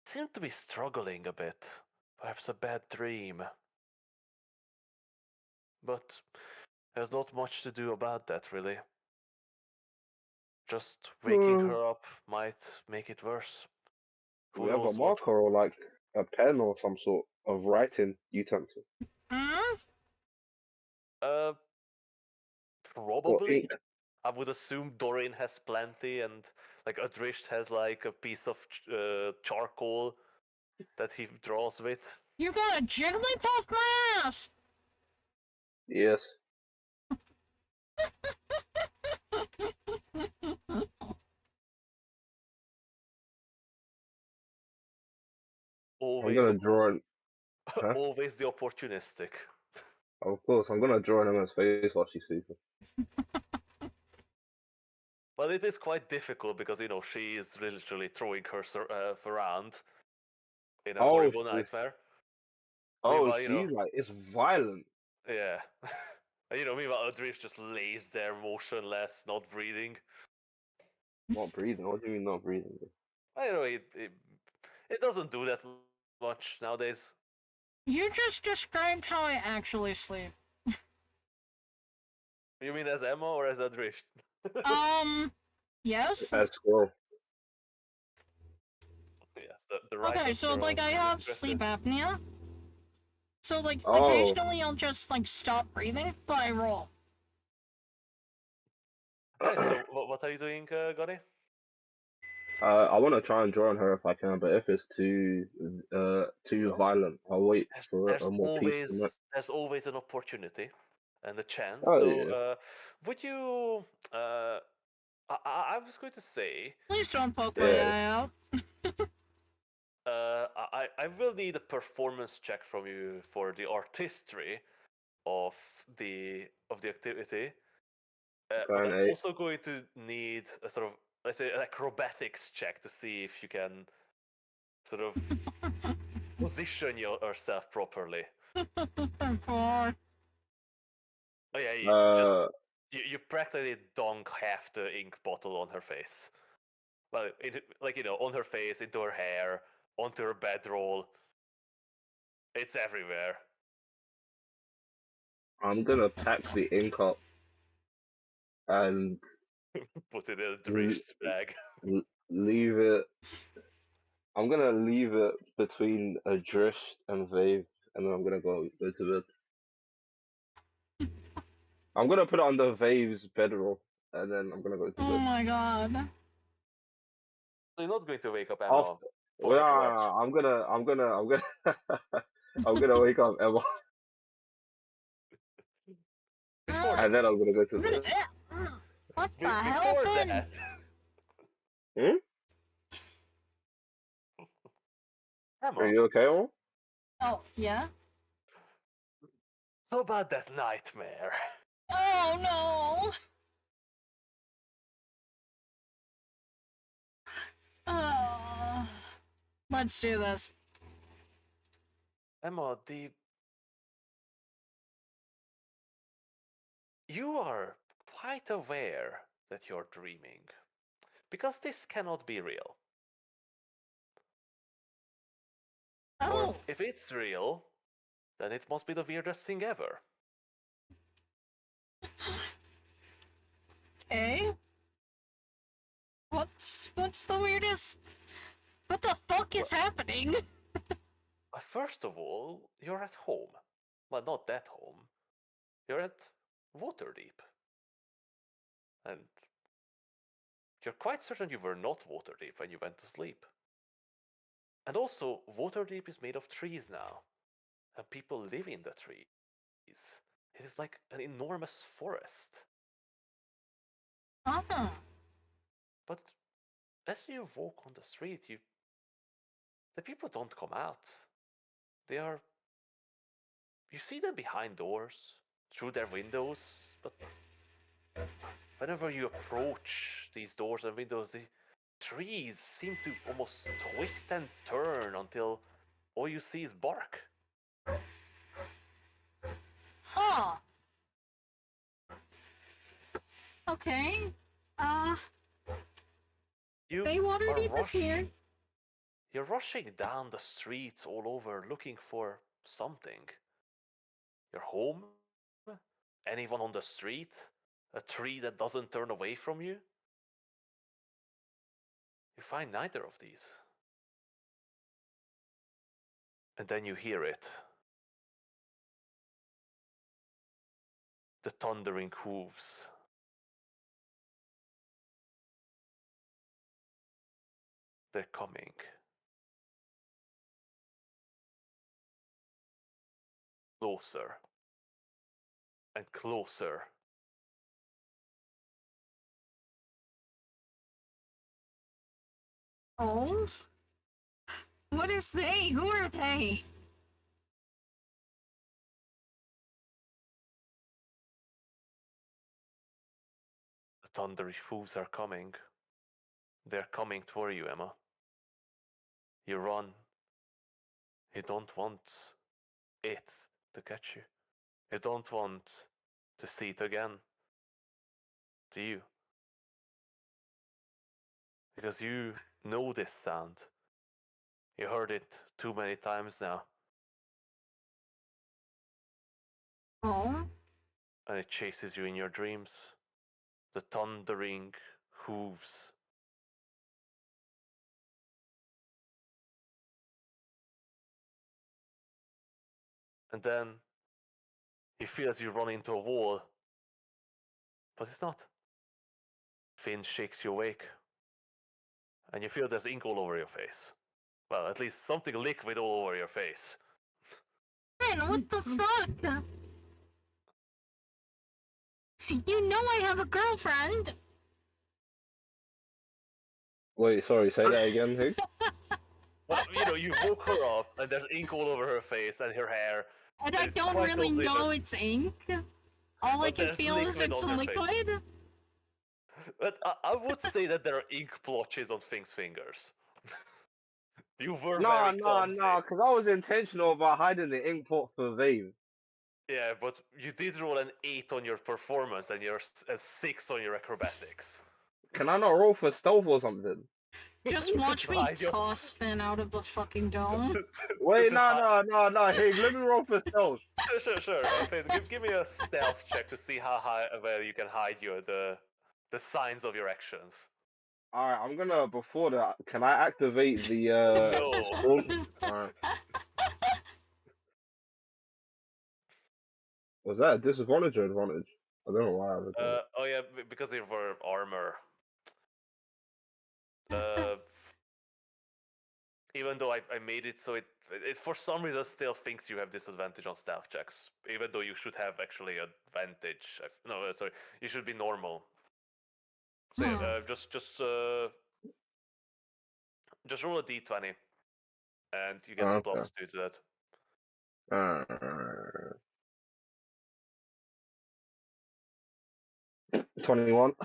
seems to be struggling a bit. Perhaps a bad dream. But there's not much to do about that, really. Just waking her up might make it worse. Do Who we have a knows what? marker or like a pen or some sort of writing utensil? Hmm? Uh, Or probably. ink? I would assume Doreen has plenty, and like Adrisht has like a piece of charcoal that he draws with. You got a Jigglypuff, my ass! Yes. I'm Always, gonna draw it. Huh? always the opportunistic. Of course, I'm gonna draw in Emma's face while she's sleeping. But it is quite difficult because she is literally throwing her around in a Oh, horrible nightmare. oh, Meanwhile, she's like, it's violent. yeah. Meanwhile, Adrift just lays there motionless, not breathing. Not breathing. What do you mean not breathing? It doesn't do that much nowadays. You just described how I actually sleep. You mean as Emma or as Adrift? Yes? As squirrel. Yes, the right Okay, so, answer like, I of have distress sleep is- apnea. So, like, Oh. occasionally I'll just, like, stop breathing, but I roll. Right, so what are you doing, Gunny? I want to try and draw on her if I can, but if it's too Yeah. violent, I'll wait for a more peaceful night. There's always an opportunity and a chance. Oh, So, yeah. would you? I was going to say, Please don't poke my Yeah. eye out. I will need a performance check from you for the artistry of the activity. But Fine, I'm 8. also going to need a sort of, let's say, an acrobatics check to see if you can sort of position yourself properly. Poor. Oh yeah, you Uh, practically dunk half the ink bottle on her face. Well, on her face, into her hair, onto her bedroll. It's everywhere. I'm gonna pack the ink up and Put it in a l- Drish bag. leave it. I'm gonna leave it between Adrift and Vave, and then I'm gonna go to bed. I'm gonna put it under Vave's bedroll, and then I'm gonna go to Oh bed. my god. You're not going to wake up Emma After, for the grudge. I'm gonna, I'm gonna wake up Emma, Before and then that, I'm gonna go to bed. What the hell, before Ben? that, Hmm? Are Emma, you okay, Emma? Oh, yeah? how about that nightmare? Oh no! Let's do this. Emma, you are quite aware that you're dreaming, because this cannot be real. Or Oh, if it's real, then it must be the weirdest thing ever. Okay. What's the weirdest? What the fuck is happening? First of all, you're at home. Well, not that home. You're at Waterdeep. And you're quite certain you were not Waterdeep when you went to sleep. And also, Waterdeep is made of trees now. And people live in the trees. It is like an enormous forest. Oh. But as you walk on the street, the people don't come out. You see them behind doors, through their windows, but whenever you approach these doors and windows, the trees seem to almost twist and turn until all you see is bark. Huh. Okay. You Waterdeep is weird. You're rushing down the streets all over looking for something. Your home? Anyone on the street? A tree that doesn't turn away from you? You find neither of these. And then you hear it. The thundering hooves. They're coming. Closer. And closer. Oh? What is they? Who are they? The thundering hooves are coming. They're coming toward you, Emma. You run. You don't want it to catch you. You don't want to see it again. Do you? Because you know this sound. You heard it too many times now. Oh? And it chases you in your dreams. The thundering hooves. And then you feel as you run into a wall. But it's not. Finn shakes you awake. And you feel there's ink all over your face. Well, at least something liquid all over your face. Man, what the fuck? You know I have a girlfriend! Wait, sorry, say that again, Hig? Well, you woke her up, and there's ink all over her face and her hair. And I It's don't quite really obvious know there's- it's ink. All I But can there's feel is liquid it's on her face. liquid. But I would say that there are ink blotches on Fink's fingers. You were very clumsy. because I was intentional about hiding the ink pot for Vave. Yeah, but you did roll an 8 on your performance and you're a 6 on your acrobatics. Can I not roll for stealth or something? Just You could watch me hide your- toss Finn out of the fucking dome. Wait, to no, Hig, let me roll for stealth. Sure. Finn, give me a stealth check to see how high where you can hide the signs of your actions. Alright, I'm gonna, before that, can I activate the, No. Alright. Was that a disadvantage or advantage? I don't know why I was Oh yeah, because of your armor. Even though I made it so it for some reason still thinks you have disadvantage on stealth checks, even though you should have actually advantage. No, sorry, you should be normal. So yeah, just roll a d20, and you get a Okay. +2 to that. 21.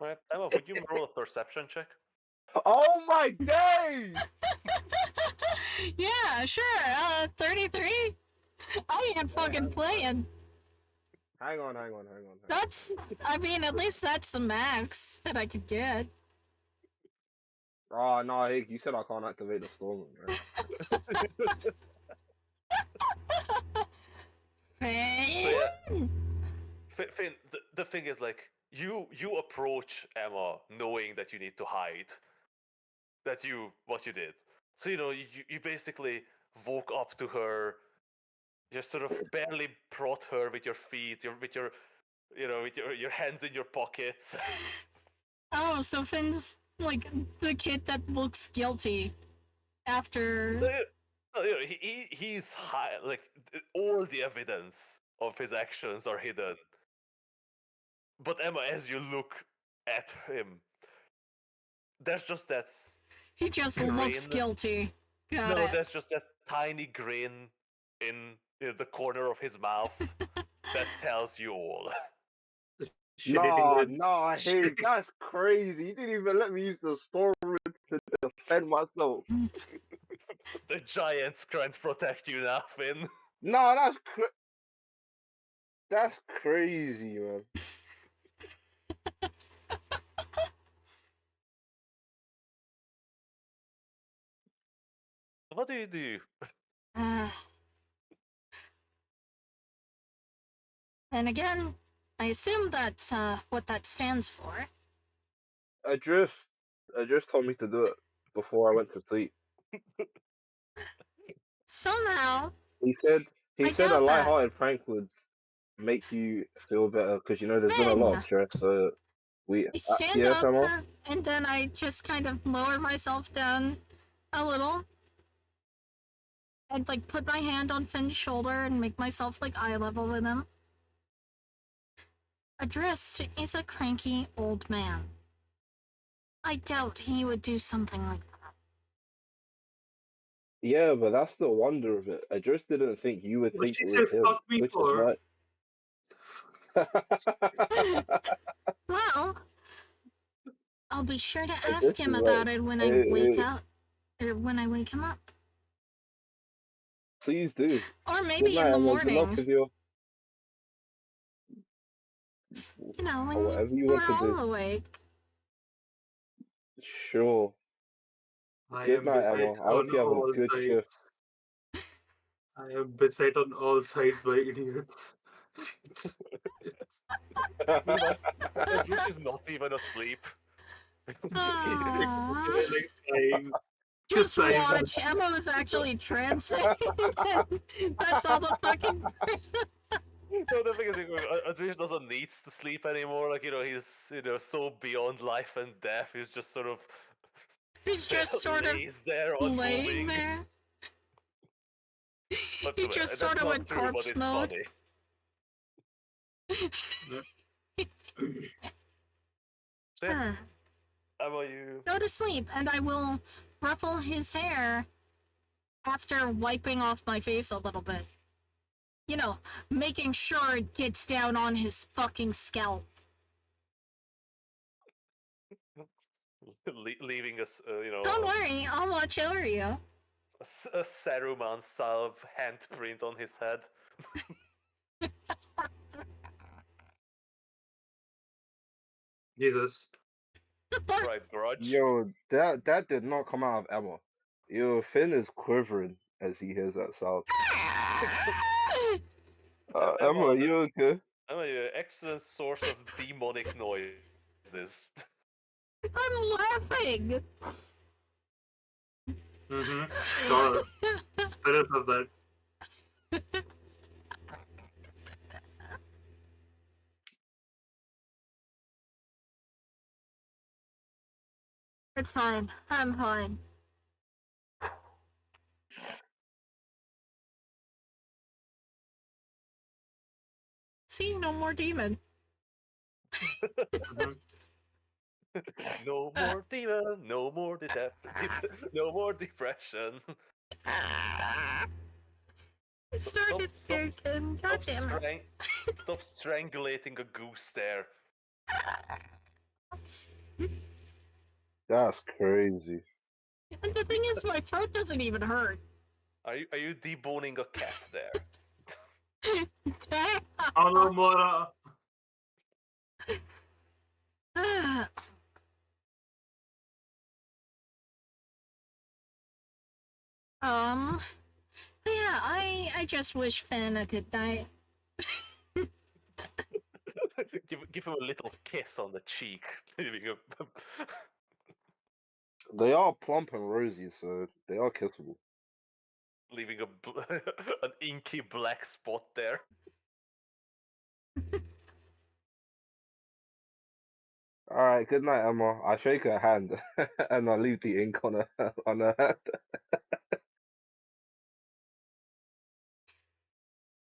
Alright, Emma, would you roll a perception check? Oh my days! Yeah, sure. 33. I ain't fucking playing. Hang on. That's, I mean, at least that's the max that I could get. Oh, no, Hig, you said I can't activate the storm, man. Finn? So yeah, Finn, the thing is, like, you approach Emma knowing that you need to hide. What you did. So you basically woke up to her. You sort of barely brought her with your feet, with your hands in your pockets. Oh, so Finn's like the kid that looks guilty after. He's high. Like all the evidence of his actions are hidden. But Emma, as you look at him, there's just that. He just looks grin. guilty. Got No, it. there's just that tiny grin in the corner of his mouth that tells you all. Nah, hey, that's crazy. You didn't even let me use the story to defend myself. The giants can't protect you now, Finn. Nah, that's crazy, man. What do you do? And again, I assume that's what that stands for. Adrift told me to do it before I went to sleep. Somehow, He said I a doubt that. lighthearted prank would make you feel better because there's been a lot of stress. So I stand yes, up, Emma? and then I just kind of lower myself down a little. I'd like put my hand on Finn's shoulder and make myself like eye level with him. Adrist is a cranky old man. I doubt he would do something like that. Yeah, but that's the wonder of it. I just didn't think you would What think she it said, was him, fuck me which for? is why. Well, I'll be sure to This ask him is about like, it when I wake up, or when I wake him up, please do. or Good maybe night, in the Emma. Good luck morning. with your You know, when whatever you we're want to do. all awake. Sure. I Good am night, beset Emma. I hope on you have a all good shift. sides. I am beset on all sides by idiots. Meanwhile, Adrift is not even asleep. Aww. Like sighing. Just sighs. watch. Emma was actually trancing. That's all the fucking. No, the thing is, Adrift doesn't need to sleep anymore. Like he's so beyond life and death. He's just sort of. He's just sort of lays there laying unmoving. there. But He just that's sort of not went true, but corpse it's mode. funny. So, how about you? Go to sleep, and I will ruffle his hair after wiping off my face a little bit. You know, making sure it gets down on his fucking scalp. Leaving us, Don't worry, I'll watch over you. a Saruman style handprint on his head. Jesus. Right, grudge. Yo, that did not come out of Emma. Yo, Finn is quivering as he hears that sound. Emma, you okay? Emma, you're an excellent source of demonic noises. I'm laughing. Sure. I don't have that. It's fine. I'm fine. See, no more demon. No more demon, no more no more depression. It started again. God damn it. Stop strangulating a goose there. That's crazy. And the thing is, my throat doesn't even hurt. Are you deboning a cat there? Damn. Oh no, MOIRA. Yeah, I just wish Finn a good night. give him a little kiss on the cheek, leaving him They are plump and rosy, so they are kissable. leaving an inky black spot there. All right, good night, Emma. I shake her hand and I leave the ink on her hand.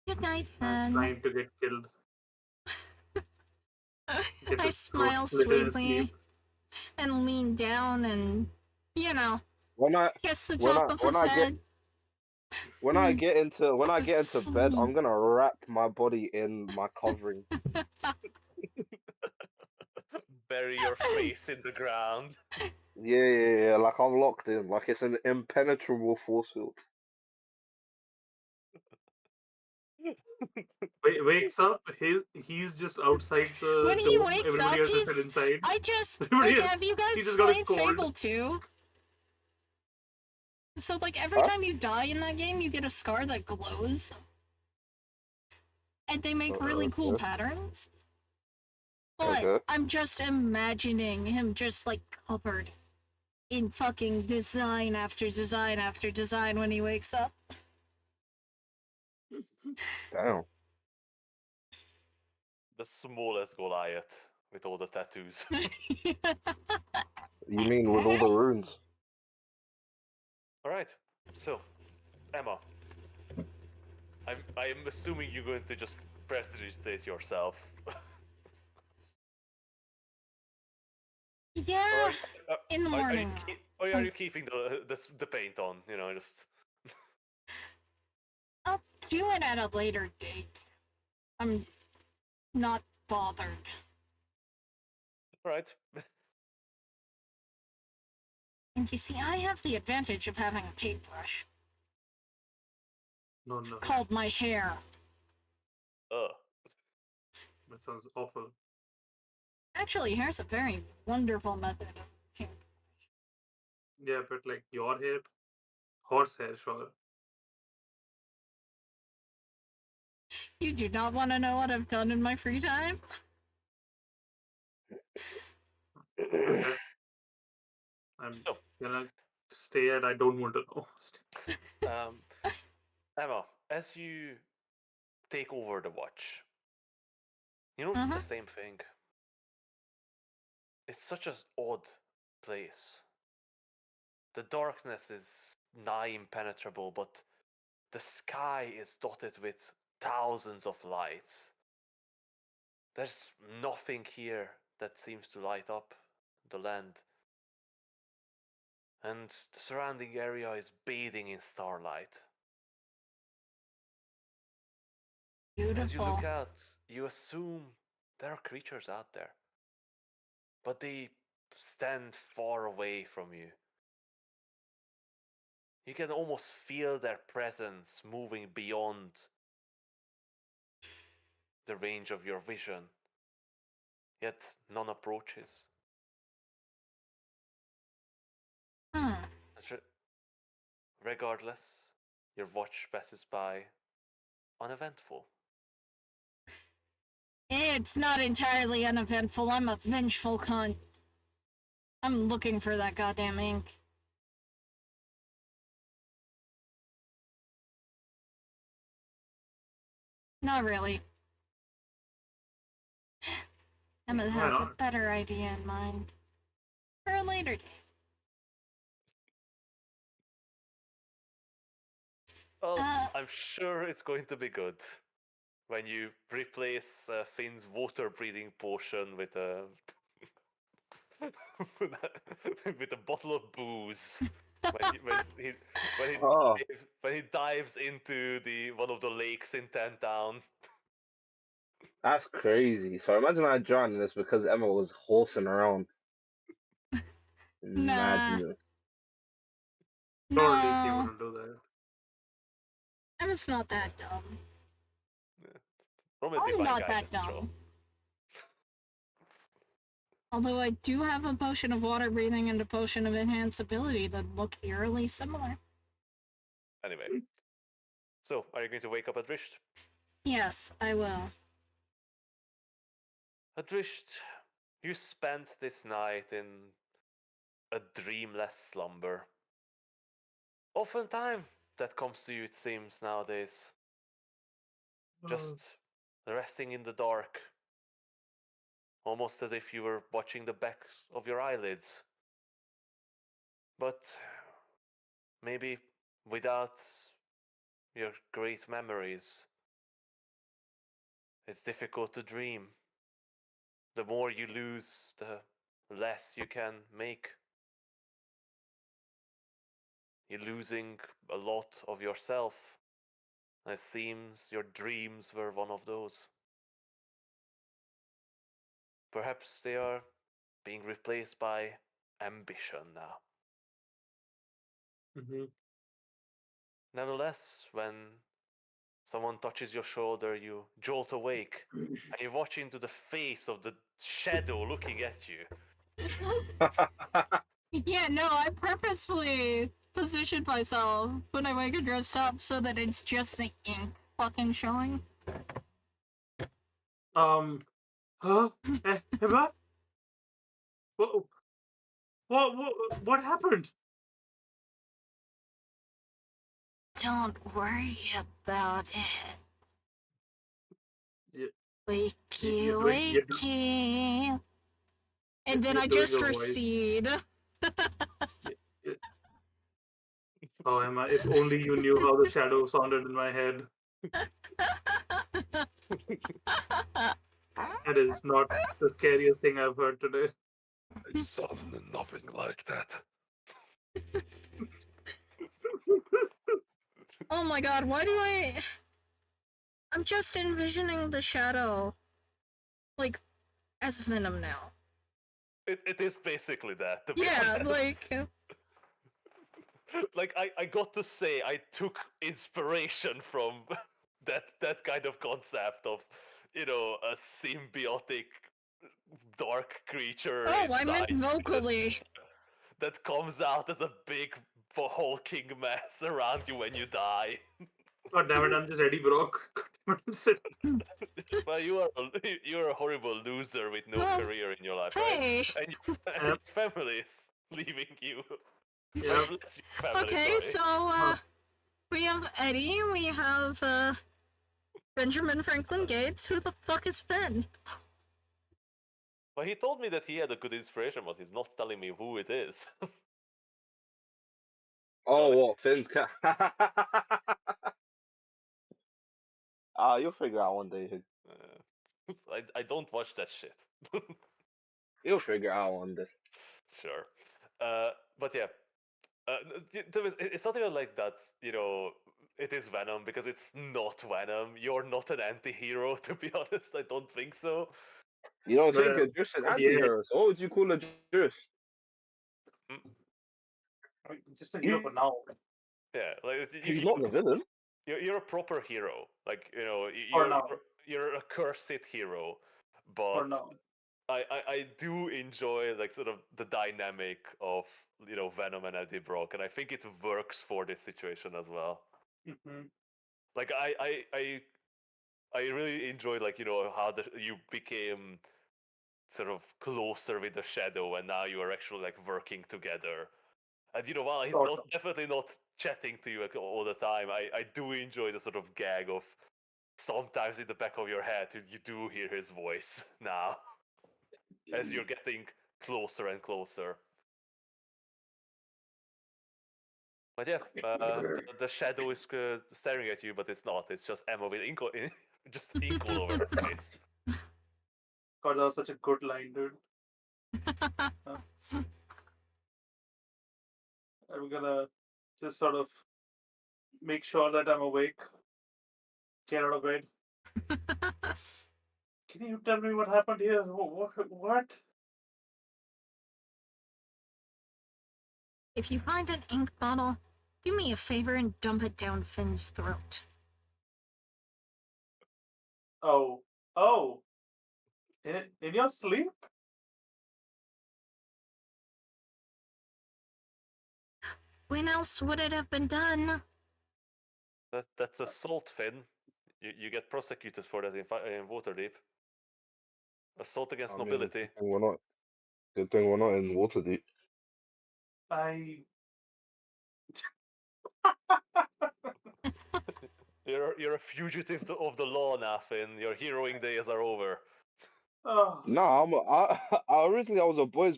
Good night, Man's Fan. trying to get killed. Get I his throat smile slit in his sweetly sleep. and lean down and, When I kiss the when top I of when his I head. get into bed, Sleep. I'm gonna wrap my body in my covering. Bury your face in the ground. Yeah, like I'm locked in, like it's an impenetrable force field. Wakes up, he's just outside the When he dome. wakes Everybody up, else is still inside. I just Everybody like. else, Have you guys he just got his played cold. Fable 2? So like every Huh? time you die in that game, you get a scar that glows, and they make really cool Okay. patterns. But Okay. I'm just imagining him just like covered in fucking design after design after design when he wakes up. Damn. The smallest Goliath with all the tattoos. You mean with all the runes? All right. So, Emma, I'm assuming you're going to just prestidigitate yourself. Yeah, in the morning. Are you keeping the paint on? You know, just. I'll do it at a later date. I'm not bothered. All right. And you see, I have the advantage of having a paintbrush. No, It's no, called my hair. that sounds awful. Actually, hair's a very wonderful method of paintbrush. Yeah, but like your hair, horsehair, sure. You do not want to know what I've done in my free time? Okay. I'm So, gonna stay at I don't want to know. Emma, as you take over the watch, you notice the same thing. It's such an odd place. The darkness is nigh impenetrable, but the sky is dotted with thousands of lights. There's nothing here that seems to light up the land. And the surrounding area is bathing in starlight. Beautiful. As you look out, you assume there are creatures out there. But they stand far away from you. You can almost feel their presence moving beyond the range of your vision. Yet none approaches. Regardless, your watch passes by uneventful. It's not entirely uneventful. I'm a vengeful cunt. I'm looking for that goddamn ink. Not really. Emma Why has a not? better idea in mind. For a later date. Well, I'm sure it's going to be good when you replace Finn's water-breathing potion with a with a bottle of booze. Oh, When he dives into the one of the lakes in Town. that's crazy. So imagine I drowned and it's because Emma was horsing around. Nah. Madness. Surely he No. wouldn't do that. Emma's not that dumb. Roll me I'm divine not that guidance roll. dumb. Although I do have a potion of water breathing and a potion of enhanceability that look eerily similar. Anyway, so are you going to wake up at Risht? Yes, I will. Adrisht, you spent this night in a dreamless slumber. Oftentimes that comes to you, it seems, nowadays. Just resting in the dark, almost as if you were watching the backs of your eyelids. But maybe without your great memories, it's difficult to dream. The more you lose, the less you can make. You're losing a lot of yourself. And it seems your dreams were one of those. Perhaps they are being replaced by ambition now. Nevertheless, when someone touches your shoulder, you jolt awake and you watch into the face of the shadow looking at you. Yeah, no, I purposefully positioned myself when I wake and dressed up so that it's just the ink fucking showing. Huh? Eva? What happened? Don't worry about it. Yeah, Wakey, you're doing- wakey. And then you're I doing just a voice. proceed. Oh, Emma, if only you knew how the shadow sounded in my head. That is not the scariest thing I've heard today. It sounded nothing like that. Oh my god, why do I... I'm just envisioning the shadow, like, as Venom now. It is basically that, to be Yeah, honest. like... I got to say, I took inspiration from that kind of concept of, a symbiotic dark creature Oh, I meant inside you vocally. that comes out as a big hulking mess around you when you die. God damn it, I'm just Eddie Brock. God damn it, Well, you're a horrible loser with no Well, career in your life, hey. right? And your Yep. family is leaving you. Yeah. Or left your family, Okay, sorry. so, we have Eddie, we have, Benjamin Franklin Gates. Who the fuck is Finn? Well, he told me that he had a good inspiration, but he's not telling me who it is. Oh, Like- what? Finn's cat. You'll figure out one day. I don't watch that shit. You'll figure out one day. Sure. But yeah. It's not even like that, it is Venom, because it's not Venom. You're not an anti-hero, to be honest. I don't think so. You don't think Well, a Juice an yeah. anti-hero? So what would you call a Juice? I mean, just a hero for now. Yeah, like He's not the villain. you're a proper hero. Like, For now. you're a cursed hero. For But now. I do enjoy, like, sort of the dynamic of, Venom and Eddie Brock, and I think it works for this situation as well. Like, I really enjoyed, like, how you became sort of closer with the Shadow, and now you are actually, like, working together. And while he's Sort of. definitely not chatting to you, like, all the time, I do enjoy the sort of gag of sometimes in the back of your head you do hear his voice now as you're getting closer and closer. But yeah, the shadow is staring at you, but it's not. It's just Emma with ink, just ink all over her face. God, that was such a good line, dude. I'm gonna just sort of make sure that I'm awake. Get out of bed. Can you tell me what happened here? What? If you find an ink bottle, do me a favor and dump it down Finn's throat. Oh. In your sleep? When else would it have been done? That's assault, Finn. You get prosecuted for that in Waterdeep. Assault against I mean, nobility. good thing we're not in Waterdeep. I You're a fugitive of the law, Nafin. Your heroing days are over. oh, No, originally I was a boy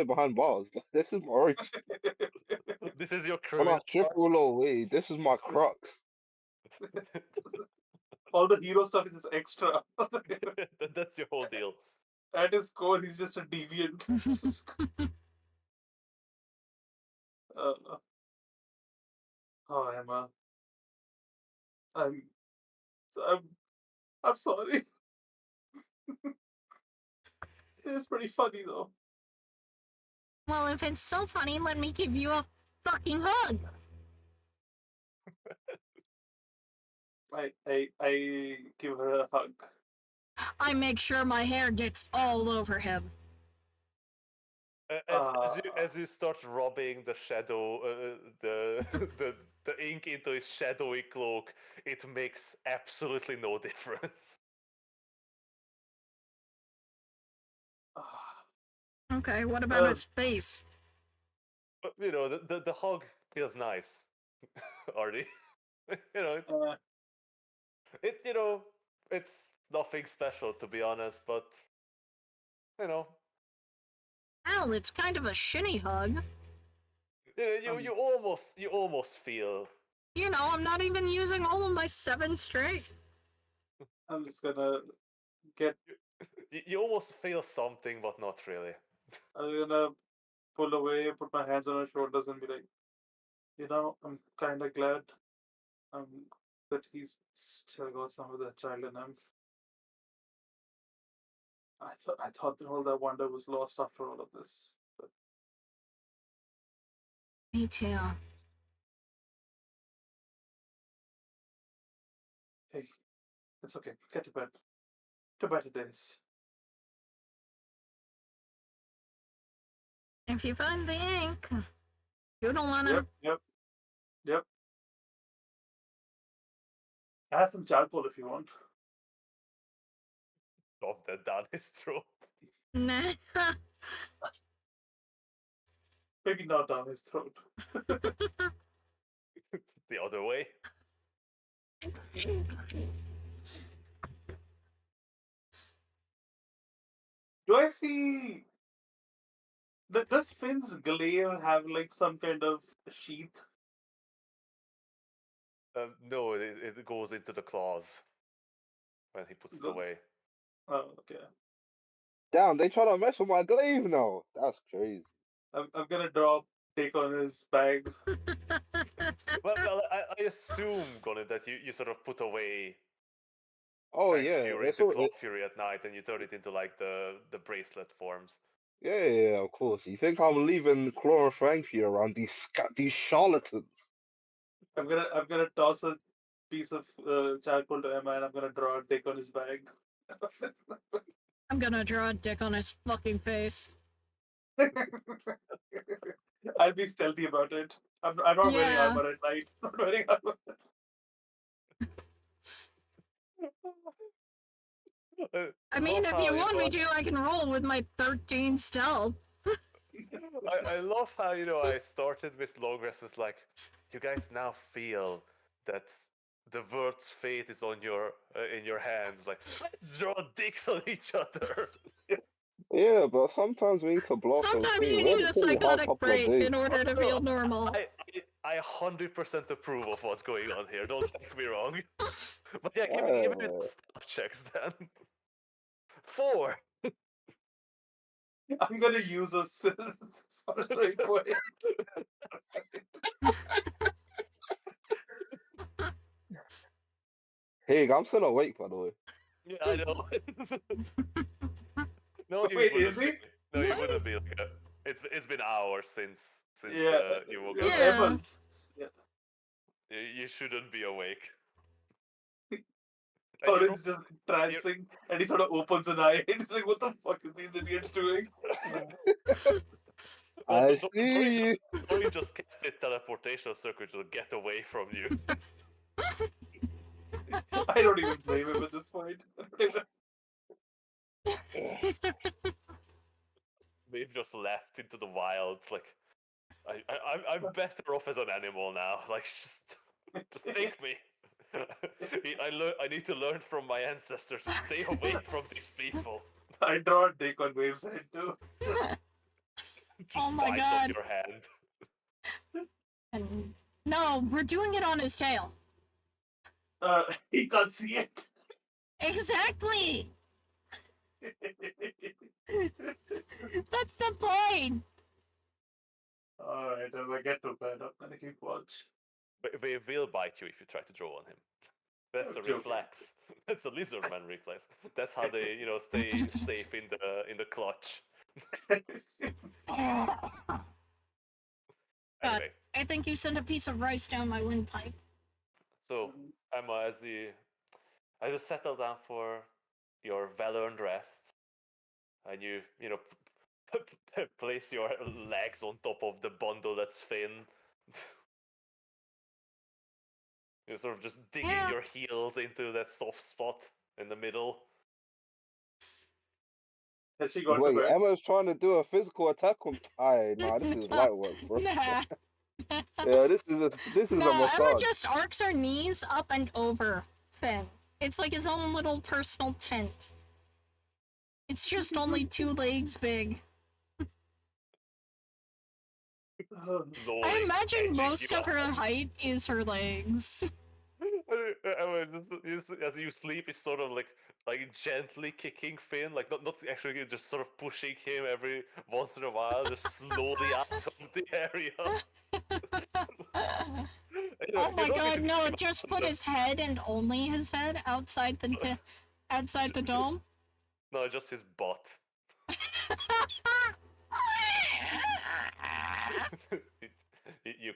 behind bars. This is my origin. This is your When I criminal. strip all away, this is my crux. all the hero stuff is just extra. That's your whole deal. At his core, he's just a deviant. uh, oh, Emma, I'm, I'm, I'm sorry. It's pretty funny though. Well, if it's so funny, let me give you a fucking hug. I give her a hug. I make sure my hair gets all over him. As you start rubbing the shadow, the the ink into his shadowy cloak, it makes absolutely no difference. Okay, what about his face? But you know, the hug feels nice, Artie. You know, it's nothing special to be honest, but you know, Well, it's kind of a shinny hug. you almost feel. You know, I'm not even using all of my 7 strength. I'm just gonna get. You almost feel something, but not really. I'm gonna pull away, put my hands on her shoulders, and be like, I'm kind of glad that he's still got some of that child in him. I thought that all that wonder was lost after all of this. But Me too. hey, it's okay. Get to bed. To better days. If you find the ink, you don't wanna. Yep. I have some charcoal if you want. Shove that down his throat. Nah. Maybe not down his throat. The other way. Do I see? Does Finn's glaive have like some kind of sheath? No, it goes into the claws when he puts it Goes- away. Oh, okay. Damn, they try to mess with my glaive now. That's crazy. I'm gonna draw Dick on his bag. Well, I assume, Gonit, that you sort of put away Oh Fang yeah, Fury it's into all. Clock Fury at night, and you turn it into like the bracelet forms. Yeah, of course. You think I'm leaving Claw and Frankie around these charlatans? I'm gonna toss a piece of charcoal to Emma, and I'm gonna draw a Dick on his bag. I'm gonna draw a dick on his fucking face. I'll be stealthy about it. I'm not wearing Yeah. armor at night. Not wearing armor. I mean, love if how, you want know, me to, I can roll with my 13 stealth. I love how I started with long rest. It's like you guys now feel that the world's fate is on your in your hands. Like let's draw dicks on each other. Yeah, but sometimes we need to blast some Sometimes free. you We had need a a pretty hard psychotic couple of break days. in order to feel normal. I 100% approve of what's going on here. Don't get me wrong. But yeah, give me the stealth checks then. 4. I'm gonna use a sorcery point. Hey, I'm still awake, by the way. Yeah, I know. No, you Wait, wouldn't is he? be. No, you wouldn't be. Like it's been hours since Yeah. you woke Yeah. up. Emma's. Yeah. You shouldn't be awake. Or you it's just trancing, and he sort of opens an eye. It's like, what the fuck is these idiots doing? I see you. Going just casted teleportation circuit to get away from you. I don't even blame him at this point. We've just left into the wilds. Like, I'm better off as an animal now. Like, just take me. I need to learn from my ancestors to stay away from these people. I draw a dick on Waveside too. Just Oh my bites God. off your hand. And no, we're doing it on his tail. He can't see it. Exactly. That's the point. Alright, if I get to bed, I'm gonna keep watch. But they will bite you if you try to draw on him. That's a Okay. reflex. That's a lizardman reflex. That's how they, stay safe in the clutch. Anyway, I think you sent a piece of rice down my windpipe. so Emma, as you settle down for your well-earned rest, and you place your legs on top of the bundle that's Finn. You're sort of just digging Yeah. your heels into that soft spot in the middle. Has she gone to Wait, bed? Emma's trying to do a physical attack on. Nah, this is light work, bro. Nah. Yeah, this is a No, Emma massage. just arcs her knees up and over Finn. It's like his own little personal tent. It's just only 2 legs big. Slowly I imagine edging most you of her up. height is her legs. As you sleep, it's sort of like gently kicking Finn, like not actually just sort of pushing him every once in a while, just slowly out of the area. Oh my You don't need God, to no! climb Just up put the- his head and only his head outside outside the dome. No, just his butt. You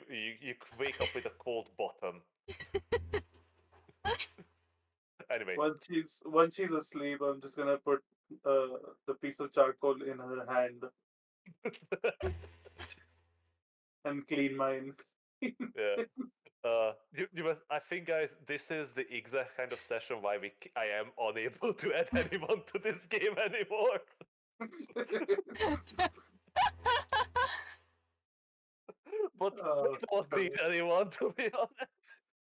wake up with a cold bottom. Anyway, Once she's asleep, I'm just gonna put the piece of charcoal in her hand and clean mine. yeah. You must. I think, guys, this is the exact kind of session why I am unable to add anyone to this game anymore. But Oh, we don't need anyone, to be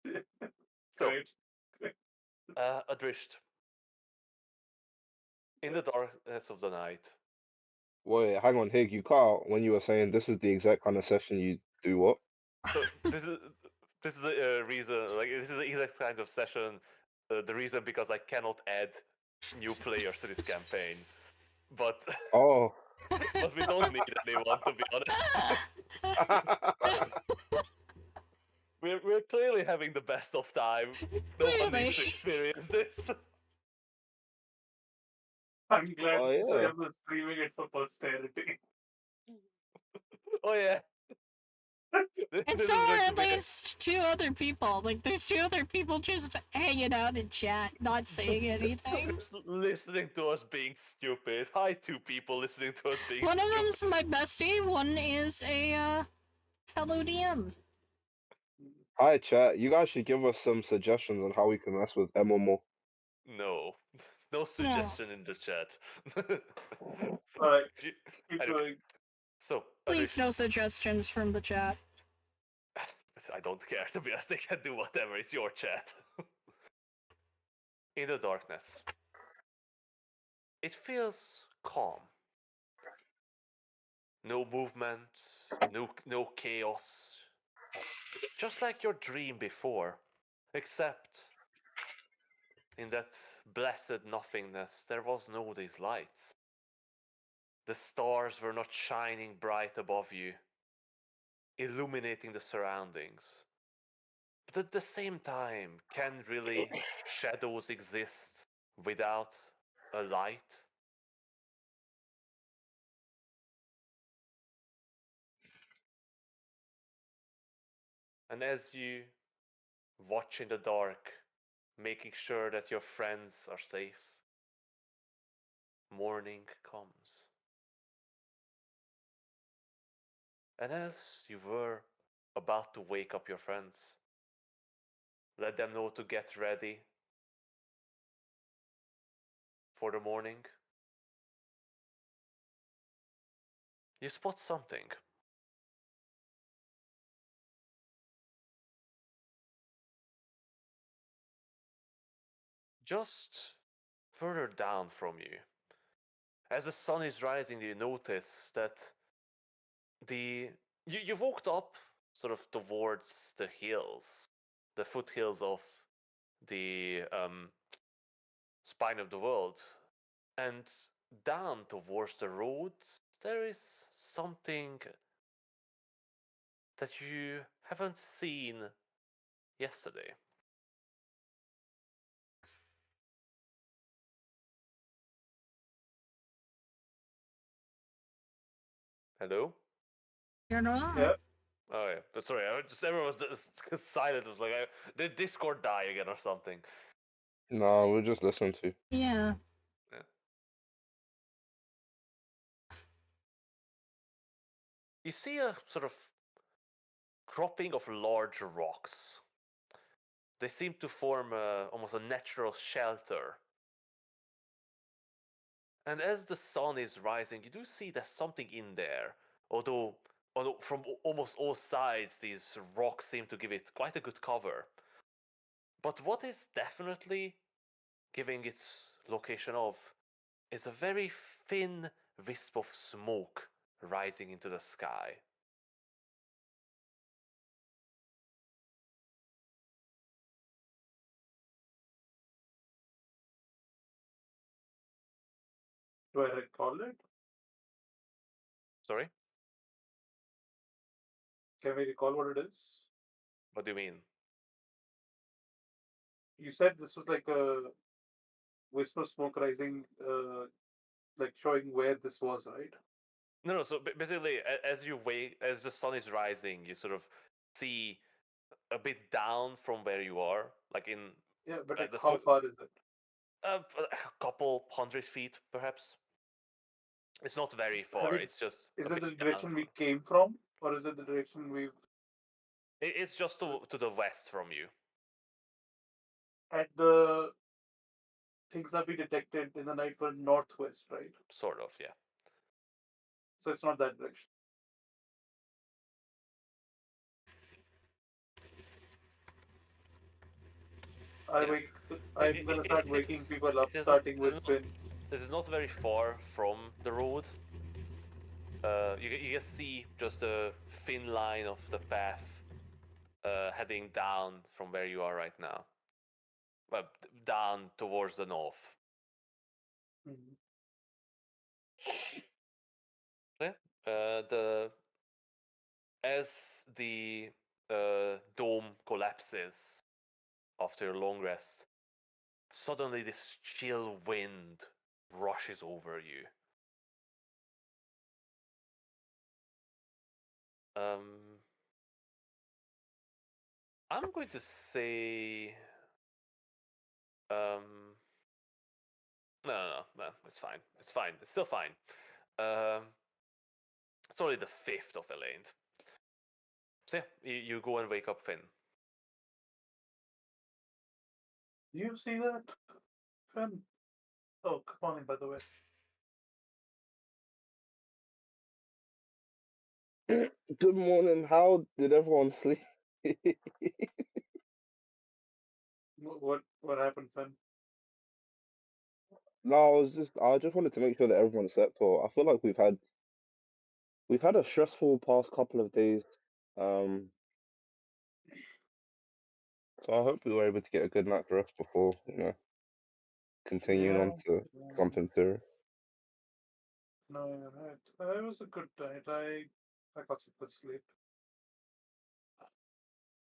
honest. So, Great. Adrisht, in the darkness of the night, Wait, hang on, Hig, you cut out when you were saying this is the exact kind of session you do what? so this is a reason. Like, this is the exact kind of session. The reason because I cannot add new players to this campaign, but Oh. but we don't need anyone, to be honest. We're clearly having the best of time. No one Clearly. needs to experience this. I'm glad Oh, yeah. I was streaming it for posterity. Oh yeah. And This so is are going to at be least 2 other people. Like, there's 2 other people just hanging out in chat, not saying anything. just listening to us being stupid. Hi, 2 people listening to us being One of stupid. them's my bestie, one is a fellow DM. Hi, chat. You guys should give us some suggestions on how we can mess with Emma more. No. No suggestion in the chat. Alright, If you- keep anyway, going. so, Please Adrish, no suggestions from the chat. I don't care, to be honest. They can do whatever. It's your chat. In the darkness, it feels calm. No movement, no chaos. Just like your dream before, except in that blessed nothingness, there was no these lights. The stars were not shining bright above you, illuminating the surroundings. But at the same time, can really shadows exist without a light? And as you watch in the dark, making sure that your friends are safe, morning comes. And as you were about to wake up your friends, let them know to get ready for the morning, you spot something. Just further down from you. As the sun is rising, you notice that you've walked up sort of towards the hills, the foothills of the spine of the world, and down towards the road there is something that you haven't seen yesterday. Hello? You're not. Yeah. Oh yeah, but sorry, everyone was silent. It was like, did Discord die again or something? No, we're just listening to. Yeah. Yeah. You see a sort of cropping of large rocks. They seem to form almost a natural shelter. And as the sun is rising, you do see there's something in there. Although from almost all sides, these rocks seem to give it quite a good cover. But what is definitely giving its location of is a very thin wisp of smoke rising into the sky. Do I recall it? Sorry? Can we recall what it is? What do you mean? You said this was like a wisp of smoke rising, like showing where this was, right? No. So basically, as you wait, as the sun is rising, you sort of see a bit down from where you are, like in Yeah, but at like the how foot, far is it? a couple 100 feet, perhaps. It's not very Have far. we? It's just a Is it bit the down. direction we came from, or is it the direction we've It's just to the west from you. at the things that we detected in the night were northwest, right? Sort of, yeah. So it's not that direction. I Yeah. wake. I'm gonna start waking It's people up, it is not starting with Finn. it is not very far from the road. You can see just a thin line of the path heading down from where you are right now. Well, down towards the north. Mhm. Yeah. The as the dome collapses after a long rest, suddenly this chill wind rushes over you. Um, I'm going to say, um, no, it's fine. It's fine. It's still fine. Um, it's only the 5th of Elaine. So yeah, you go and wake up Finn. Do you see that, Finn? Oh, good morning, by the way. Good morning. How did everyone sleep? What happened, Finn? No, I just wanted to make sure that everyone slept well. I feel like we've had a stressful past couple of days. Um, so I hope we were able to get a good night's rest before, continuing Yeah. on to something serious. No, you're right. It was a good night. I got some good sleep.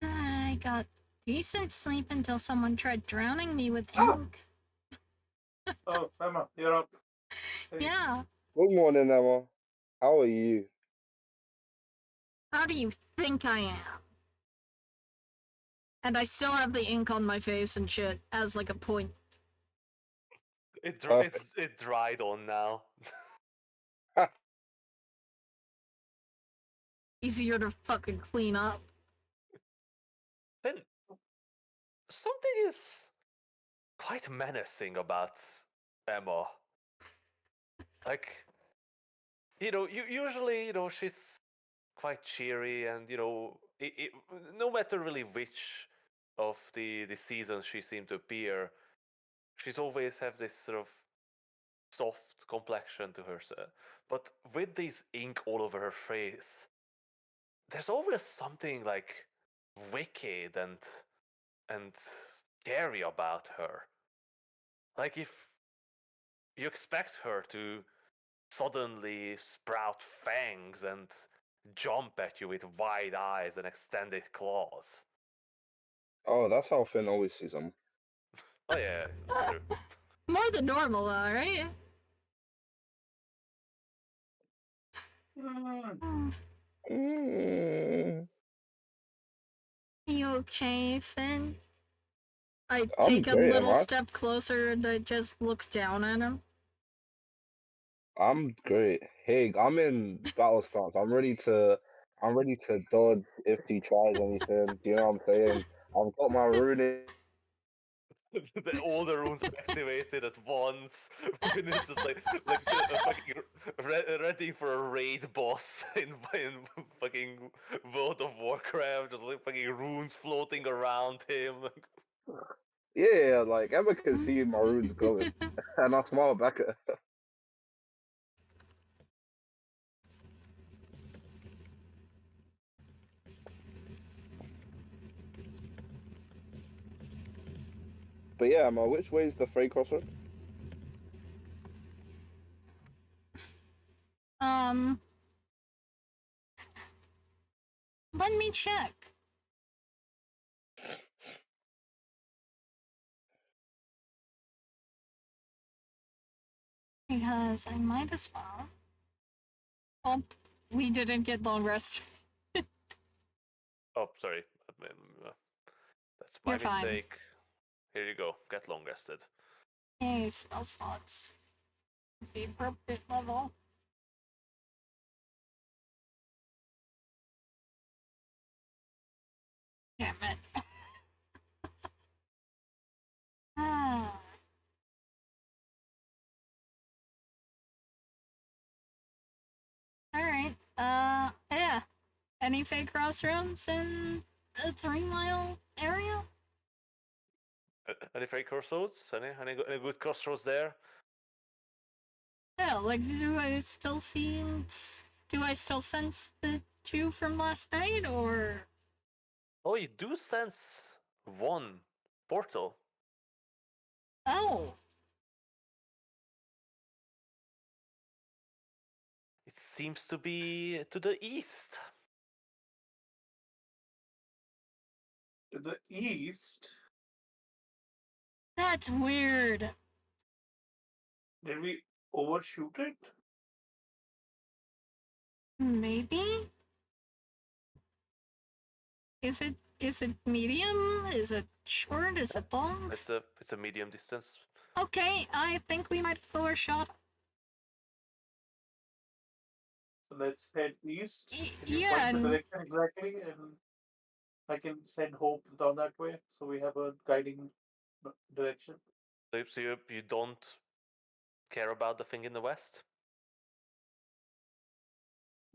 I got decent sleep until someone tried drowning me with ink. Oh, Emma, you're up. Hey. Yeah. Good morning, Emma. How are you? How do you think I am? And I still have the ink on my face and shit as like a point. Perfect. It dried on now. Easier to fucking clean up. Then something is quite menacing about Emma. Like Usually, she's quite cheery, and no matter really which of the seasons she seemed to appear, she's always have this sort of soft complexion to her. But with this ink all over her face, there's always something like wicked and scary about her. Like if you expect her to suddenly sprout fangs and jump at you with wide eyes and extended claws. Oh, that's how Finn always sees them. Oh yeah, that's true. More than normal, though, right? Hmm. Mm, You okay, Finn? I I'm take a great, am little I? step closer and I just look down at him. I'm great. Hey, I'm in battle stance. I'm ready to dodge if he tries anything. Do you know what I'm saying? I've got my rune. All the runes are activated at once. Finn is just like fucking ready for a raid boss in fucking World of Warcraft. Just like fucking runes floating around him. Yeah, like Emma can see my runes going, and I smile back at her. But yeah, Emma, which way is the Frey crossroad? Um, let me check. Because I might as well. Oh, we didn't get long rest. Oh, sorry. That's my You're fine. mistake. Here you go. Get long rested. Hey, spell slots. The appropriate level. Damn it. Ah. Alright. Yeah. Any fake crossroads in the 3 mile area? Any fake crossroads? Any good crossroads there? Yeah, like, do I still sense the two from last night, or? Oh, you do sense one portal. Oh, It seems to be to the east. To the east, that's weird. did we overshoot it? Maybe? Is it medium? Is it short? Is it long? It's a medium distance. Okay, I think we might blow our shot. So let's head east. Can you Yeah, point the and direction exactly, and I can send Hope down that way, so we have a guiding direction. So you don't care about the thing in the west?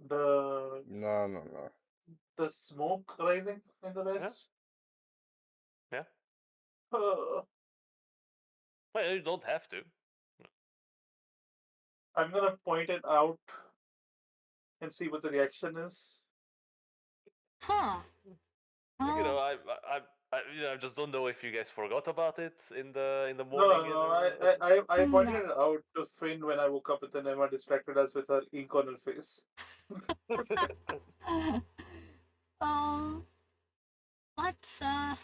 The No, no, no. the smoke rising in the west. Yeah. Uh, Well, you don't have to. I'm gonna point it out and see what the reaction is. huh. You know, Well, I just don't know if you guys forgot about it in the No, morning. no, I pointed No. it out to Finn when I woke up, and then Emma distracted us with her ink on her face. um, let's, I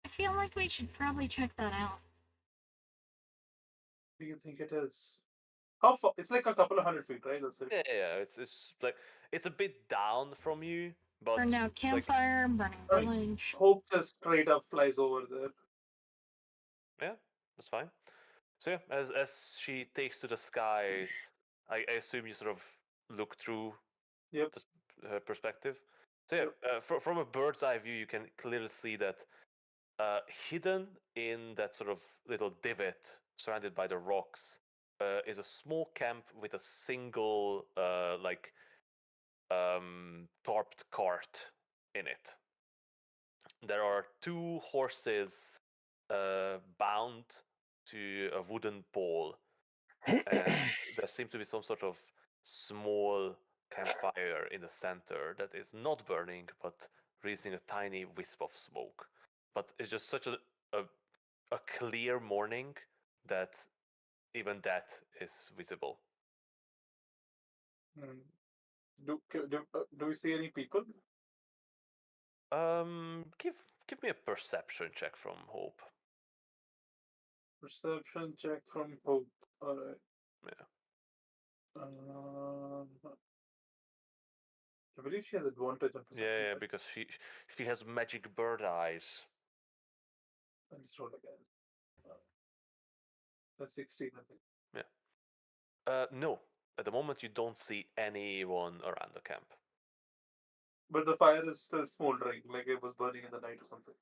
feel like we should probably check that out. What do you think it is? How far? It's like a couple of 100 feet, right? That's it. Yeah, it's like it's a bit down from you, but Burn out like campfire, burning Right. village. Hope just straight up flies over there. yeah, that's fine. So yeah, as she takes to the skies, I assume you sort of look through Yep. her perspective. So yeah, Yep. from a bird's eye view, you can clearly see that hidden in that sort of little divot surrounded by the rocks, is a small camp with a single tarped cart in it. There are 2 horses bound to a wooden pole, and there seems to be some sort of small campfire in the center that is not burning but releasing a tiny wisp of smoke. But it's just such a clear morning that even that is visible. Do we see any people? Give me a perception check from Hope. Perception check from Hope. Alright. Yeah. I believe she has advantage on perception. Yeah, check. because she has magic bird eyes. I just rolled again. That's 16, I think. No, at the moment you don't see anyone around the camp. But the fire is still smoldering, like it was burning in the night or something.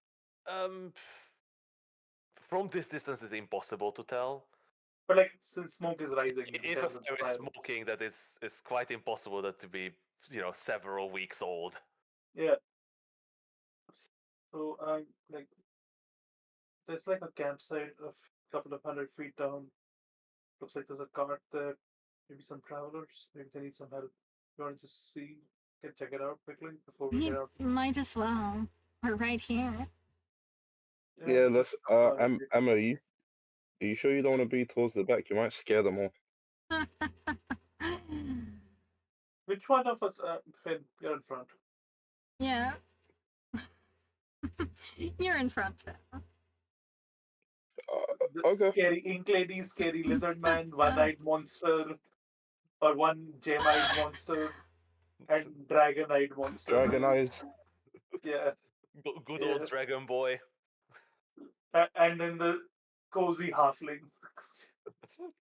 From this distance, it's impossible to tell. But like, since smoke is rising, you can If tell a that fire is fire- smoking, that is quite impossible that to be several weeks old. Yeah. So like, there's like a campsite a couple of 100 feet down. Looks like there's a cart there. Maybe some travelers. Maybe they need some help. You want to just check it out quickly before we head You out? might as well. We're right here. Yeah, this let's. is- okay. Emma, are you sure you don't want to be towards the back? You might scare them off. Which one of us? Finn, you're in front. Yeah. You're in front, Phil. The Okay. Scary ink lady, scary lizard man, one-eyed monster, or one gem-eyed monster, and dragon-eyed monster. Dragon eyes. Yeah. Good Yeah. old dragon boy. And then the cozy halfling.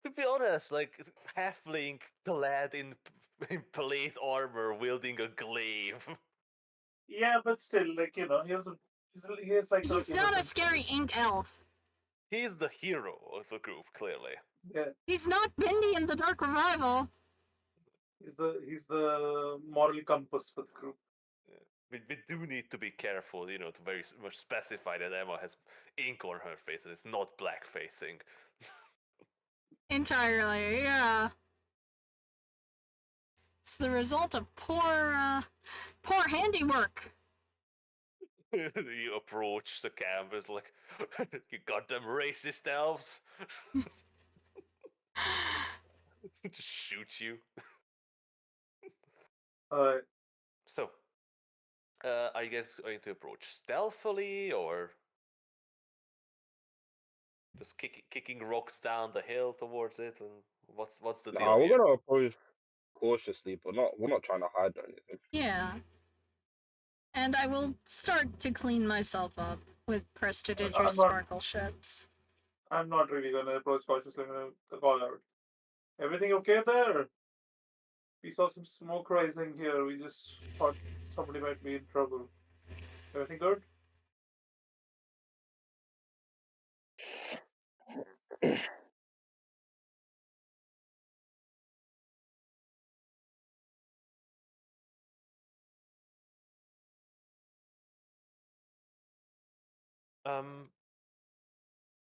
To be honest, like halfling clad in plate armor, wielding a glaive. Yeah, but still, like, he has like He's not a scary ink elf. He's the hero of the group, clearly. Yeah, He's not Bendy in the Dark Revival. he's the moral compass for the group. We do need to be careful, to very much specify that Emma has ink on her face and it's not black facing. Entirely, yeah. It's the result of poor handiwork. You approach the camp, it's like, you goddamn racist elves. Just shoot you. Alright. So, are you guys going to approach stealthily or just kicking rocks down the hill towards it? And what's the deal Nah, we're here? gonna approach cautiously, but we're not trying to hide or anything. Yeah. And I will start to clean myself up with prestidigious I'm not- sparkle shits. I'm not really gonna approach cautiously. I'm gonna call out. Everything okay there? We saw some smoke rising here. We just thought somebody might be in trouble. Everything good?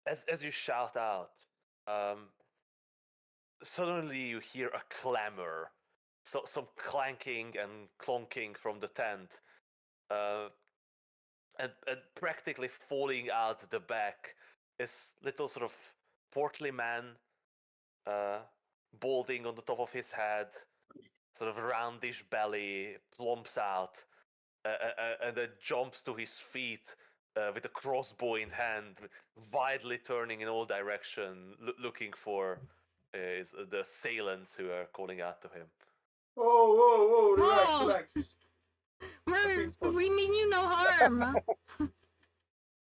As you shout out, suddenly you hear a clamor, some clanking and clonking from the tent, and practically falling out the back is little sort of portly man, balding on the top of his head, sort of roundish belly, plumps out, and then jumps to his feet with a crossbow in hand, wildly turning in all directions, looking for the assailants who are calling out to him. Whoa, relax, Whoa. relax. We mean you no harm.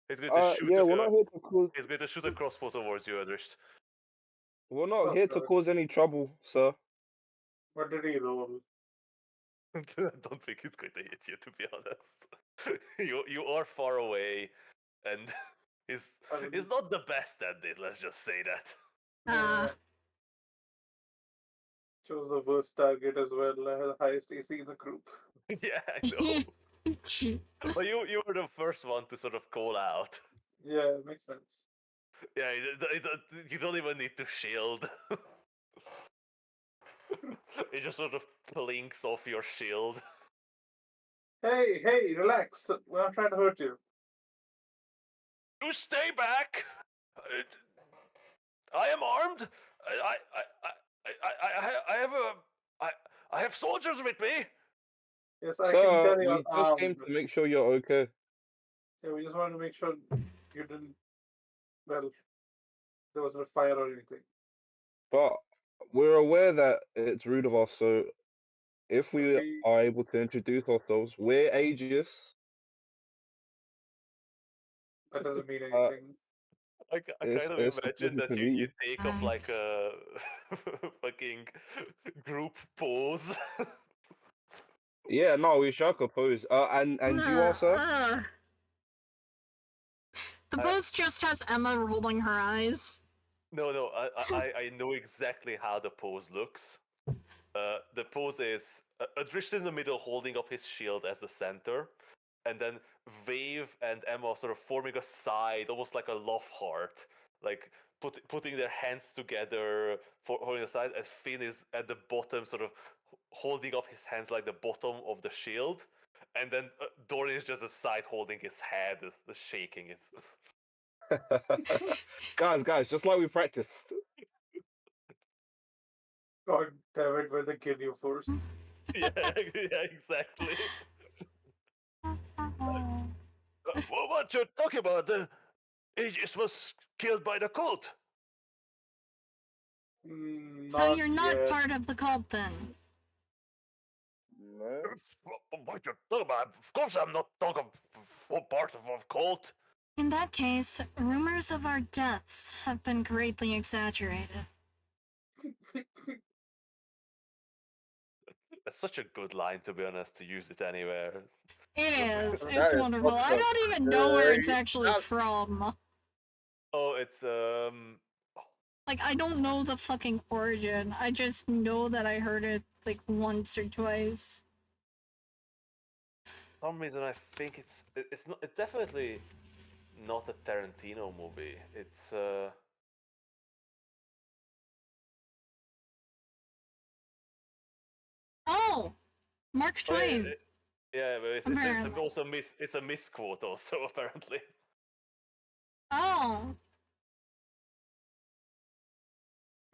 He's going to shoot. Yeah, we're not here to cause. He's going to shoot a crossbow towards you, Adrish. We're not Oh, here to God. cause any trouble, sir. What did he roll? I don't think he's going to hit you, to be honest. You are far away, and he's not the best at it. Let's just say that. Ah, chose the worst target as well. I had the highest AC in the group. Yeah, I know. But you were the first one to sort of call out. Yeah, it makes sense. Yeah, you don't even need to shield. It just sort of blinks off your shield. Hey, relax. We're not trying to hurt you. You stay back. I am armed. I have I have soldiers with me. Yes, I can Sir, tell we you're just came armed. to make sure you're okay. Yeah, we just wanted to make sure you didn't. Well, there wasn't a fire or anything. But we're aware that it's rude of us, so if we We are able to introduce ourselves, we're Aegis. that doesn't mean Uh, anything. I it's kind of it's a imagine pleasure that to you, meet you you. take up like a fucking group pose. Yeah, no, we shall compose. And you are, sir? The I- post just has Emma rolling her eyes. No, I know exactly how the pose looks. The pose is Adrish in the middle holding up his shield as the center, and then Wave and Emma sort of forming a side, almost like a love heart, like putting their hands together for holding a side, as Finn is at the bottom, sort of holding up his hands like the bottom of the shield, and then Dorian is just aside holding his head, is shaking it. Guys, just like we practiced. God damn it, we're the Ginyu Force. Yeah, yeah, exactly. What you're talking about? Aegis was killed by the cult. So Not you're not yet. part of the cult then? No. What you're talking about? Of course, I'm not talking for part of a cult. In that case, rumors of our deaths have been greatly exaggerated. That's such a good line, to be honest, to use it anywhere. It is. That It's is wonderful. I awesome. don't even know where it's Yeah, actually that's- from. Oh, it's Like, I don't know the fucking origin. I just know that I heard it, like, once or twice. For some reason I think it's not. It's definitely not a Tarantino movie. It's Oh! Mark oh, Twain! yeah, but it's Apparently. also it's a misquote also apparently. Oh!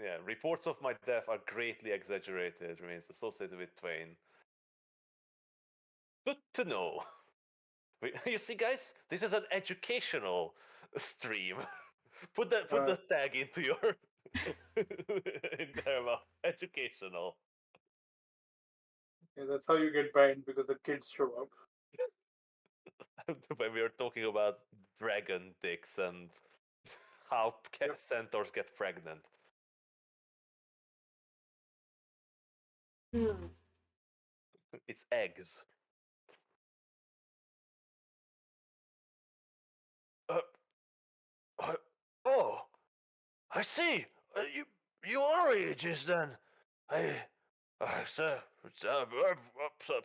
Yeah, reports of my death are greatly exaggerated. Remains associated with Twain. Good to know. You see, guys, this is an educational stream. Put the tag into your in there about educational. Yeah, that's how you get banned because the kids show up. When we were talking about dragon dicks and how Yep. centaurs get pregnant. Hmm. It's eggs. Uh, oh, I see. You are ages then. I I'm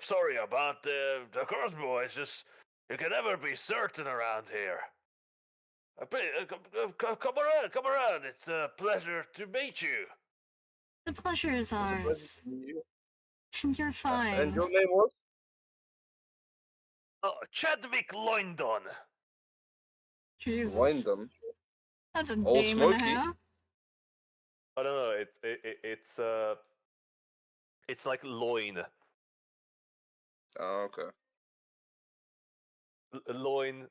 sorry about the crossbow. It's just you can never be certain around here. Come around. It's a pleasure to meet you. The pleasure is It's a pleasure ours. to meet you. And you're And fine. your name was? Oh, Chadwick Loindon. Jesus. Wyndham. That's a Old name and a Smoky? half. I don't know. It's like loin, Oh, okay. loin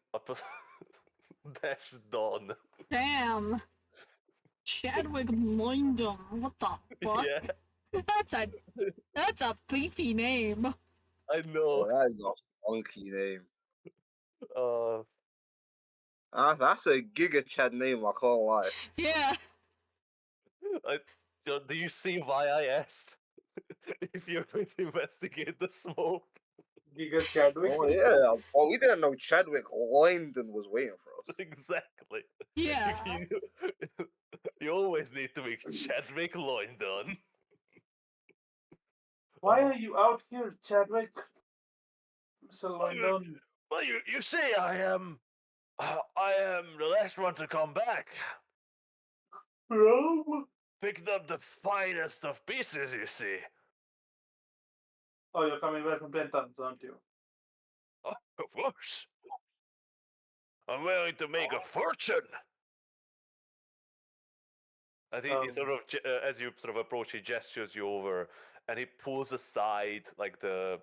dash dawn. Damn. Chadwick Wyndham. What the fuck? Yeah, That's a beefy name. I know. Oh, that is a funky name. Uh, That's a Giga Chad name, I can't lie. Yeah. do you see why I asked if you're going to investigate the smoke? Giga Chadwick. Oh, yeah. Oh, we didn't know Chadwick Lyndon was waiting for us. Exactly. Yeah. You always need to be Chadwick Loindon. Why are you out here, Chadwick? Mr. Well, London. well, you see, I am the last one to come back. Rome? Picked up the finest of pieces, you see. Oh, you're coming back from 10 tons, aren't you? Oh, of course. I'm willing to make a fortune. And he sort of, as you sort of approach, he gestures you over, and he pulls aside like the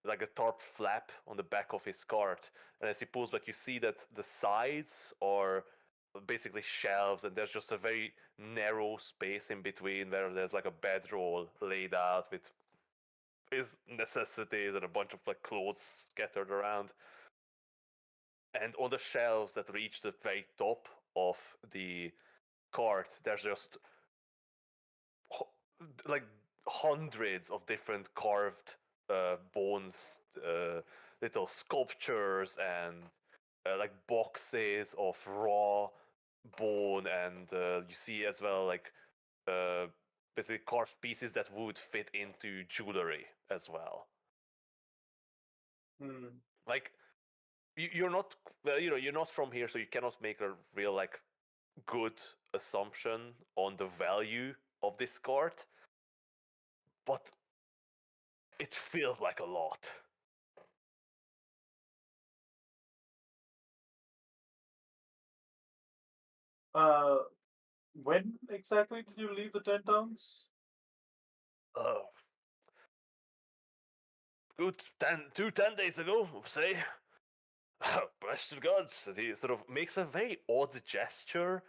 like a tarp flap on the back of his cart. And as he pulls back, you see that the sides are basically shelves, and there's just a very narrow space in between where there's like a bedroll laid out with his necessities and a bunch of like clothes scattered around. And on the shelves that reach the very top of the cart, there's just like hundreds of different carved bones, little sculptures, and like boxes of raw bone, and you see as well like basically carved pieces that would fit into jewelry as well. Hmm. Like you're not, well, you're not from here, so you cannot make a real like good assumption on the value of this cart, but it feels like a lot. Uh, when exactly did you leave the 10 towns? Oh, good 10 days ago, say. Bless the gods. And he sort of makes a very odd gesture,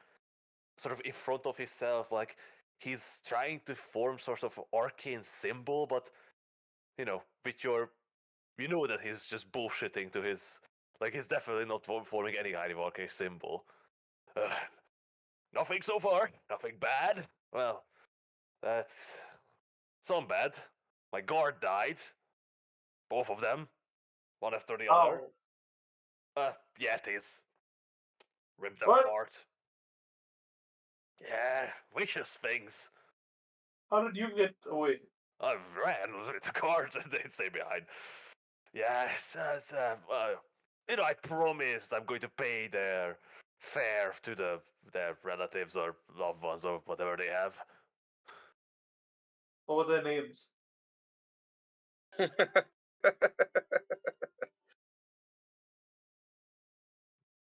sort of in front of himself, like he's trying to form sort of arcane symbol, but with you know that he's just bullshitting to his, like he's definitely not forming any kind of arcane symbol. Uh, Nothing so far. Nothing bad. Well, that's some bad. My guard died. Both of them. One after the other. Yetis. Ripped them What? apart. Yeah, vicious things. How did you get away? I ran with the guard and they stay behind. Yes, I promised I'm going to pay their fare to their relatives or loved ones or whatever they have. What were their names?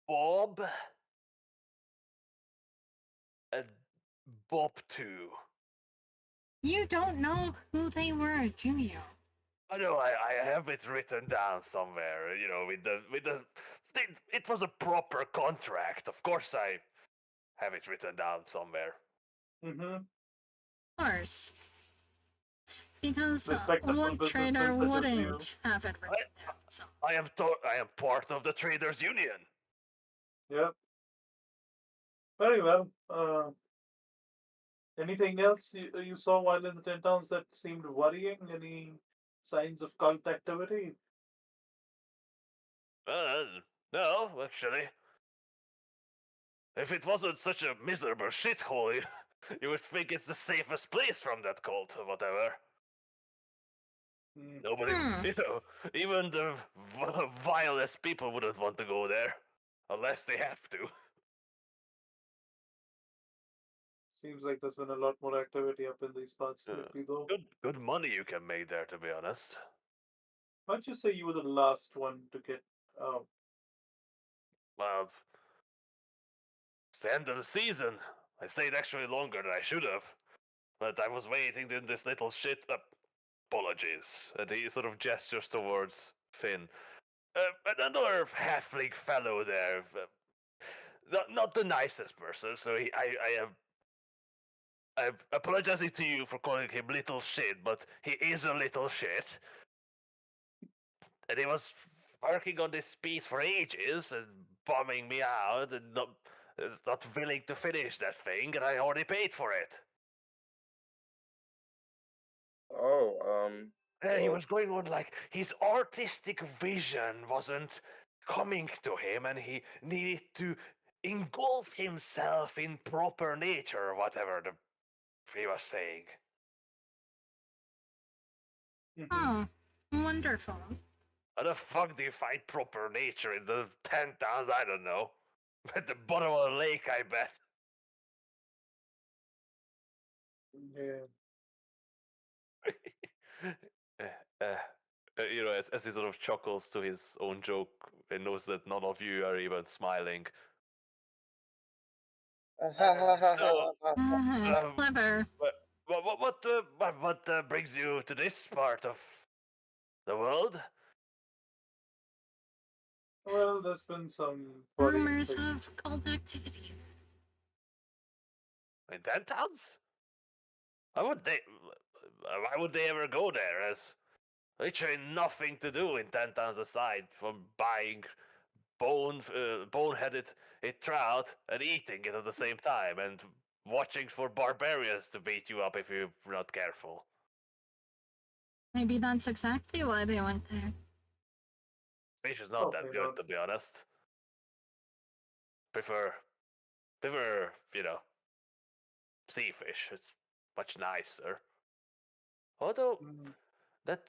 Bob and Bob too. You don't know who they were, do you? I know I have it written down somewhere. It was a proper contract. Of course I have it written down somewhere. Mm-hmm. Of course. Because Respectable what businessmen trader such as you. wouldn't have it written down? So. I am part of the traders union. Yep. Very well. Anything else you saw while in the 10 towns that seemed worrying? Any signs of cult activity? No, actually. If it wasn't such a miserable shithole, you would think it's the safest place from that cult or whatever. Hmm. Nobody, even the vilest people wouldn't want to go there. Unless they have to. Seems like there's been a lot more activity up in these parts lately, though. Good money you can make there, to be honest. Why'd you say you were the last one to get out? Well, it's the end of the season. I stayed actually longer than I should have. But I was waiting in this little shit. Apologies. And he sort of gestures towards Finn. Another halfling fellow there. Not the nicest person, so I'm apologizing to you for calling him little shit, but he is a little shit. And he was working on this piece for ages and bombing me out and not willing to finish that thing, and I already paid for it. Oh, He well, was going on like his artistic vision wasn't coming to him, and he needed to engulf himself in proper nature, or whatever he was saying. Mhm. Oh, wonderful. How the fuck do you find proper nature in the 10 towns? I don't know. At the bottom of the lake, I bet. Yeah. As he sort of chuckles to his own joke and knows that none of you are even smiling. So, Clever. what brings you to this part of the world? Well, there's been some worrying Rumors things. of cult activity. In 10 towns? Why would they? Why would they ever go there? As literally nothing to do in 10 towns aside from buying boneheaded trout and eating it at the same time and watching for barbarians to beat you up if you're not careful. Maybe that's exactly why they went there. Fish is not that Probably good, not. to be honest. Prefer, sea fish. It's much nicer. Although Mm, that,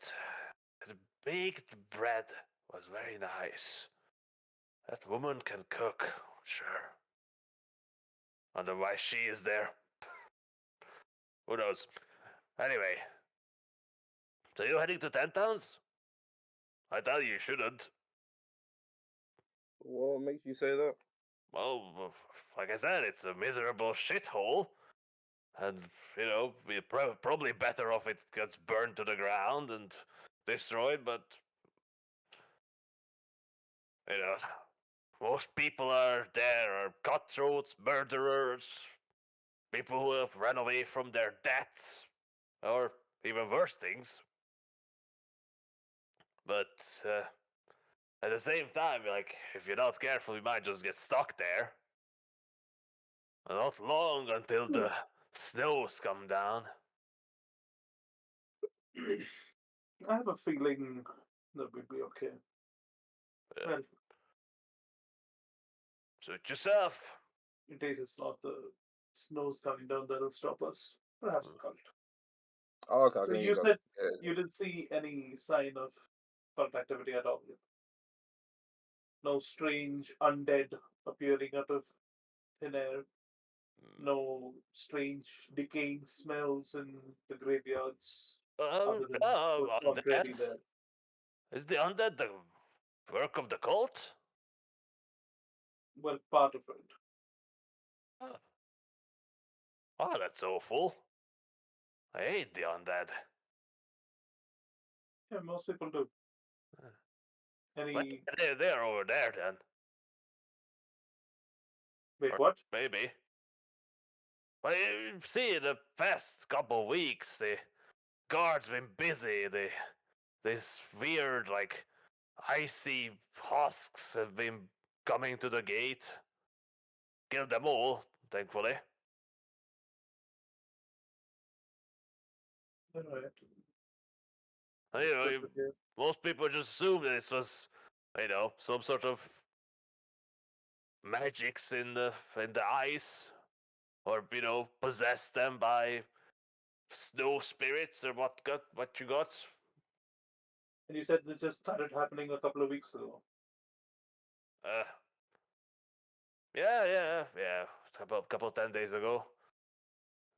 that baked bread was very nice. That woman can cook, sure. Wonder why she is there. Who knows? Anyway, so you heading to 10 towns? I tell you shouldn't. What makes you say that? Well, like I said, it's a miserable shithole. And, we're probably better off it gets burned to the ground and destroyed, but, you know, most people are there are cutthroats, murderers, people who have run away from their debts, or even worse things. But, at the same time, like, if you're not careful, you might just get stuck there. Not long until the snows come down. I have a feeling that we'd be okay. Yeah. Well, Suit yourself. in case it's not the snows coming down that'll stop us. Perhaps the cult. Oh, okay, I So can hear you you said go. you didn't see any sign of cult activity at all. No strange undead appearing out of thin air. No strange decaying smells in the graveyards other than what's already Undead? there. Is the undead the work of the cult? Well, part of it. Oh, oh that's awful. I hate the undead. Yeah, most people do. Well, Any they're over there then. wait, Or what? maybe. Well, you see, the past couple of weeks, the guards been busy. These weird, like, icy husks have been coming to the gate. Killed them all, thankfully. Alright. You know, Good to hear. most people just assume that this was, some sort of magics in the ice, or possessed them by snow spirits, or what you got. And you said this just started happening a couple of weeks ago. Uh, yeah. Couple 10 days ago.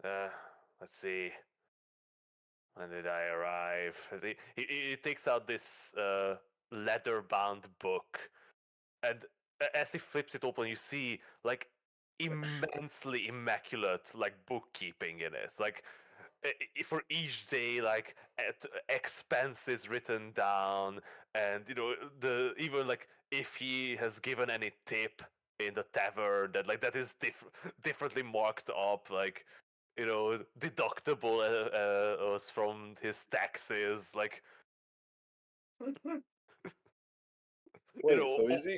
Let's see. When did I arrive? He takes out this leather-bound book, and as he flips it open, you see like immensely immaculate like bookkeeping in it. Like for each day, like expenses written down, and the even like if he has given any tip in the tavern, that is differently marked up, like deductible was from his taxes, like you Wait, know so is he?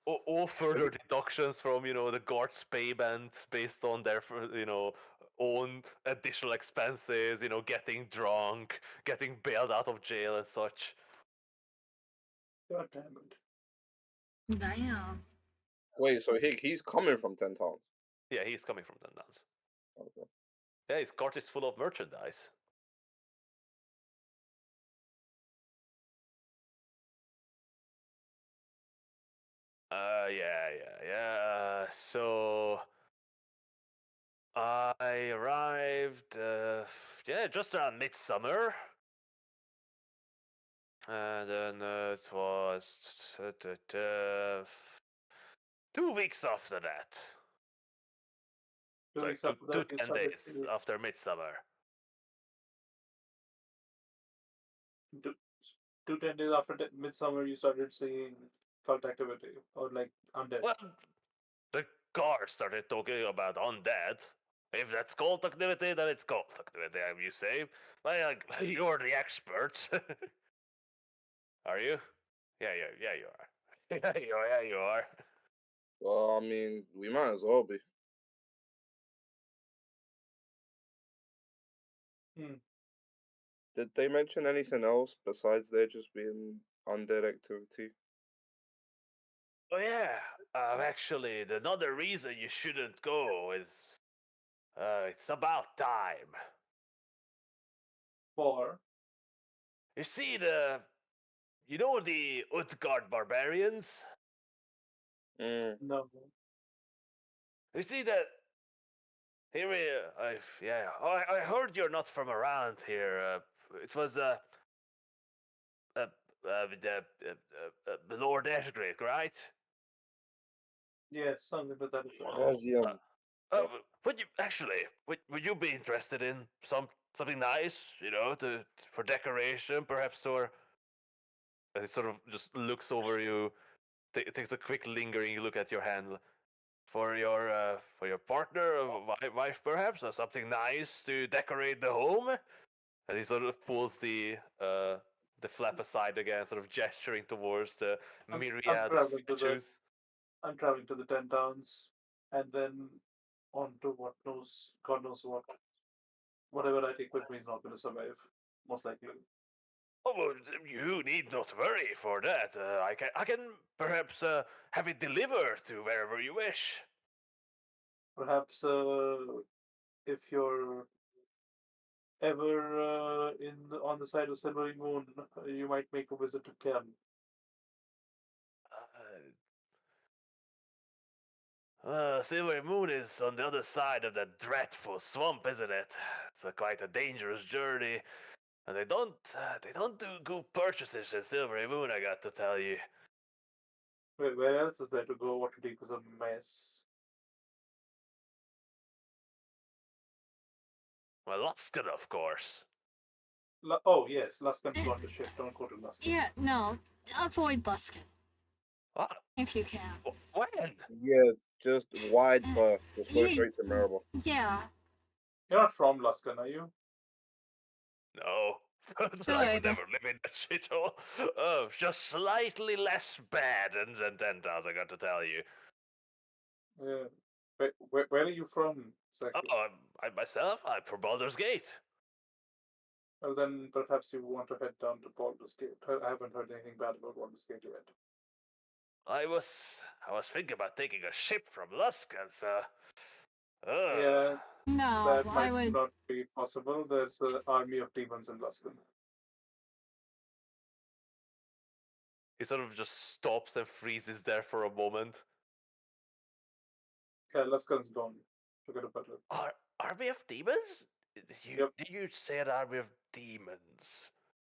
all So further deductions from the guards payment based on their own additional expenses, getting drunk, getting bailed out of jail and such. God damn it. Damn. wait, so he's coming from 10 towns. Yeah, he's coming from Tendance. Okay. Yeah, his cart is full of merchandise. Yeah. So I arrived, just around midsummer. And then it was 2 weeks after that. 2 Sorry, weeks after that, you 10 started days seeing. after midsummer. To, to 10 days after midsummer, you started seeing cult activity or like undead. Well, the guards started talking about undead. If that's cult activity, then it's cult activity, you say. Well, you're the expert. Are you? Yeah, you are. Yeah, you are. Well, I mean, we might as well be. Hmm. Did they mention anything else besides there just being undead activity? Oh yeah. Actually, another reason you shouldn't go is it's about time. For You see you know the Utgard barbarians? Mm. no. You see that here I heard you're not from around here. It was Lord Esgrick, right? Yes, something to that effect. Frazium. Uh, would you be interested in something nice, for decoration, perhaps, or and he sort of just looks over you, takes a quick lingering look at your hand for your partner, or wife, perhaps, or something nice to decorate the home. And he sort of pulls the flap aside again, sort of gesturing towards the I'm myriad of traveling to the statues. I'm traveling to the 10 towns and then on to God knows what. Whatever I take with me is not going to survive, most likely. Oh, well, you need not worry for that. I can perhaps have it delivered to wherever you wish. Perhaps if you're ever on the side of Silvery Moon, you might make a visit to Kem. Silver Moon is on the other side of that dreadful swamp, isn't it? It's quite a dangerous journey, and they don't do good purchases in Silver Moon. I got to tell you. Where else is there to go? Waterdeep is a mess. Well, Luskan, of course. Oh yes, Luskan's gone to shit. Don't go to Luskan. Yeah, no. Avoid Luskin What? if you can. When? Yeah, just wide berth. Just go Yeah, straight to Maribor. yeah, You're not from Luskan, are you? No. I would good. never live in that shithole. Oh, just slightly less bad than 10,000, I got to tell you. Yeah. Where are you from exactly? Oh, I'm from Baldur's Gate. Well, then perhaps you want to head down to Baldur's Gate. I haven't heard anything bad about Baldur's Gate yet. I was thinking about taking a ship from Luskan, so. Yeah, No, that I might would. not be possible. There's an army of demons in Luskan. He sort of just stops and freezes there for a moment. Yeah, Luskan's gone. Forget about it. Army of demons? Yep. Did you say an army of demons?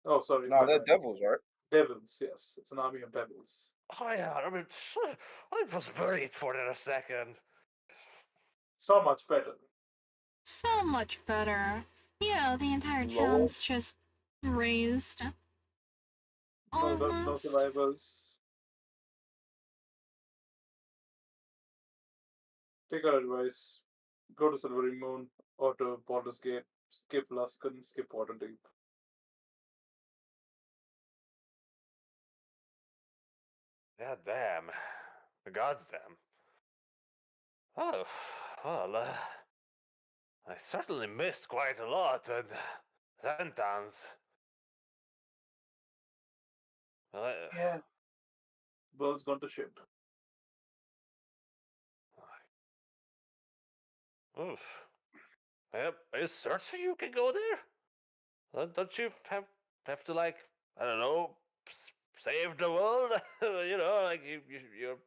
Oh, sorry. Nah, My they're bad. devils, right? Devils, yes. It's an army of devils. Oh yeah, I mean, I was worried for that a second. So much better. So much better. You know, the entire Lower. town's just raised. No Almost. survivors. Take our advice. Go to Silvery Moon or to Baldur's Gate. Skip Luskan, skip Waterdeep. God damn. God's damn. Oh, well, I certainly missed quite a lot, and Sentans. Well, Yeah. World's gone to shit. oof. Are you certain you can go there? Don't you have to, like, I don't know, save the world? Like you're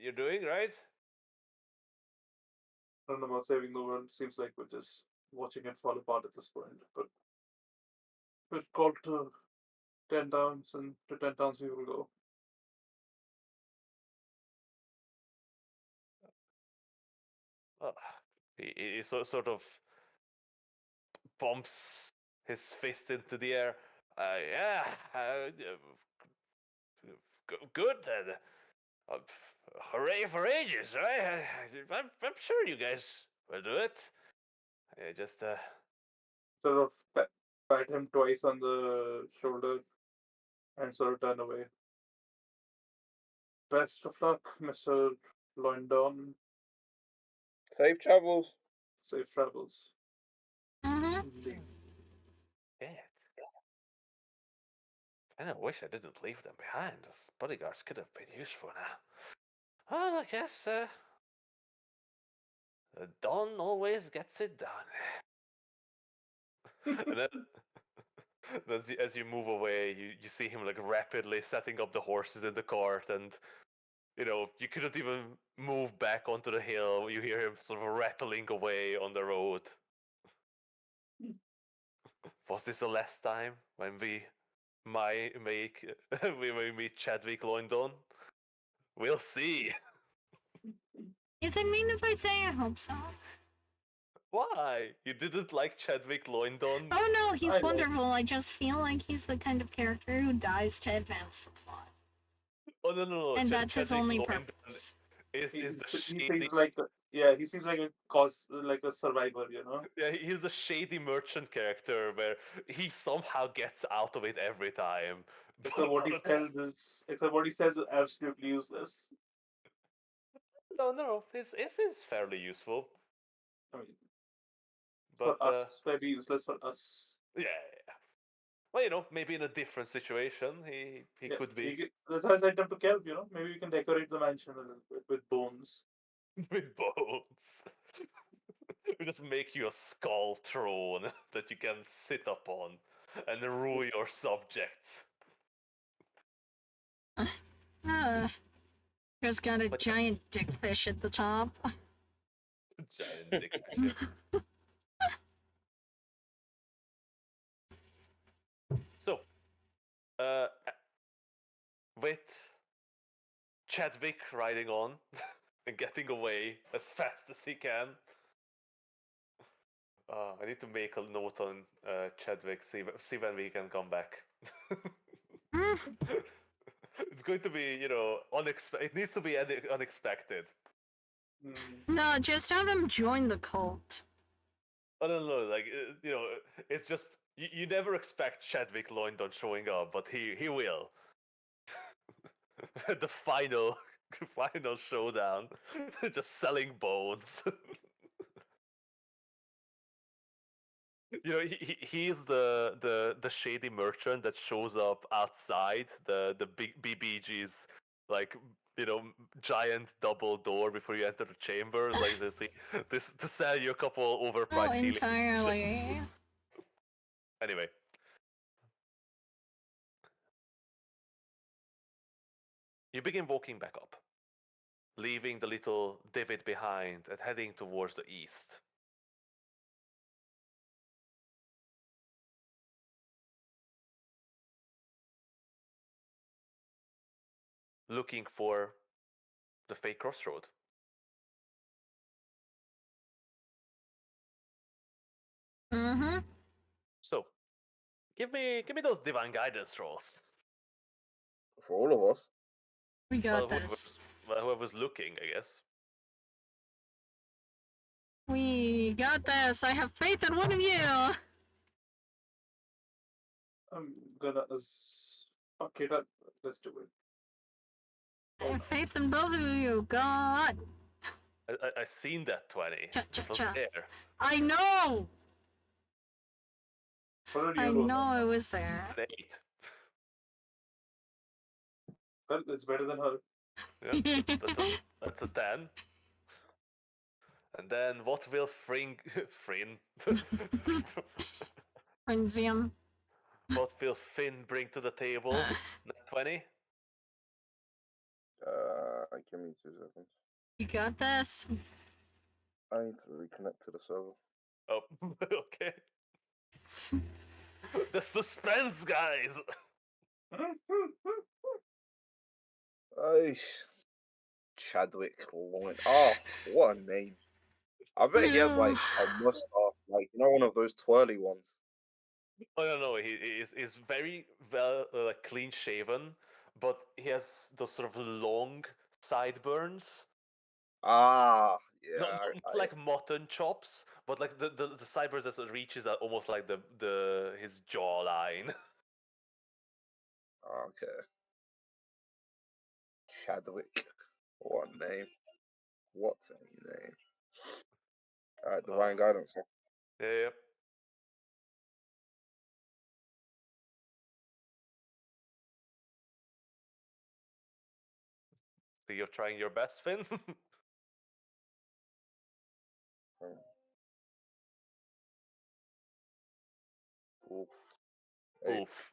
you're doing, right? I don't know about saving the world. Seems like we're just watching it fall apart at this point. But we're called to 10 towns, and to 10 towns we will go. Well, he sort of bumps his fist into the air. Yeah, good then. Hooray for ages, right? I'm sure you guys will do it. Just Sort of pat him twice on the shoulder and sort of turn away. Best of luck, Mr. London. Safe travels. Safe travels. Mm-hmm. Indeed. yeah. I kind of wish I didn't leave them behind. Those bodyguards could have been useful now. Well, I guess Don always gets it done. And then, as you move away, you see him like rapidly setting up the horses in the cart, and you couldn't even move back onto the hill. You hear him sort of rattling away on the road. Was this the last time when we we meet Chadwick London? We'll see. Is it mean if I say I hope so? Why? You didn't like Chadwick London? Oh no, he's I like- wonderful. I just feel like he's the kind of character who dies to advance the plot. Oh no! And that's his Chadwick only London purpose. is the He shady. seems like he seems like a survivor, you know. Yeah, he's the shady merchant character where he somehow gets out of it every time. Except what he sells is absolutely useless. No, it's fairly useful. I mean, But for us, very useless for us. yeah. Well, maybe in a different situation, he Yeah, could be that's why I said him to Kelp, you know. Maybe we can decorate the mansion a little bit with bones. with bones. We just make you a skull throne that you can sit upon and rule your subjects. Just got a But- giant dick fish at the top. Giant dick fishes. So, with Chadwick riding on and getting away as fast as he can. I need to make a note on Chadwick, see when we can come back. It's going to be, unexpected. It needs to be unexpected. No, just have him join the cult. I don't know, like, it's just, you never expect Chadwick London showing up, but he will. The final showdown, just selling bones. He's the shady merchant that shows up outside the big BBG's, like, giant double door before you enter the chamber, like this to sell you a couple overpriced Oh, healing entirely. Anyway. You begin walking back up, leaving the little divot behind and heading towards the east. Looking for the fake crossroad. Mm-hmm. So, give me those divine guidance rolls. For all of us. We got Well, this. whoever's looking, I guess. We got this. I have faith in one of you. I'm gonna fuck it up. Let's do it. I have faith in both of you. God. I seen that 20. Cha-cha-cha. It was there. I know. What did I you roll? know it was there. An 8. Well, it's better than her. Yeah, that's a 10. And then what will Frenzium. what will Finn bring to the table? Net 20? Alright, give me 2 seconds. You got this. I need to reconnect to the server. Oh, okay. The suspense, guys. Oh, Chadwick Loin. Oh, what a name! I bet he has like a mustache, like one of those twirly ones. Oh no, he's very well clean shaven, but he has those sort of long sideburns. Ah, Not, yeah. not like mutton chops, but like the sideburns that reaches at almost like the his jawline. Okay. Chadwick. What a name. What a name. Alright, divine guidance. Huh? Yeah. So you're trying your best, Finn. Oof. Hey. Oof.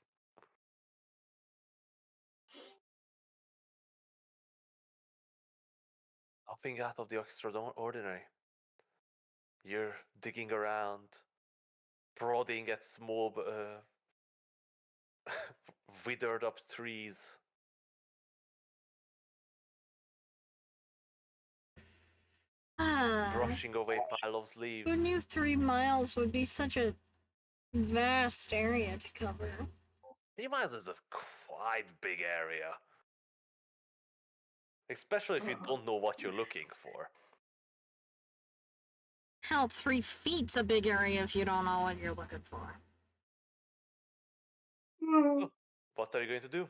Nothing out of the extraordinary. You're digging around, prodding at small, withered up trees. Brushing away pile of leaves. Who knew 3 miles would be such a vast area to cover? 3 miles is a quite big area. Especially if you don't know what you're looking for. Hell, 3 feet's a big area if you don't know what you're looking for. What are you going to do?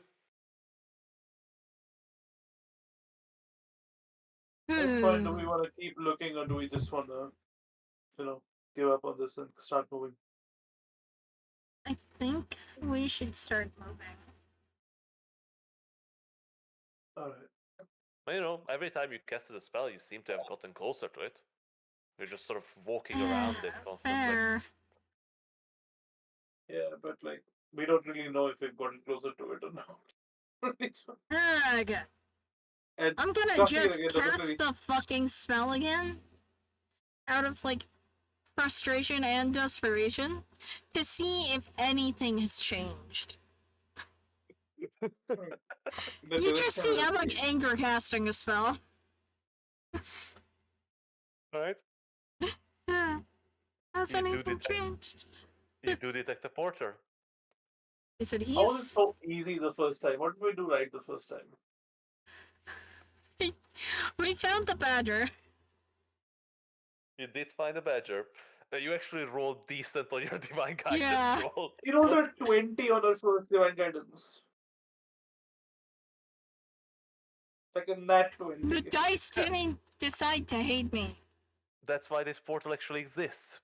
It's fine. Do we want to keep looking, or do we just want to, give up on this and start moving? I think we should start moving. All right. Well, every time you casted a spell, you seem to have gotten closer to it. You're just sort of walking around it constantly. Fair. Yeah, but like we don't really know if we've gotten closer to it or not. Okay. And I'm gonna casting it just again doesn't cast really- the fucking spell again. Out of, like, frustration and desperation. To see if anything has changed. The You just direction see of I'm, the- like, anger casting a spell. Alright? Has You do anything detect- changed? You do detect a porter. Is it How was it east? so easy the first time? What did we do right the first time? We found the badger. You did find a badger. You actually rolled decent on your divine guidance Yeah. roll. You rolled a 20 on our first divine guidance. Like a nat 20. The dice didn't decide to hate me. That's why this portal actually exists.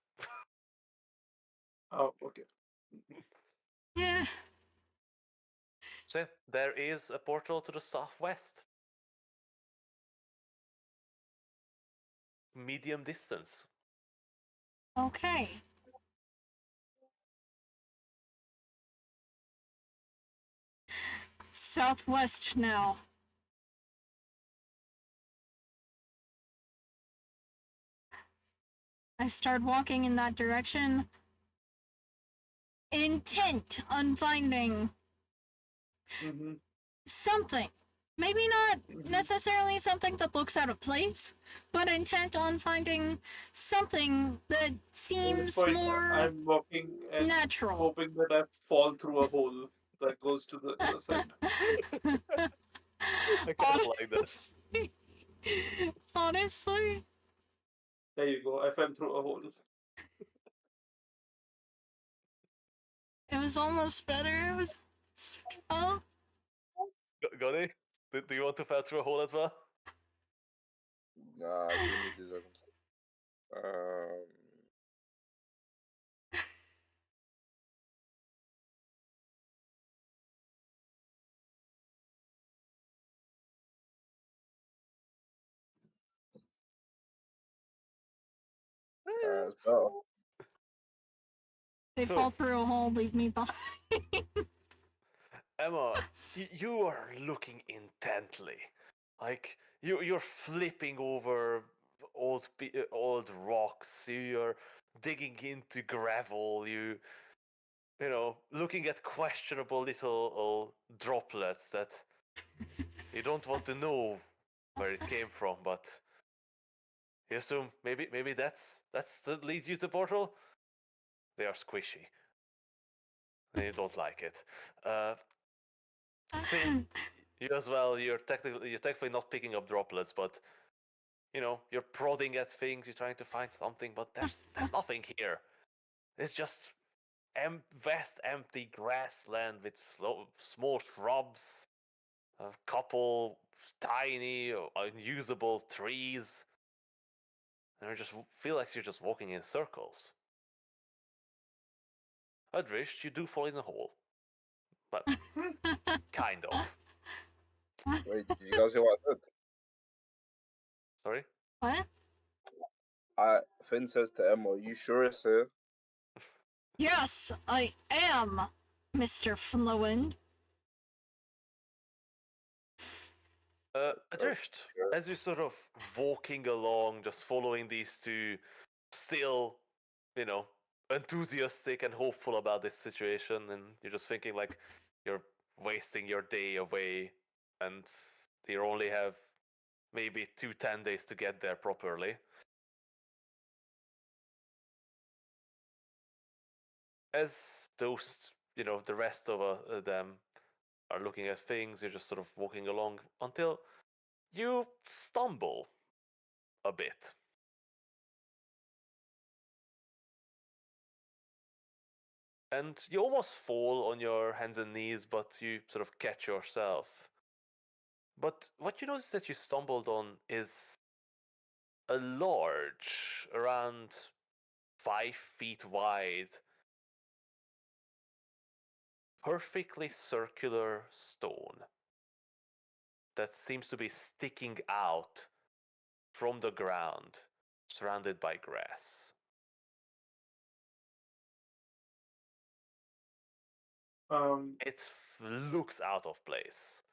Oh, okay. Yeah. So there is a portal to the southwest. Medium distance. Okay. Southwest now. I start walking in that direction. Intent on finding Mm-hmm. something. Maybe not necessarily something that looks out of place, but intent on finding something that At this seems point, more I'm walking and natural. hoping that I fall through a hole that goes to the other side. I kind of like this. Honestly, There you go. I fell through a hole. it was almost better. It was. Oh, Gonny, do you want to fall through a hole as well? Nah, give me 2 seconds. It's better. they So- fall through a hole, leave me behind. Emma, you are looking intently. Like you're flipping over old rocks. You're digging into gravel. You know, looking at questionable little droplets that you don't want to know where it came from, but you assume maybe that's that leads you to portal. They are squishy, and you don't like it. Finn, you as well. You're technically not picking up droplets, but you know you're prodding at things. You're trying to find something, but there's nothing here. It's just vast empty grassland with small shrubs, a couple tiny unusable trees, and you just feel like you're just walking in circles. Adrish, you do fall in a hole, but kind of. Wait, did you guys hear what I said? Sorry. What? Finn says to Emma, "You sure it's here?" Yes, I am, Mr. Fluent. Adrift, as you're sort of walking along, just following these two, still, you know, enthusiastic and hopeful about this situation, and you're just thinking like you're wasting your day away, and you only have maybe 10 days to get there properly. As those, you know, the rest of them are looking at things, you're just sort of walking along until you stumble a bit. And you almost fall on your hands and knees, but you sort of catch yourself. But what you notice that you stumbled on is a large, around 5 feet wide, perfectly circular stone that seems to be sticking out from the ground, surrounded by grass. It looks out of place.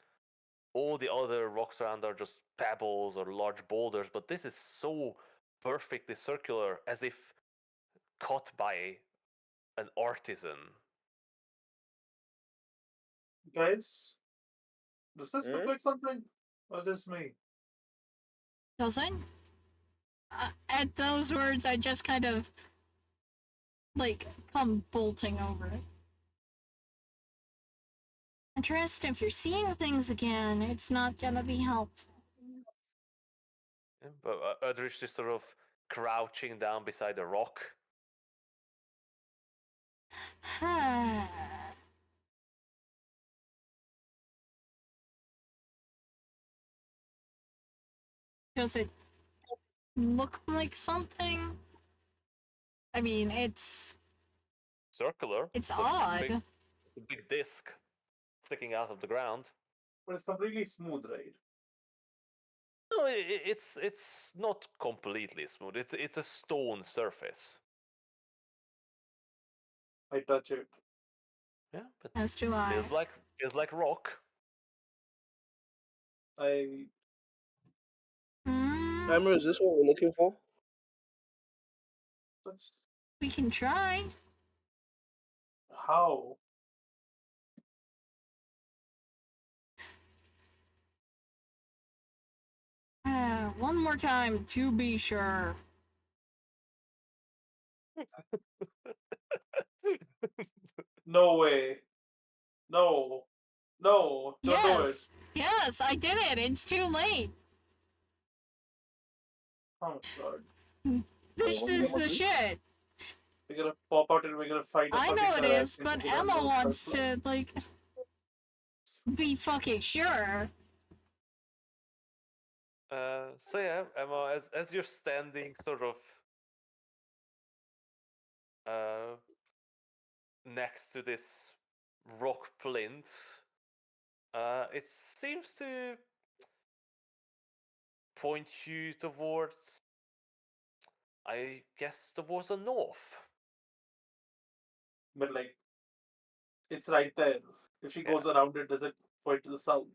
All the other rocks around are just pebbles or large boulders, but this is so perfectly circular, as if cut by an artisan. Guys, does this look Hmm? like something? Or is this me? Does it? At those words, I just kind of, like, come bolting over it. Interest, if you're seeing things again, it's not gonna be helpful. Yeah, but Udrich is sort of crouching down beside a rock. Does it look like something? I mean, it's Circular. it's a odd. big disc sticking out of the ground. But it's completely smooth, right? No, it's not completely smooth. It's a stone surface. I touch it. Yeah, but As do I. feels like rock. I Hmm, Emma, is this what we're looking for? that's we can try. how. One more time to be sure. No way. No. No. Don't do it. Yes, I did it. It's too late. Oh my god. This Wait, is what the is shit. We're gonna pop out and we're gonna fight a I fucking know it is, harassment but because I Emma know wants stuff. to, like, be fucking sure. So yeah, Emma, as you're standing sort of uh, next to this rock plinth, it seems to point you towards, I guess, towards the north. But like, it's right there. If she Yeah. goes around it, does it point to the south?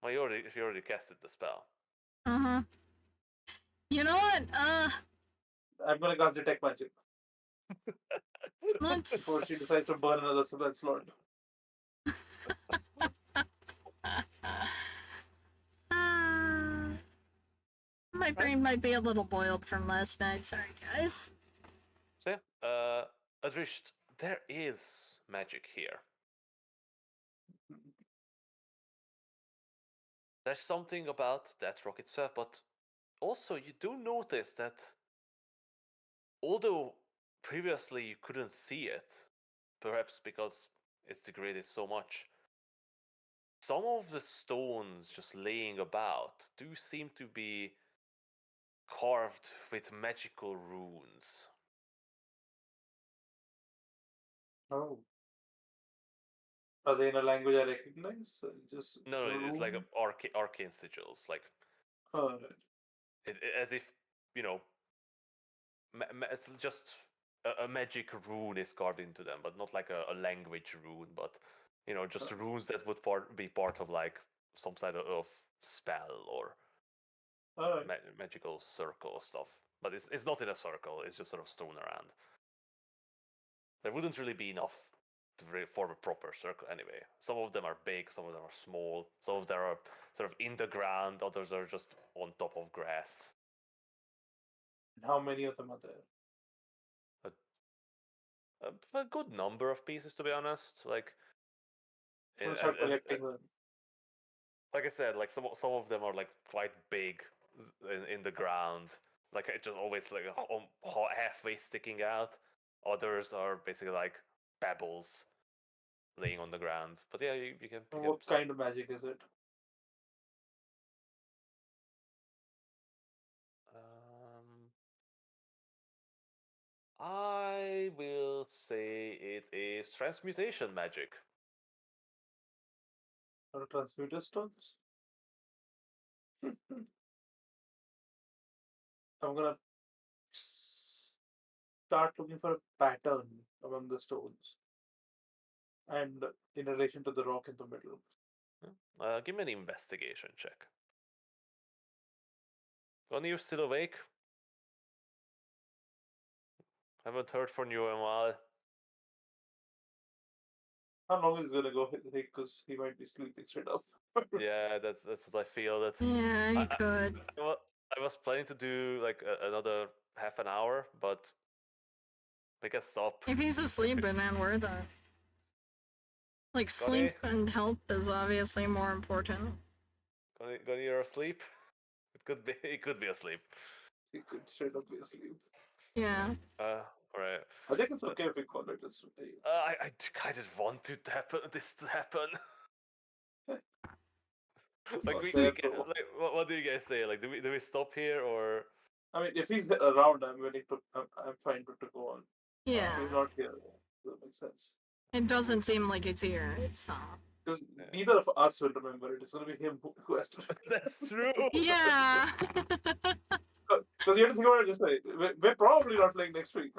Well, you already casted the spell. Mm-hmm. You know what? I'm gonna cast detect magic Let's. before she decides to burn another spell slot. My brain might be a little boiled from last night. Sorry, guys. So yeah, Adrisht, there is magic here. There's something about that rock itself, but also you do notice that although previously you couldn't see it, perhaps because it's degraded so much, some of the stones just laying about do seem to be carved with magical runes. Oh. Are they in a language I recognize? Just No, it's like rune? arcane sigils, like Oh, right. as if you know, it's just a magic rune is carved into them, but not like a language rune, but you know, just runes that would be part of like some sort of spell or All right. magical circle stuff. But it's not in a circle; it's just sort of strewn around. There wouldn't really be enough to form a proper circle anyway. Some of them are big, some of them are small, some of them are sort of in the ground, others are just on top of grass. And how many of them are there? A good number of pieces, to be honest. Like, I'm gonna start collecting them. like I said, like some of them are like quite big in the ground. Like it's just always like halfway sticking out. Others are basically like pebbles laying on the ground. But yeah, you can pick What up. kind of magic is it? I will say it is transmutation magic. Or transmuter stones? I'm gonna start looking for a pattern among the stones, and in relation to the rock in the middle. Give me an investigation check. Gunny, you still awake? Haven't heard from you in a while. How long is it gonna go take? Because he might be sleeping straight up. Yeah, that's what I feel. That Yeah, you I, could. I was planning to do like another half an hour, but we can stop. If he's asleep, then we're the. Like, Gunny, sleep and health is obviously more important. Gunny, you're asleep. It could be asleep. He could straight up be asleep. Yeah. All right. I think it's okay if we call it a day. I kind of want this to happen. Like not we there, can, though. like what do you guys say? Like do we stop here or? I mean, if he's around, I'm willing to. I'm fine to go on. Yeah. If he's not here, that makes sense. It doesn't seem like it's here, so. Because neither of us will remember it. It's gonna be him who has to. That's true. Yeah. Because you have to think about it this way: we're probably not playing next week.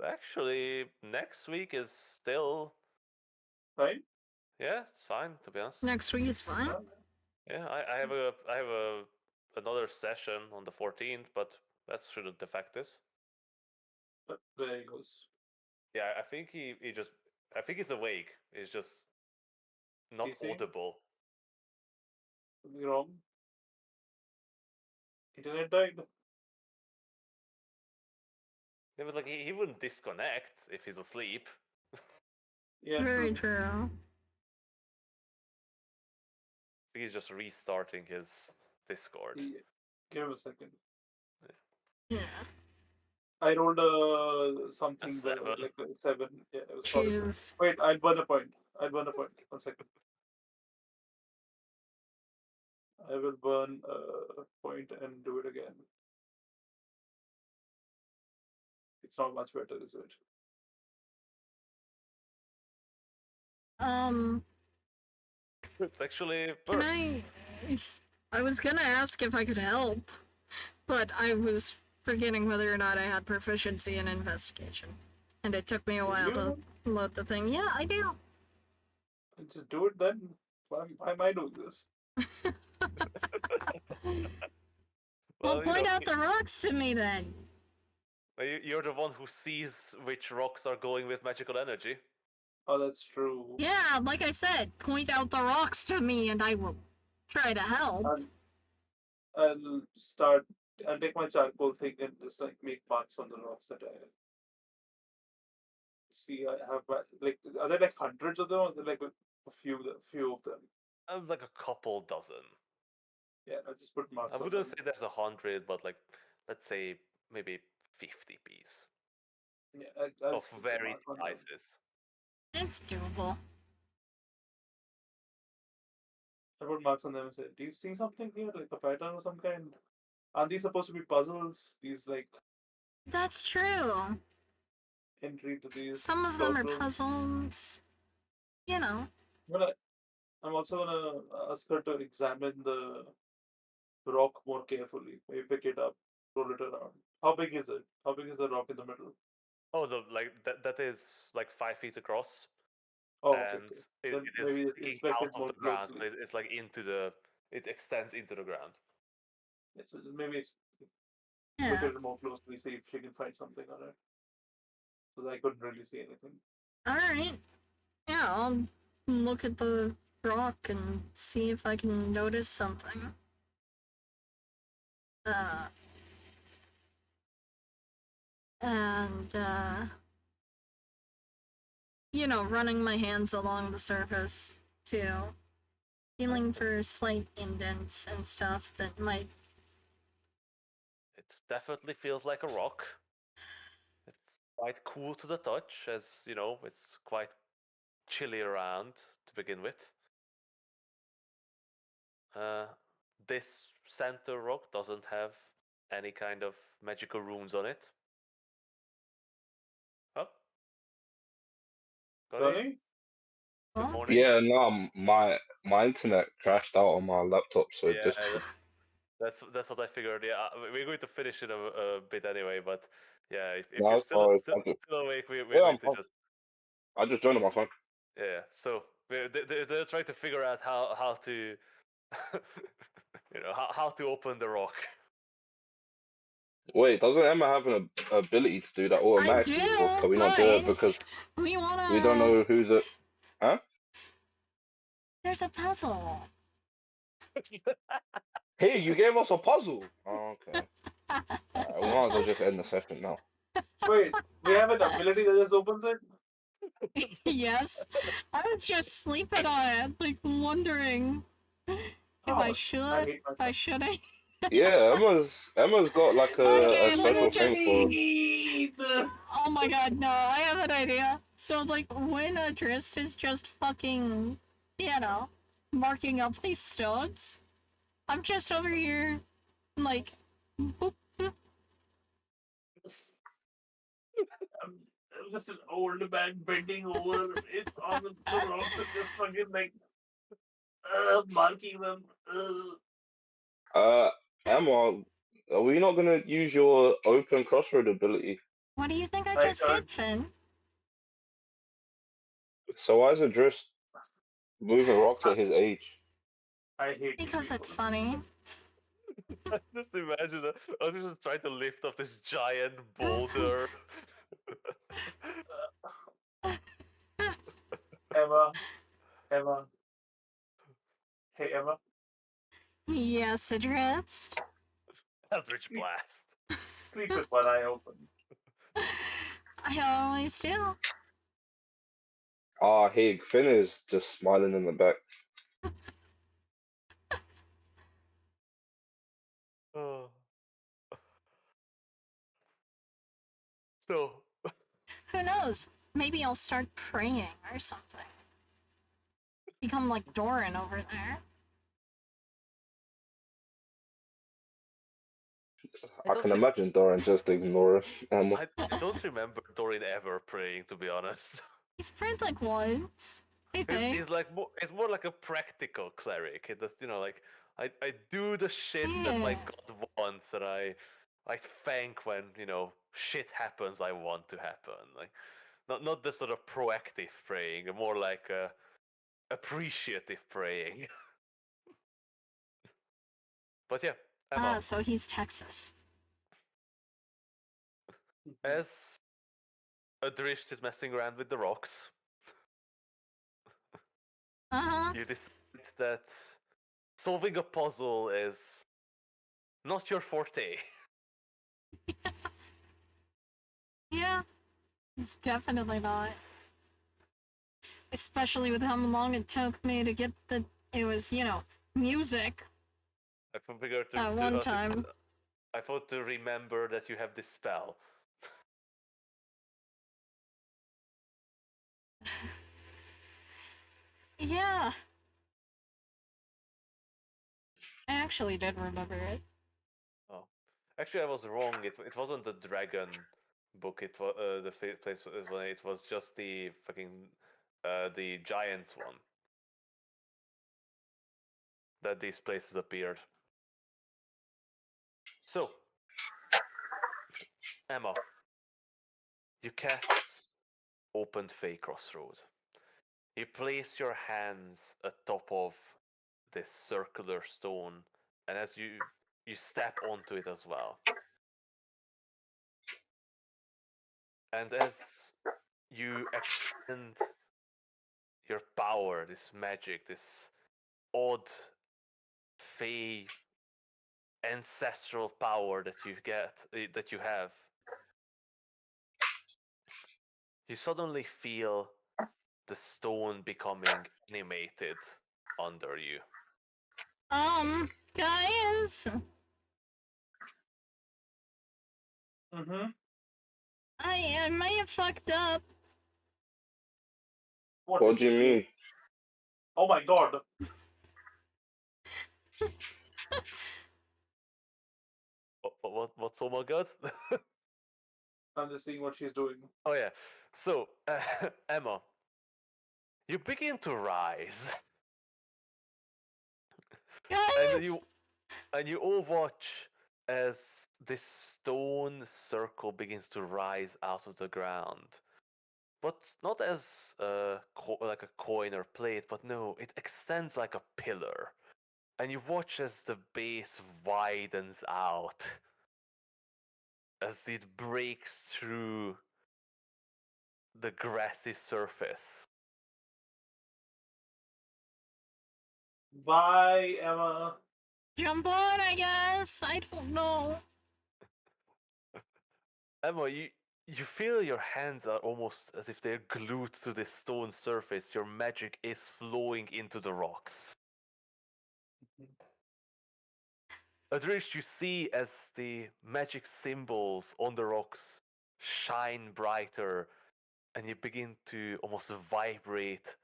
Actually, next week is still. Right? Yeah, it's fine to be honest. Next week is fine. Yeah, I have another session on the 14th, but that shouldn't affect this. But there he goes. Yeah, I think I think he's awake. He's just not PC? audible. Something wrong? Internet died. Yeah, but like he wouldn't disconnect if he's asleep. Yeah. Very true. true. I think he's just restarting his Discord. Yeah. Give him a second. Yeah. I rolled something A 7. like a 7. Yeah, it was probably. Jeez. Wait, I'll burn a point. 1 second. I will burn a point and do it again. It's not much better, is it? It's actually Can worse. I was gonna ask if I could help, but I was forgetting whether or not I had proficiency in investigation. And it took me a while to load the thing. Yeah, I do. Just do it then. Why am I doing this? Well, Well, you point know, out the rocks to me then. you're the one who sees which rocks are going with magical energy. Oh, that's true. Yeah, like I said, point out the rocks to me and I will try to help. I'll start. I'll take my charcoal thing and just like make marks on the rocks that I see. I have like, are there like hundreds of them? Or are there like a few of them? Like a couple dozen. Yeah, I'll just put marks I on wouldn't them. say there's 100, but like, let's say maybe 50 piece Yeah, I'll of just put the varied mark on them. sizes. It's doable. I put marks on them and say, "Do you see something here, like a pattern of some kind? Are these supposed to be puzzles? These like That's true. entry to these Some of them are storeroom?" puzzles. You know. But I'm also gonna ask her to examine the rock more carefully. Maybe pick it up, roll it around. How big is it? How big is the rock in the middle? Oh, like that is like 5 feet across, Oh, okay, and okay. it, Then it is maybe sticking inspect out it of more the ground. So closely. it's like it extends into the ground. Yeah, so maybe look Yeah. at it more closely, see if she can find something on it. Because I couldn't really see anything. Alright. Yeah, I'll look at the rock and see if I can notice something. Uh, and, you know, running my hands along the surface, too. Feeling for slight indents and stuff that might. It definitely feels like a rock. It's quite cool to the touch, as you know, it's quite chilly around to begin with. Uh, this center rock doesn't have any kind of magical runes on it. Oh, got it. Johnny? Good Well, morning. Yeah, no, my internet crashed out on my laptop, so Yeah, this. that's what I figured. Yeah, we're going to finish in a bit anyway, but yeah, if No, you're it's fine. still awake, we're Yeah, going I'm to fine. just I just joined on my phone. yeah. So they're trying to figure out how to how to open the rock. Wait, doesn't Emma have an ability to do that I automatically, or do, can we not do it but because we we don't wanna. know who the? Huh? There's a puzzle. Hey, you gave us a puzzle. Oh, okay. Alright, we might as well just end the session now. Wait, we have an ability that just opens it? Yes, I was just sleeping on it, like wondering if Oh, I I should, hate if I myself. shouldn't. Yeah, Emma's got like a Okay, let me special thing just. for. Oh my god, no, I have an idea. So, like, when Adrist is just fucking, you know, marking up these stones, I'm just over here, like, boop, boop. I'm just an old man bending over it on the rocks and just fucking like marking them. Uh, Emma, are we not gonna use your open crossroad ability? What do you think I I just can't. did, Finn? So why is it just moving rocks at his age? I hate you Because people. it's funny. Just imagine, I was just trying to lift up this giant boulder. Emma, Emma. Hey, Emma. Yes, Adrist. Eldritch Sleep, blast. sleep with one eye open. I always do. Ah, hey, Finn is just smiling in the back. Oh. So, Who knows? Maybe I'll start praying or something. Become like Doran over there. I can imagine Doran just ignore Emma. I don't remember Dorin ever praying, to be honest. He's prayed like once, I think. He's like it's more like a practical cleric. It does, like I do the shit that my Yeah. god wants, and I thank when shit happens I want to happen. Like not the sort of proactive praying, more like appreciative praying. But yeah, Emma, So he's Texas. as Adrish is messing around with the rocks, you decide that solving a puzzle is not your forte. Yeah, it's definitely not. Especially with how long it took me to get the. It was, music I figured at one time. I thought to remember that you have this spell. Yeah. I actually did remember it. Oh, actually, I was wrong. It wasn't the dragon book. It was the place. It was just the fucking the giants one that these places appeared. So, Emma, you cast Open Fey Crossroad. You place your hands atop of this circular stone, and as you step onto it as well. And as you extend your power, this magic, this odd fey ancestral power that you have, you suddenly feel the stone becoming animated under you. Guys, Mm-hmm. I might have fucked up. What do you mean? Oh my god. What's oh my god? I'm just seeing what she's doing. Oh yeah. So Emma, you begin to rise, and Guys! you all watch as this stone circle begins to rise out of the ground. But not as like a coin or plate, but no, it extends like a pillar. And you watch as the base widens out, as it breaks through the grassy surface. Bye, Emma. Jump on, I guess. I don't know. Emma, you feel your hands are almost as if they're glued to this stone surface. Your magic is flowing into the rocks. Adrish, you see as the magic symbols on the rocks shine brighter, and you begin to almost vibrate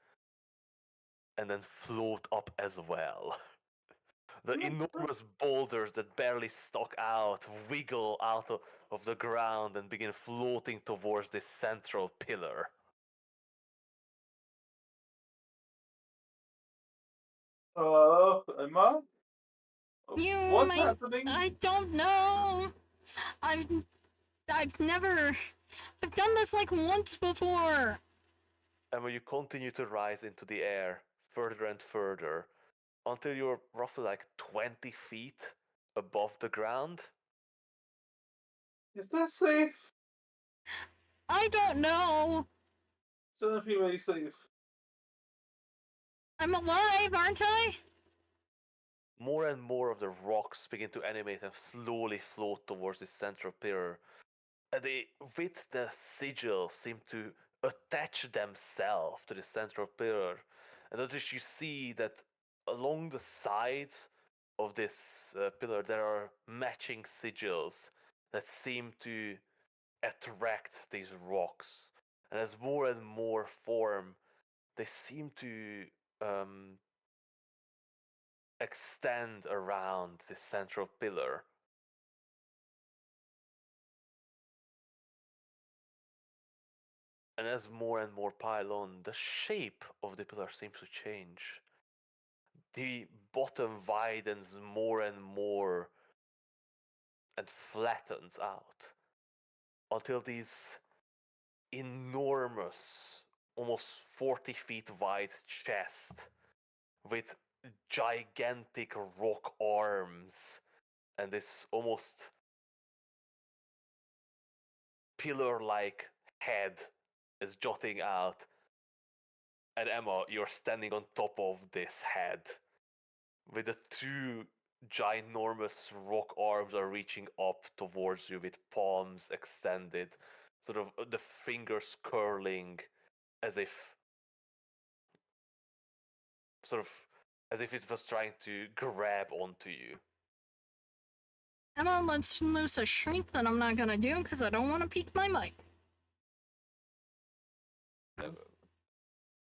and then float up as well. The enormous boulders that barely stuck out wiggle out of the ground and begin floating towards this central pillar. Emma? What's happening? I don't know. I've never. I've done this like once before. And when you continue to rise into the air further and further until you're roughly like 20 feet above the ground. Is that safe? I don't know. Doesn't feel very safe. I'm alive, aren't I? More and more of the rocks begin to animate and slowly float towards the central pillar. And they, with the sigil, seem to attach themselves to the central pillar. And notice you see that along the sides of this pillar there are matching sigils that seem to attract these rocks. And as more and more form, they seem to extend around the central pillar. And as more and more pile on, the shape of the pillar seems to change. The bottom widens more and more and flattens out until these enormous, almost 40 feet wide chest with gigantic rock arms and this almost pillar-like head is jutting out. And Emma, you're standing on top of this head with the two ginormous rock arms are reaching up towards you with palms extended, sort of the fingers curling as if it was trying to grab onto you. Emma, let's loose a shrink that I'm not gonna do because I don't want to peek my mic.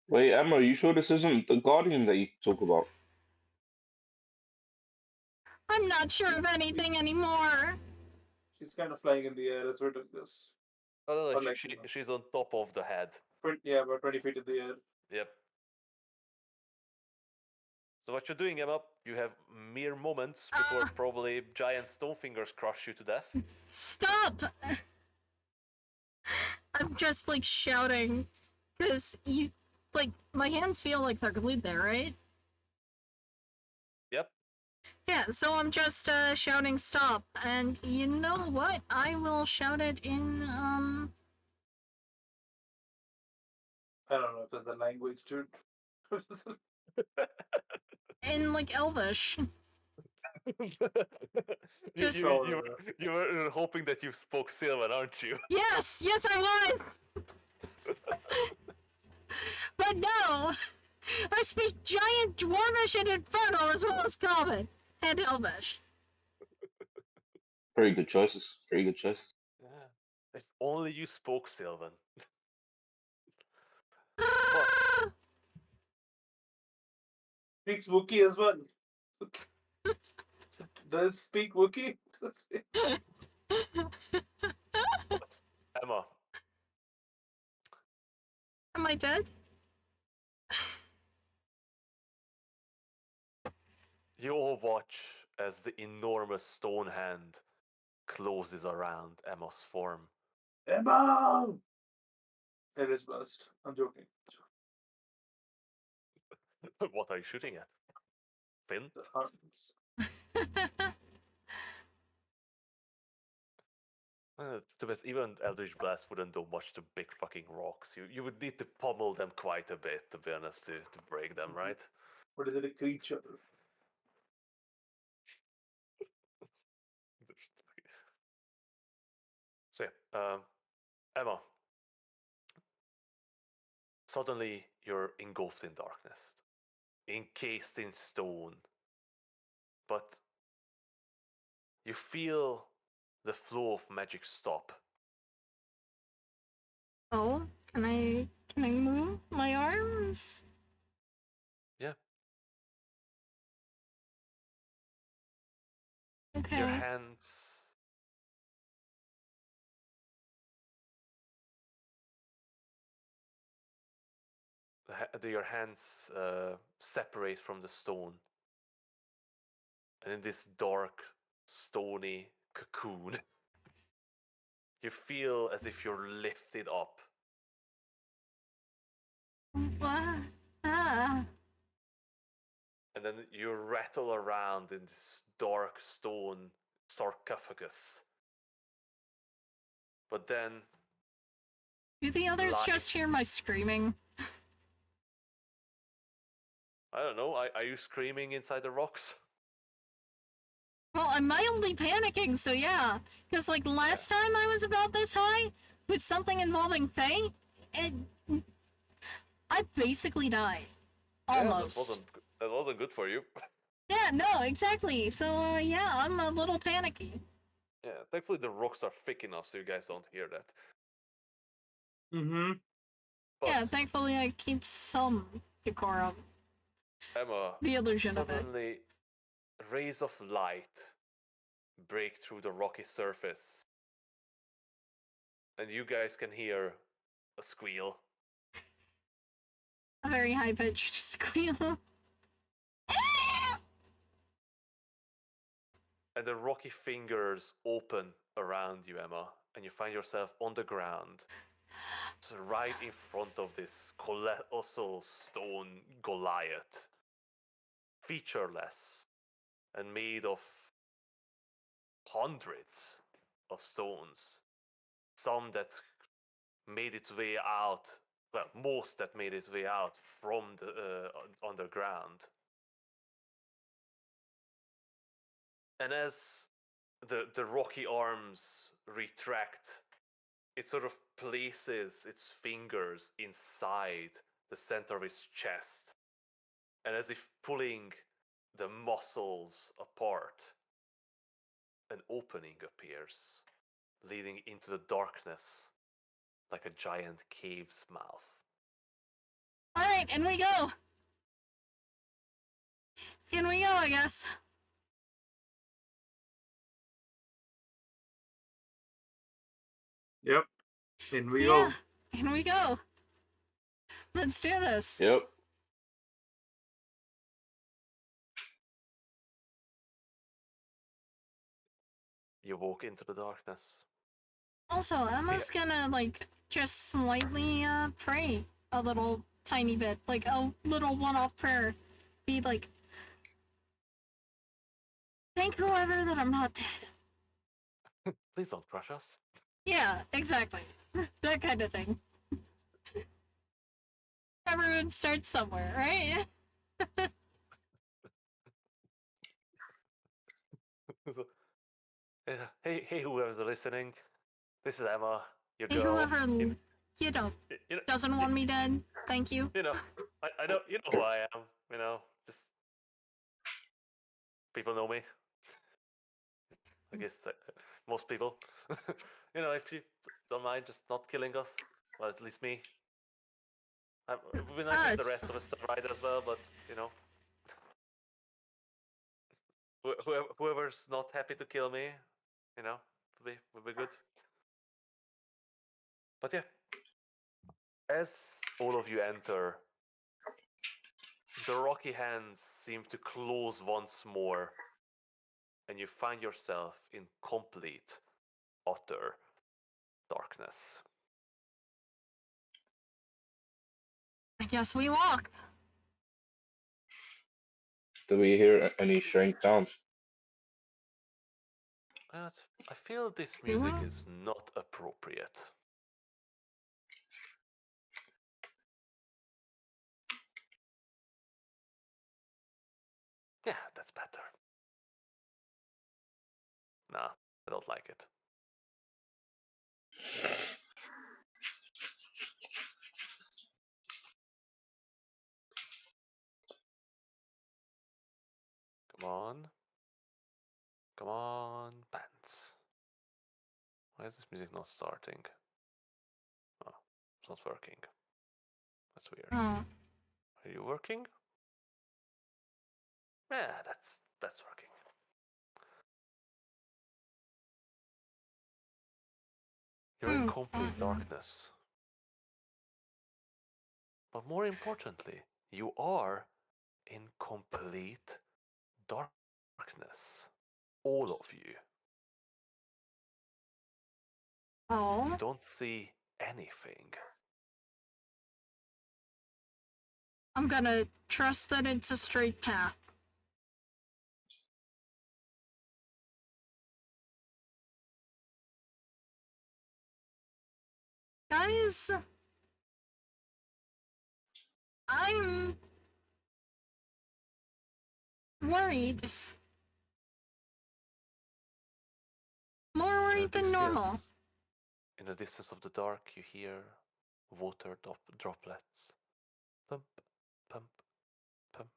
Wait, Emma, are you sure this isn't the Guardian that you talk about? I'm not sure of anything anymore. She's kind of flying in the air as we're doing this. Oh, no, Or like, she's on top of the head. Yeah, about 20 feet in the air. Yep. So what you're doing, Emma, you have mere moments before probably giant stone fingers crush you to death. Stop! I'm just like shouting because my hands feel like they're glued there, right? Yep. Yeah, so I'm just shouting stop, and you know what? I will shout it in I don't know if there's a language, dude. in like Elvish. Just- You were hoping that you spoke Sylvan, aren't you? Yes, I was. But no, I speak giant dwarvish and infernal as well as common and Elvish. Very good choices. Very good choices. Yeah. If only you spoke Sylvan. But Speaks Wookiee as well. Does it speak Wookiee? Emma, Am I dead? you all watch as the enormous stone hand closes around Emma's form. Emma! It is burst. I'm joking. What are you shooting at? Finn? The arms. To be honest, even Eldritch Blast wouldn't do much to big fucking rocks. You would need to pummel them quite a bit, to be honest, to break them, right? What is it, a creature? So yeah, Emma, suddenly you're engulfed in darkness, encased in stone, but you feel the flow of magic stop. Oh, can I move my arms? Yeah. Okay. Your hands separate from the stone, and in this dark, stony cocoon, you feel as if you're lifted up. What? Ah. And then you rattle around in this dark stone sarcophagus. But then Do the others just hear my screaming? I don't know, are you screaming inside the rocks? Well, I'm mildly panicking, so yeah. Because, like, last time I was about this high, with something involving Faye, I basically died. Almost. Yeah, that wasn't good for you. Yeah, no, exactly. So, yeah, I'm a little panicky. Yeah, thankfully the rocks are thick enough so you guys don't hear that. Mm-hmm. But Yeah, thankfully I keep some decorum. Emma, The illusion of it. suddenly rays of light break through the rocky surface. And you guys can hear a squeal. A very high-pitched squeal. And the rocky fingers open around you, Emma, and you find yourself on the ground. right in front of this colossal stone Goliath, featureless and made of hundreds of stones, some that made its way out, well, most that made its way out from the underground. And as the rocky arms retract, it sort of places its fingers inside the center of its chest, and as if pulling the muscles apart, an opening appears, leading into the darkness like a giant cave's mouth. Alright, in we go! In we go, I guess. Yep. In we Yeah, go. in we go. Let's do this. Yep. You walk into the darkness. Also, Emma's gonna, like, just slightly, pray a little tiny bit. Like, a little one-off prayer. Be like, thank whoever that I'm not dead. Please don't crush us. Yeah, exactly. That kind of thing. Everyone starts somewhere, right? So, hey, whoever's listening. This is Emma, your Hey, girl. whoever, you know, You know, doesn't want me dead, thank you. you know, I know, you know who I am. You know, just people know me. I guess most people. You know, if you don't mind just not killing us, well, at least me. It would be nice if the Us. rest of us survived as well, but you know, whoever's not happy to kill me, you know, would be good. But yeah, as all of you enter, the rocky hands seem to close once more, and you find yourself in complete, utter darkness. I guess we walk. Do we hear any strange sounds? I feel this Do music we? is not appropriate. Yeah, that's better. Nah, I don't like it. Come on. Come on, pants. Why is this music not starting? Oh, it's not working. That's weird. Oh. Are you working? Yeah, that's working. You're in complete darkness. But more importantly, you are in complete darkness. All of you. Oh. You don't see anything. I'm gonna trust that it's a straight path. Guys, I'm worried. More worried than normal. In the distance of the dark, you hear water droplets. Thump, thump, thump.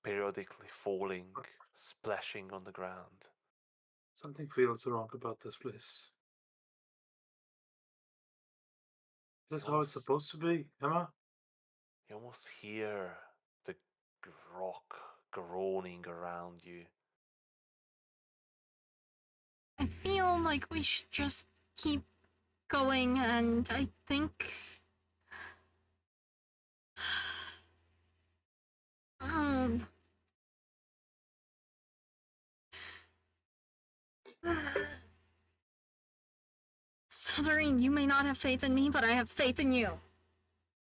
Periodically falling, splashing on the ground. Something feels wrong about this place. Is this how it's supposed to be, Emma? You almost hear the rock groaning around you. I feel like we should just keep going, and I think... Doreen, you may not have faith in me, but I have faith in you.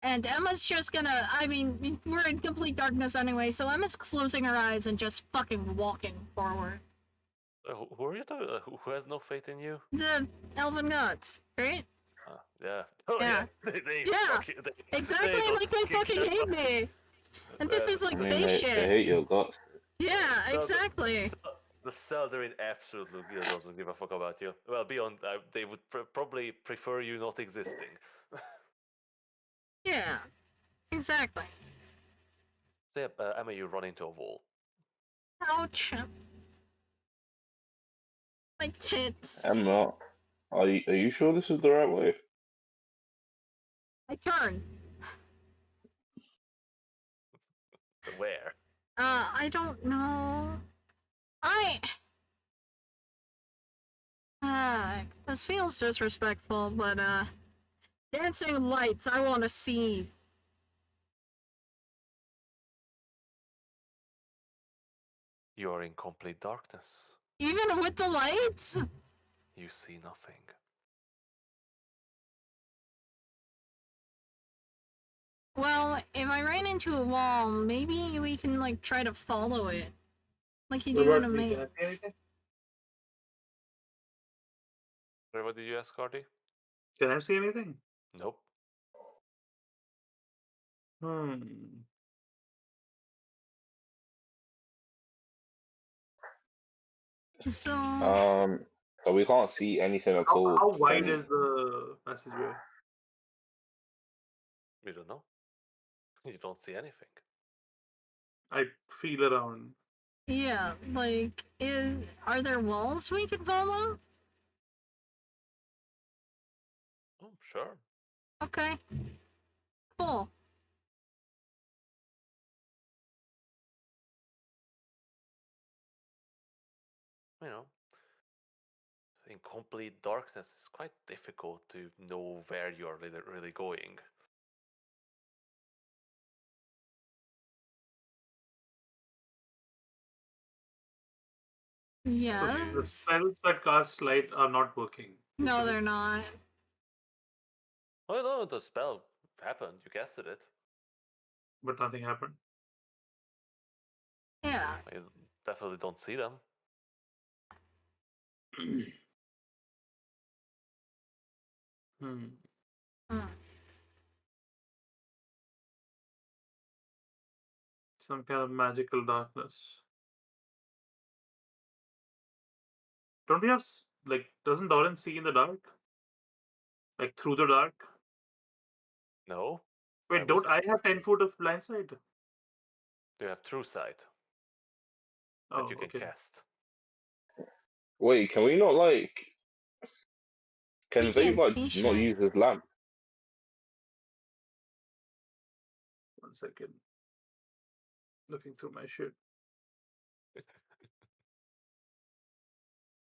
And Emma's just gonna, I mean, we're in complete darkness anyway, so Emma's closing her eyes and just fucking walking forward. Who are you talking? Who has no faith in you? The elven gods, right? Yeah. Oh Yeah. yeah. They Yeah, fucking, Exactly, don't like they fucking shut hate up. me. And this is I like mean, fake they shit. hate your guts. Yeah, No, exactly. the Seldarin absolutely doesn't give a fuck about you. Well, beyond, they would probably prefer you not existing. Yeah, exactly. So yeah, Emma, you run into a wall. Ouch. My tits. Emma, are you sure this is the right way? I turn. Where? I don't know. This feels disrespectful, but, dancing lights, I wanna see. You are in complete darkness. Even with the lights? You see nothing. Well, if I ran into a wall, maybe we can, like, try to follow it. Like you What do in a about me? Can I see maze. anything? Sorry, what did you ask, Cardi? Can I see anything? Nope. Hmm. So, So we can't see anything at all. How wide then- is the passageway? You don't know. You don't see anything. I feel around. yeah, like, are there walls we could follow? Oh, sure. Okay. Cool. You know, in complete darkness, it's quite difficult to know where you're really going. Yeah. The spells that cast light are not working. No, they're not. Oh no, the spell happened. You guessed it. But nothing happened. Yeah. You definitely don't see them. Hmm. Mm. Some kind of magical darkness. Don't we have like? Doesn't Doran see in the dark? Like through the dark? No. Wait, don't I have 10 foot of blind sight? You have true sight Oh, that you can okay. cast. Wait, can we not like? Can We they can't like see not shit. use his lamp? 1 second. Looking through my shit.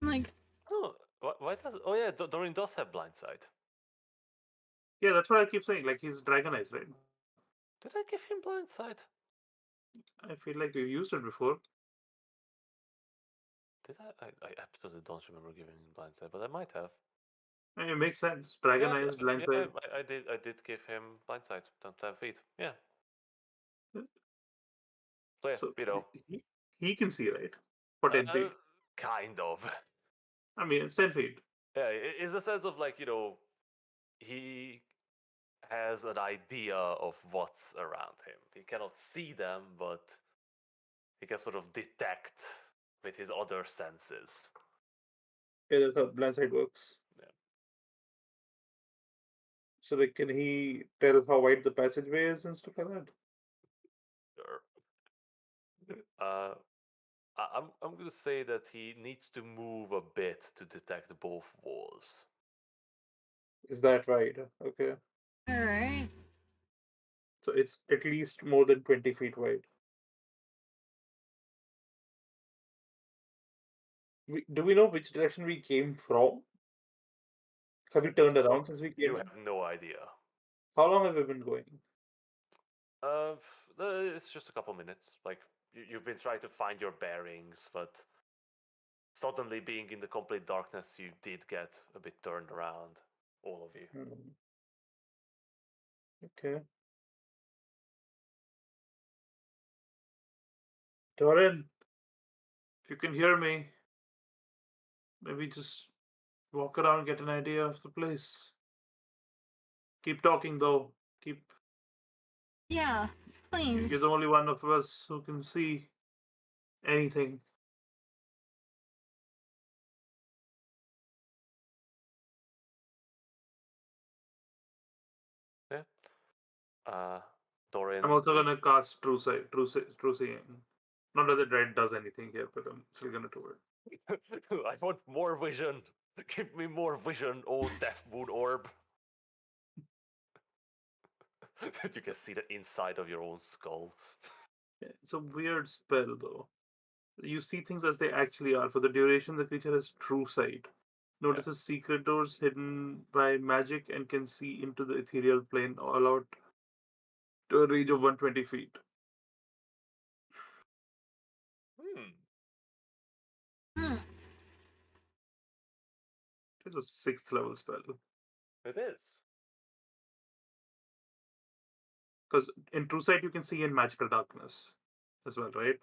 Like, No, why does? Oh yeah, Dorin does have blind sight. Yeah, that's what I keep saying. Like he's dragon eyes, right? Did I give him blind sight? I feel like we've used it before. Did I? I absolutely don't remember giving him blind sight, but I might have. I mean, it makes sense. Dragon eyes, blind yeah, sight. I did. I did give him blind sight, 10 feet. Yeah. So yeah, So you know, he can see, right? For 10 feet. kind of. I mean, it's 10 feet. Yeah, it's a sense of like, he has an idea of what's around him. He cannot see them, but he can sort of detect with his other senses. Yeah, that's how blind sight works. Yeah. So like, can he tell how wide the passageway is and stuff like that? Sure. I'm going to say that he needs to move a bit to detect both walls. Is that right? Okay. alright. So it's at least more than 20 feet wide. Do we know which direction we came from? Have we At this turned around point, since we you came in? have no idea. How long have we been going? It's just a couple minutes. Like you've been trying to find your bearings, but suddenly being in the complete darkness, you did get a bit turned around. all of you. Okay. Doran, if you can hear me, maybe just walk around and get an idea of the place. Keep talking though. Keep. Yeah, please. You're the only one of us who can see anything. Yeah. Dorian. I'm also gonna cast True Seeing. Not that it does anything here, but I'm still gonna do it. I want more vision. Give me more vision, oh Death Moon Orb. You can see the inside of your own skull. It's a weird spell though. You see things as they actually are. For the duration, the creature has true sight. Notices secret doors hidden by magic and can see into the ethereal plane all out to a range of 120 feet. Hmm. It's a 6th level spell. It is. Because in True Sight, you can see in magical darkness as well, right?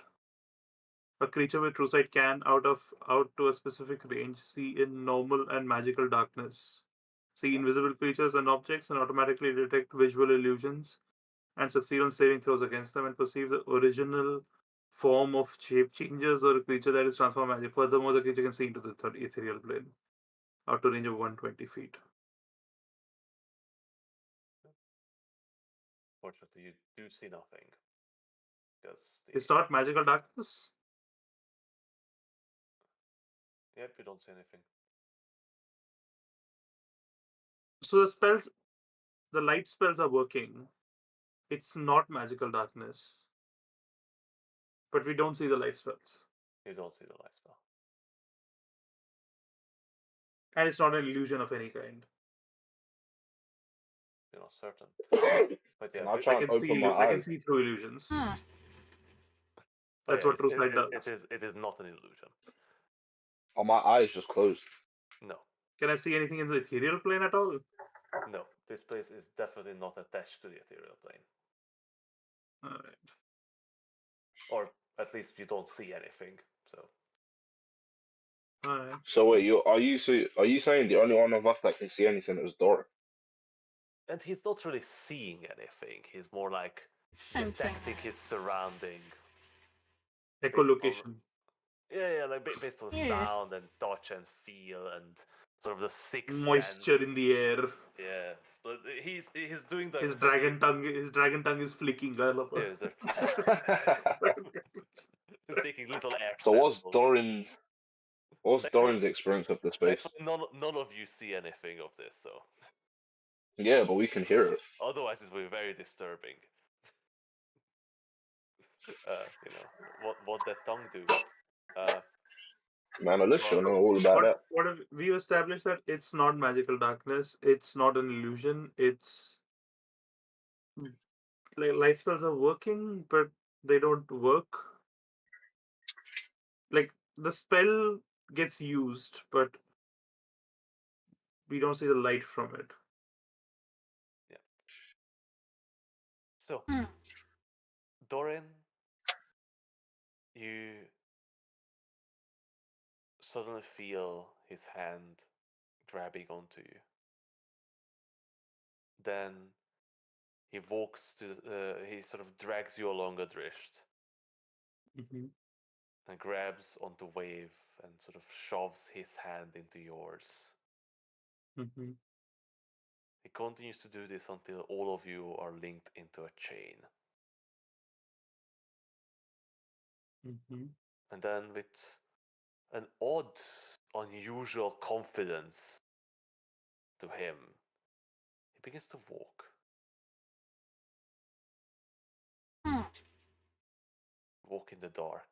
A creature with True Sight can, out to a specific range, see in normal and magical darkness, see invisible creatures and objects, and automatically detect visual illusions, and succeed on saving throws against them, and perceive the original form of shape changes or a creature that is transformed magic. Furthermore, the creature can see into the third ethereal plane, out to a range of 120 feet. Fortunately, you do see nothing. Because It's not magical darkness? Yep, you don't see anything. So the light spells are working. It's not magical darkness. But we don't see the light spells. You don't see the light spell. And it's not an illusion of any kind. You're not certain. But Can yeah, I try and open my I can eyes? see through illusions. Hmm. That's yeah, what True Sight does. It is not an illusion. Are my eyes just closed? No. Can I see anything in the ethereal plane at all? No. This place is definitely not attached to the ethereal plane. Alright. Or at least you don't see anything. So Alright. So wait, are you saying the only one of us that can see anything is Dora? and he's not really seeing anything. He's more like Sensing. detecting his surrounding. Echolocation. Yeah, like based on Yeah. sound and touch and feel and sort of the sixth Moisture sense. in the air. Yeah, but he's doing the His very- dragon tongue is flicking. I love Yeah, that. he's taking little air So what's samples. Doran's experience of the space? Thankfully, none of you see anything of this, so Yeah, but we can hear it. otherwise it would be very disturbing. You know what that tongue do? Man, Alicia know all about that. What have we established that it's not magical darkness, it's not an illusion, it's like light spells are working, but they don't work. Like the spell gets used, but we don't see the light from it. Yeah. So, Hmm. Doran, you suddenly feel his hand grabbing onto you. Then he walks to he sort of drags you along a drift Mm-hmm. and grabs onto Wave and sort of shoves his hand into yours. Mm-hmm. He continues to do this until all of you are linked into a chain. Mm-hmm. And then with an odd, unusual confidence to him, he begins to walk. Hmm. Walk in the dark.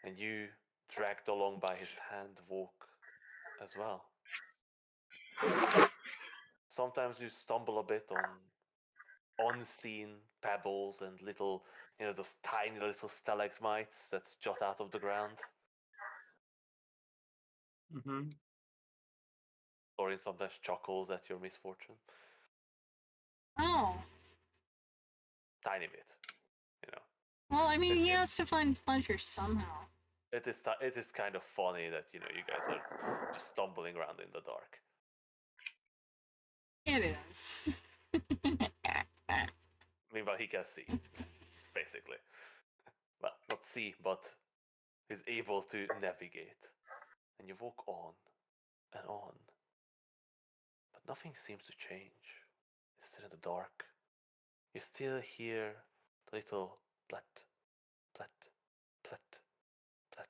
And you, dragged along by his hand, walk as well. Sometimes you stumble a bit on unseen pebbles and little, those tiny little stalagmites that jut out of the ground. Mm-hmm. Thorin sometimes chuckles at your misfortune. Oh. Tiny bit, you know. Well, I mean, It- he it- has to find pleasure somehow. It is kind of funny that you guys are just stumbling around in the dark. It is. Meanwhile, he can see, basically. Well, not see, but is able to navigate. And you walk on and on, but nothing seems to change. You're still in the dark. You still hear the little plat, plat, plat, plat.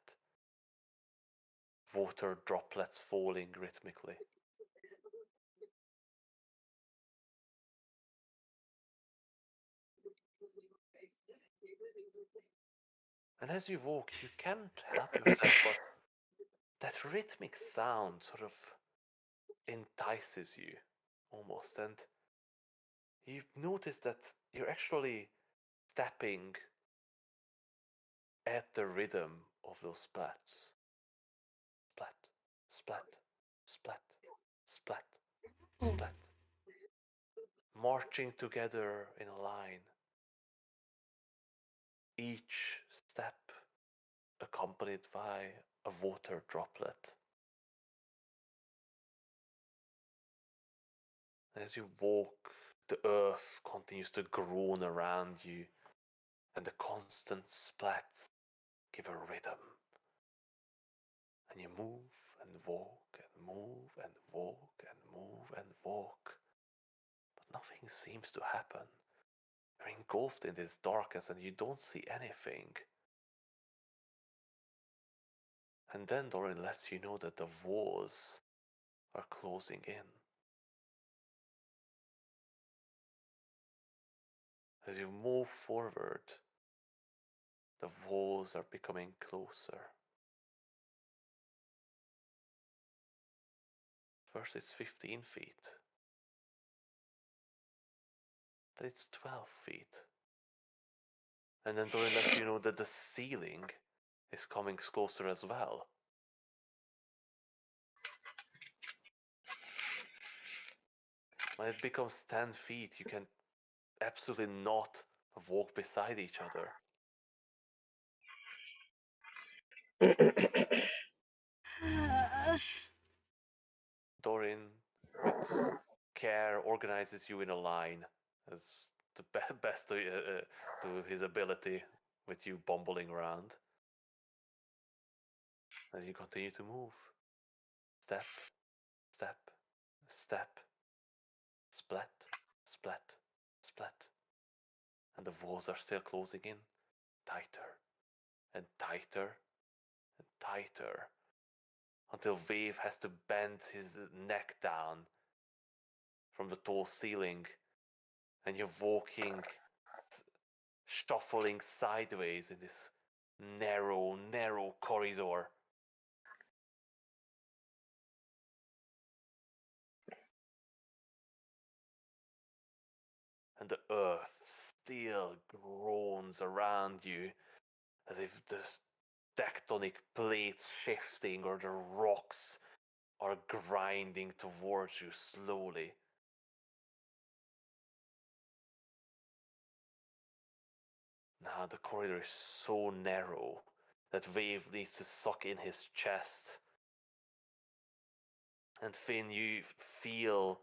Water droplets falling rhythmically. And as you walk, you can't help yourself, but that rhythmic sound sort of entices you almost. And you notice that you're actually stepping at the rhythm of those splats. Splat, splat, splat, splat, splat. Marching together in a line. Each step accompanied by a water droplet. As you walk, the earth continues to groan around you, and the constant splats give a rhythm. And you move and walk and move and walk and move and walk. But nothing seems to happen. You're engulfed in this darkness and you don't see anything. And then Doran lets you know that the walls are closing in. As you move forward, the walls are becoming closer. First it's 15 feet. Then it's 12 feet. And then Doran lets you know that the ceiling is coming closer as well. When it becomes 10 feet, you can absolutely not walk beside each other. Dorin, with care, organizes you in a line as the best to his ability, with you bumbling around. And you continue to move. Step, step, step, splat, splat, splat. And the walls are still closing in, tighter and tighter and tighter, until Wave has to bend his neck down from the tall ceiling, and you're walking, shuffling sideways in this narrow, narrow corridor. And the earth still groans around you, as if the tectonic plates shifting or the rocks are grinding towards you slowly. Now the corridor is so narrow that Wave needs to suck in his chest. And Finn, you feel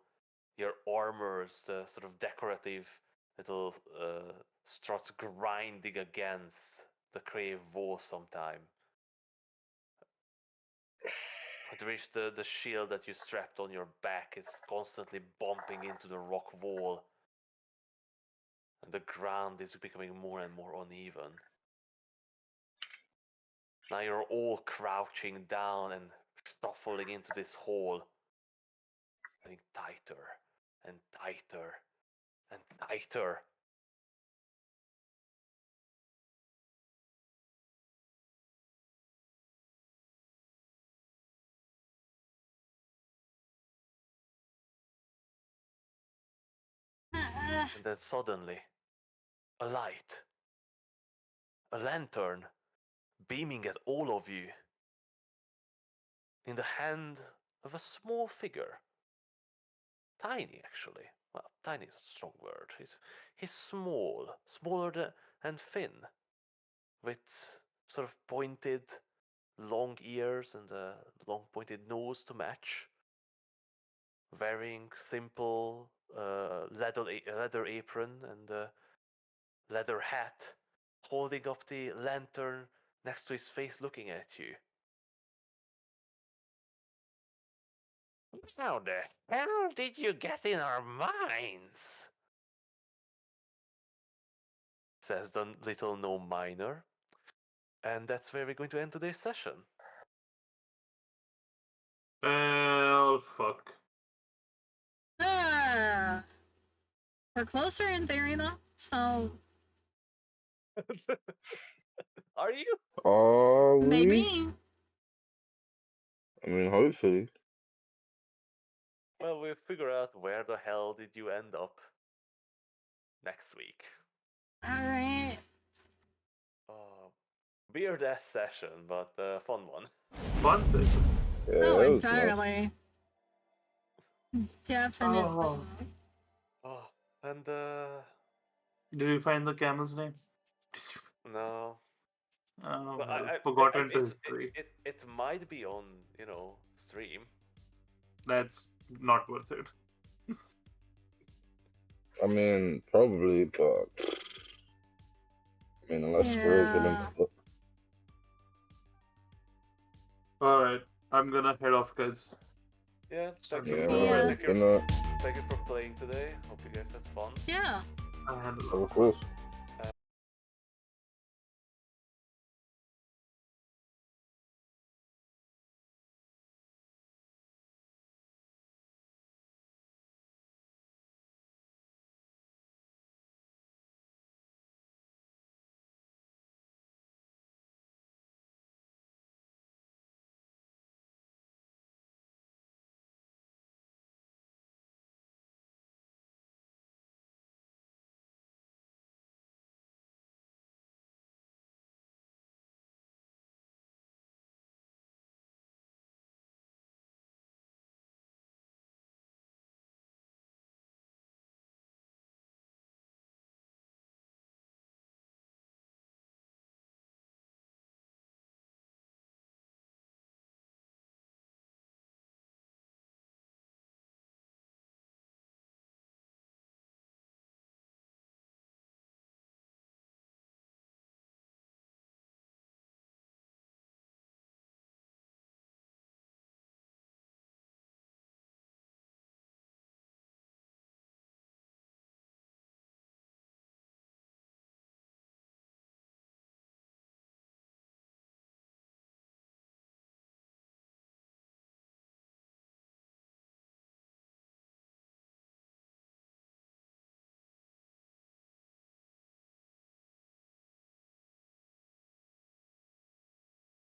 your armors, the sort of decorative little struts grinding against the crave wall sometime. At which the shield that you strapped on your back is constantly bumping into the rock wall. And the ground is becoming more and more uneven. Now you're all crouching down and shuffling into this hall. Getting tighter and tighter and tighter. And then suddenly, a light, a lantern, beaming at all of you, in the hand of a small figure tiny actually. Well, tiny is a strong word. He's small, and thin, with sort of pointed, long ears and a long pointed nose to match. Wearing simple leather apron and a leather hat, holding up the lantern next to his face, looking at you. How the hell did you get in our minds? Says the little gnome miner. And that's where we're going to end today's session. Well, fuck. Ah, we're closer in theory though. So Are you? Are we? maybe. I mean, hopefully. Well, we'll figure out where the hell did you end up next week. All right. Weird ass session, but fun one. Fun session. Yeah, Oh, that was nice. entirely. Definitely. Oh. Oh, and Did you find the camel's name? no. Oh, But well, forgotten it's- history. it might be on, stream. That's not worth it. I mean, probably, but I mean, unless we're willing Yeah. to look. Alright, I'm gonna head off, guys. Yeah, thank Yeah, you for Yeah. thank you, Good night. thank you for playing today. Hope you guys had fun. Yeah. I had a lot Of of fun. course.